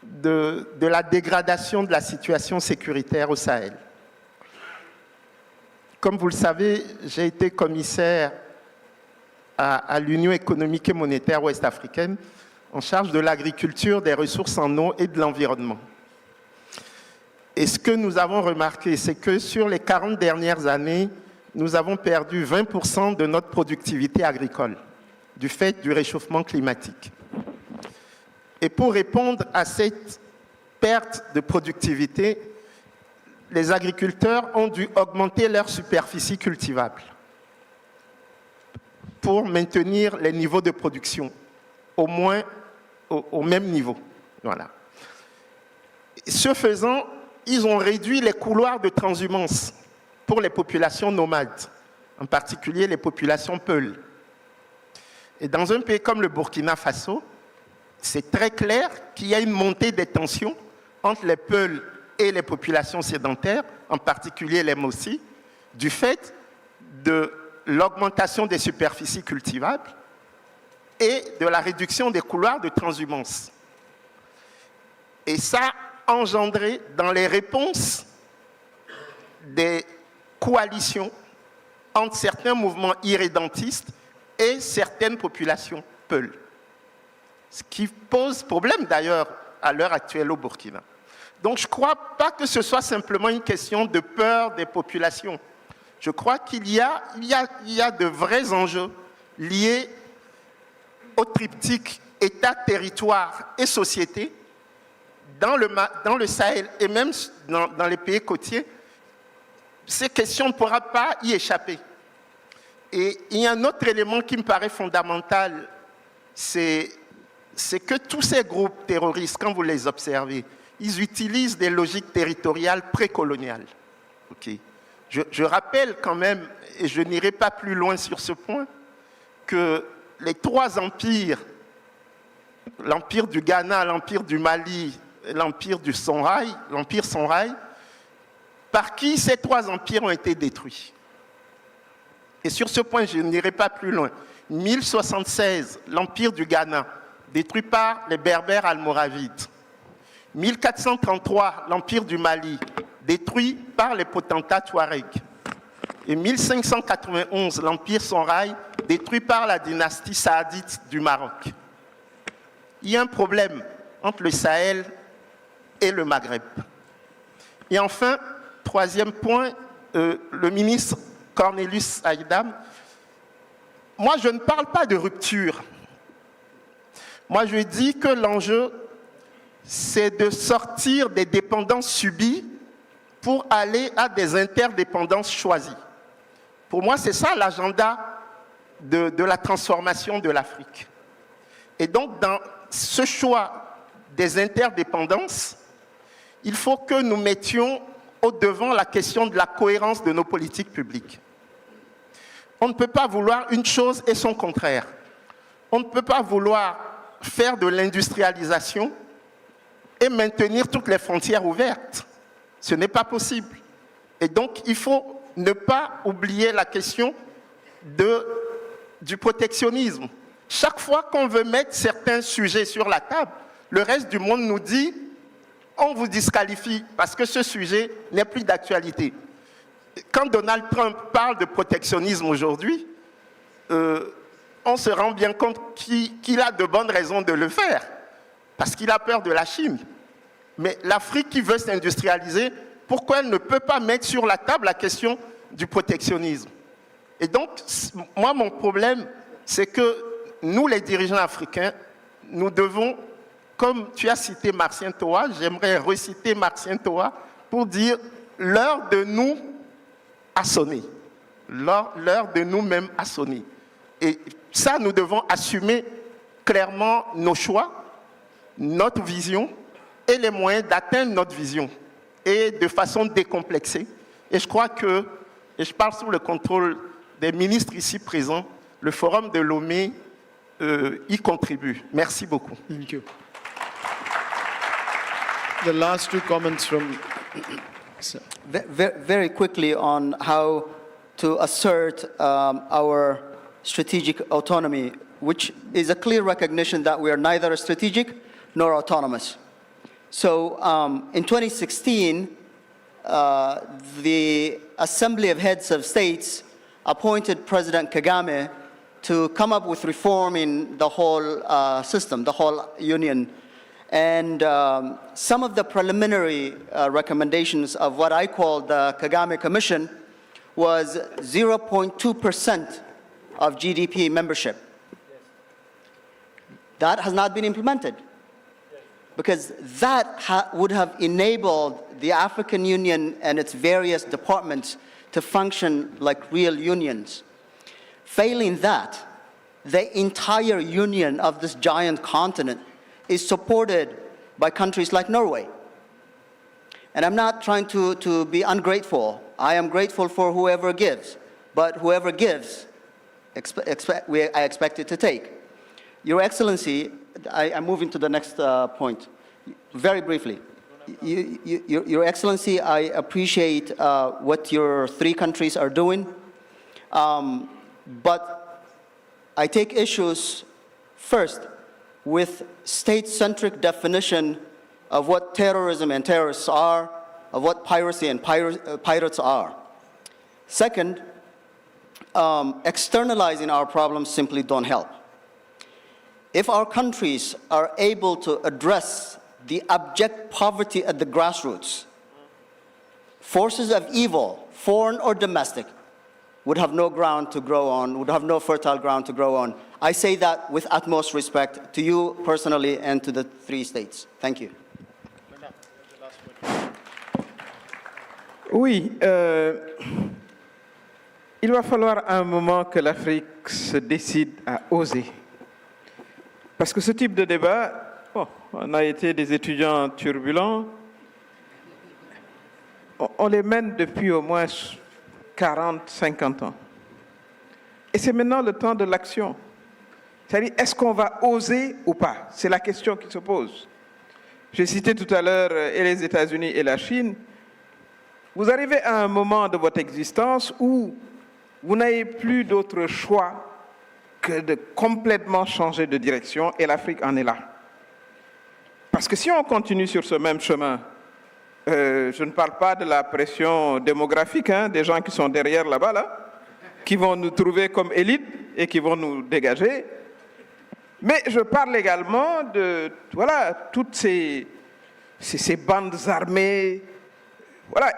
de la dégradation de la situation sécuritaire au Sahel. Comme vous le savez, j'ai été commissaire à l'Union économique et monétaire ouest-africaine en charge de l'agriculture, des ressources en eau et de l'environnement. Et ce que nous avons remarqué, c'est que sur les 40 dernières années, nous avons perdu 20% de notre productivité agricole du fait du réchauffement climatique. Et pour répondre à cette perte de productivité, les agriculteurs ont dû augmenter leur superficie cultivable pour maintenir les niveaux de production au moins au même niveau. Voilà. Ce faisant, ils ont réduit les couloirs de transhumance pour les populations nomades, en particulier les populations peules. Et dans un pays comme le Burkina Faso, c'est très clair qu'il y a une montée des tensions entre les peules et les populations sédentaires, en particulier les Mossi, du fait de l'augmentation des superficies cultivables et de la réduction des couloirs de transhumance. Et ça a engendré dans les réponses des coalitions entre certains mouvements irrédentistes et certaines populations peules. Ce qui pose problème d'ailleurs à l'heure actuelle au Burkina. Donc je ne crois pas que ce soit simplement une question de peur des populations. Je crois qu'il y a de vrais enjeux liés au triptyque État, territoire et société dans le Sahel et même dans les pays côtiers. Ces questions ne pourront pas y échapper. Et il y a un autre élément qui me paraît fondamental, c'est que tous ces groupes terroristes, quand vous les observez, ils utilisent des logiques territoriales précoloniales. Okay. Je rappelle quand même, et je n'irai pas plus loin sur ce point, que les trois empires, l'empire du Ghana, l'empire du Mali, l'empire du Songhai, l'empire Songhai, par qui ces trois empires ont été détruits. Et sur ce point, je n'irai pas plus loin. 1076, l'empire du Ghana, détruit par les Berbères almoravides. 1433, l'empire du Mali, détruit par les potentats Touaregs. Et 1591, l'empire Songhai, détruit par la dynastie saadite du Maroc. Il y a un problème entre le Sahel et le Maghreb. Et enfin, troisième point, le ministre Cornelius Aïdam, moi je ne parle pas de rupture. Moi je dis que l'enjeu, c'est de sortir des dépendances subies pour aller à des interdépendances choisies. Pour moi, c'est ça l'agenda de la transformation de l'Afrique. Et donc, dans ce choix des interdépendances, il faut que nous mettions au devant la question de la cohérence de nos politiques publiques. On ne peut pas vouloir une chose et son contraire. On ne peut pas vouloir faire de l'industrialisation et maintenir toutes les frontières ouvertes. Ce n'est pas possible. Et donc, il faut ne pas oublier la question du protectionnisme. Chaque fois qu'on veut mettre certains sujets sur la table, le reste du monde nous dit « on vous disqualifie parce que ce sujet n'est plus d'actualité ». Quand Donald Trump parle de protectionnisme aujourd'hui, on se rend bien compte qu'il a de bonnes raisons de le faire, parce qu'il a peur de la Chine. Mais l'Afrique qui veut s'industrialiser, pourquoi elle ne peut pas mettre sur la table la question du protectionnisme? Et donc, moi, mon problème, c'est que nous, les dirigeants africains, nous devons, comme tu as cité Martien Toa, j'aimerais reciter Martien Toa pour dire l'heure de nous a sonné. L'heure de nous-mêmes a sonné. Et ça, nous devons assumer clairement nos choix, notre vision et les moyens d'atteindre notre vision, et de façon décomplexée. Et je crois que, et je parle sous le contrôle des ministres ici présents, le Forum de Lomé y contribue. Merci beaucoup. Thank you. The last two comments from... Very quickly on how to assert our strategic autonomy, which is a clear recognition that we are neither strategic nor autonomous. So in 2016, the Assembly of Heads of States appointed President Kagame to come up with reform in the whole system, the whole union. And some of the preliminary recommendations of what I call the Kagame Commission was 0.2% of GDP membership. That has not been implemented, because that would have enabled the African Union and its various departments to function like real unions. Failing that, the entire union of this giant continent is supported by countries like Norway. And I'm not trying to be ungrateful. I am grateful for whoever gives, but whoever gives, I expect it to take. Your Excellency, I'm moving to the next point. Very briefly, Your Excellency, I appreciate what your three countries are doing, but I take issues First, with state-centric definition of what terrorism and terrorists are, of what piracy and pirates are. Second, externalizing our problems simply don't help. If our countries are able to address the abject poverty at the grassroots, forces of evil, foreign or domestic, would have no ground to grow on, would have no fertile ground to grow on. I say that with utmost respect to you personally and to the 3 states. Thank you. Oui, il va falloir à un moment que l'Afrique se décide à oser. Parce que ce type de débat, bon, on a été des étudiants turbulents, on les mène depuis au moins 40, 50 ans. Et c'est maintenant le temps de l'action. C'est-à-dire, est-ce qu'on va oser ou pas? C'est la question qui se pose. J'ai cité tout à l'heure et les États-Unis et la Chine. Vous arrivez à un moment de votre existence où vous n'avez plus d'autre choix que de complètement changer de direction, et l'Afrique en est là. Parce que si on continue sur ce même chemin, je ne parle pas de la pression démographique, hein, des gens qui sont derrière là-bas, là, qui vont nous trouver comme élite et qui vont nous dégager, mais je parle également de toutes ces bandes armées,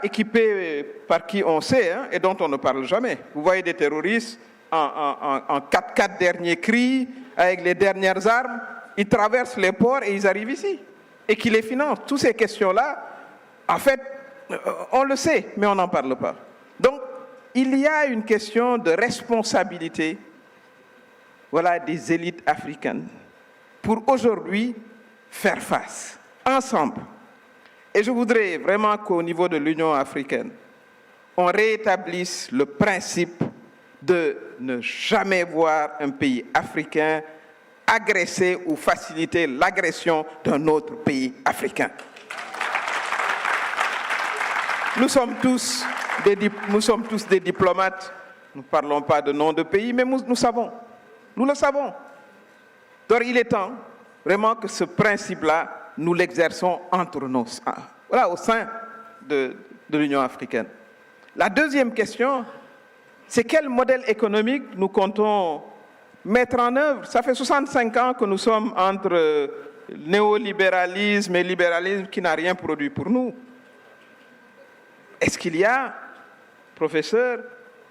équipées par qui on sait, hein, et dont on ne parle jamais. Vous voyez des terroristes en 4x4 dernier cri, avec les dernières armes, ils traversent les ports et ils arrivent ici. Et qui les financent. Toutes ces questions-là, en fait, on le sait, mais on n'en parle pas. Donc, il y a une question de responsabilité, des élites africaines, pour aujourd'hui faire face, ensemble. Et je voudrais vraiment qu'au niveau de l'Union africaine, on rétablisse le principe de ne jamais voir un pays africain agresser ou faciliter l'agression d'un autre pays africain. Nous sommes tous des diplomates, nous ne parlons pas de nom de pays, mais nous le savons. Donc il est temps vraiment que ce principe-là, nous l'exerçons entre nous, au sein de l'Union africaine. La deuxième question, c'est quel modèle économique nous comptons mettre en œuvre. Ça fait 65 ans que nous sommes entre néolibéralisme et libéralisme qui n'a rien produit pour nous. Est-ce qu'il y a, professeur,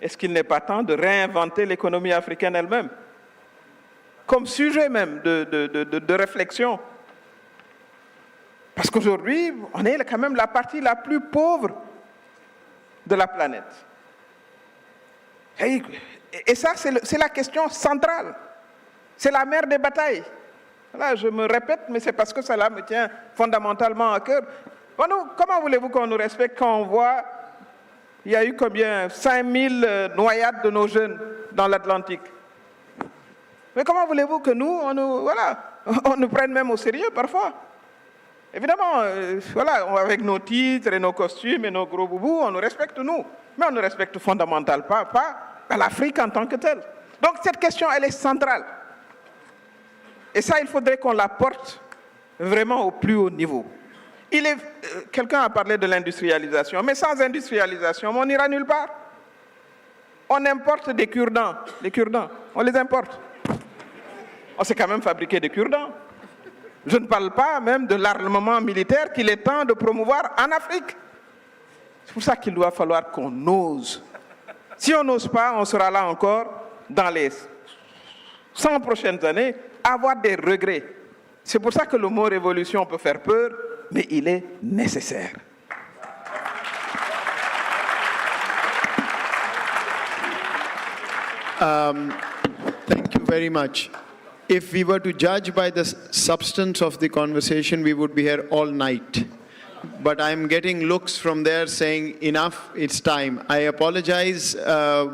est-ce qu'il n'est pas temps de réinventer l'économie africaine elle-même, comme sujet même de réflexion? Parce qu'aujourd'hui, on est quand même la partie la plus pauvre de la planète. Et ça, c'est la question centrale. C'est la mère des batailles. Là, je me répète, mais c'est parce que cela me tient fondamentalement à cœur. Comment voulez-vous qu'on nous respecte quand on voit, il y a eu combien? 5000 noyades de nos jeunes dans l'Atlantique. Mais comment voulez-vous que nous, on nous prenne même au sérieux parfois? Évidemment, avec nos titres et nos costumes et nos gros boubous, on nous respecte nous. Mais on ne respecte fondamentalement pas l'Afrique en tant que telle. Donc cette question, elle est centrale. Et ça, il faudrait qu'on la porte vraiment au plus haut niveau. Quelqu'un a parlé de l'industrialisation, mais sans industrialisation, on n'ira nulle part. On importe des cure-dents, on les importe. On sait quand même fabriquer des cure-dents. Je ne parle pas même de l'armement militaire qu'il est temps de promouvoir en Afrique. C'est pour ça qu'il doit falloir qu'on ose. Si on n'ose pas, on sera là encore dans les 100 prochaines années, à avoir des regrets. C'est pour ça que le mot révolution peut faire peur, mais il est nécessaire. Thank you very much. If we were to judge by the substance of the conversation, we would be here all night. But I'm getting looks from there saying, enough, it's time. I apologize,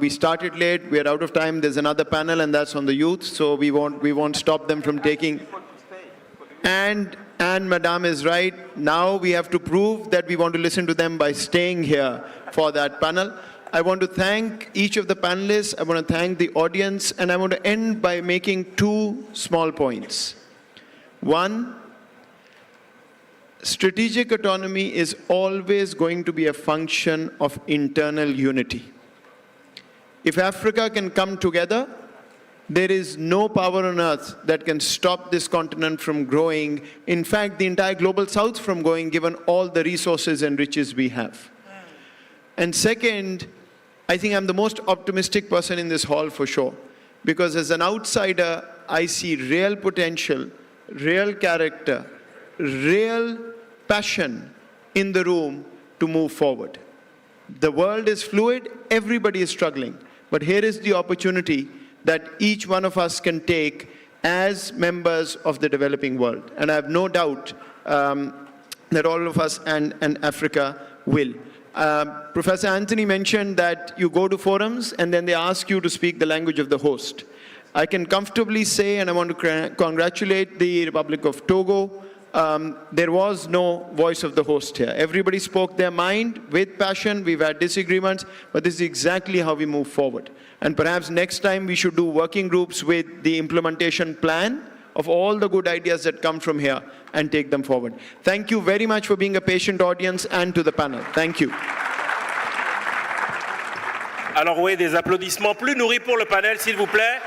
we started late, we are out of time. There's another panel and that's on the youth, so we won't stop them from taking. And Madame is right, now we have to prove that we want to listen to them by staying here for that panel. I want to thank each of the panelists, I want to thank the audience, and I want to end by making two small points. One, strategic autonomy is always going to be a function of internal unity. If Africa can come together, there is no power on earth that can stop this continent from growing. In fact, the entire global south from growing, given all the resources and riches we have. And second, I think I'm the most optimistic person in this hall for sure. Because as an outsider, I see real potential, real character, real passion in the room to move forward. The world is fluid, everybody is struggling. But here is the opportunity that each one of us can take as members of the developing world. And I have no doubt that all of us and Africa will. Professor Anthony mentioned that you go to forums and then they ask you to speak the language of the host. I can comfortably say, and I want to congratulate the Republic of Togo, there was no voice of the host here. Everybody spoke their mind with passion. We've had disagreements, but this is exactly how we move forward. And perhaps next time we should do working groups with the implementation plan of all the good ideas that come from here and take them forward. Thank you very much for being a patient audience and to the panel. Thank you. Alors oui, des applaudissements plus nourris pour le panel, s'il vous plaît.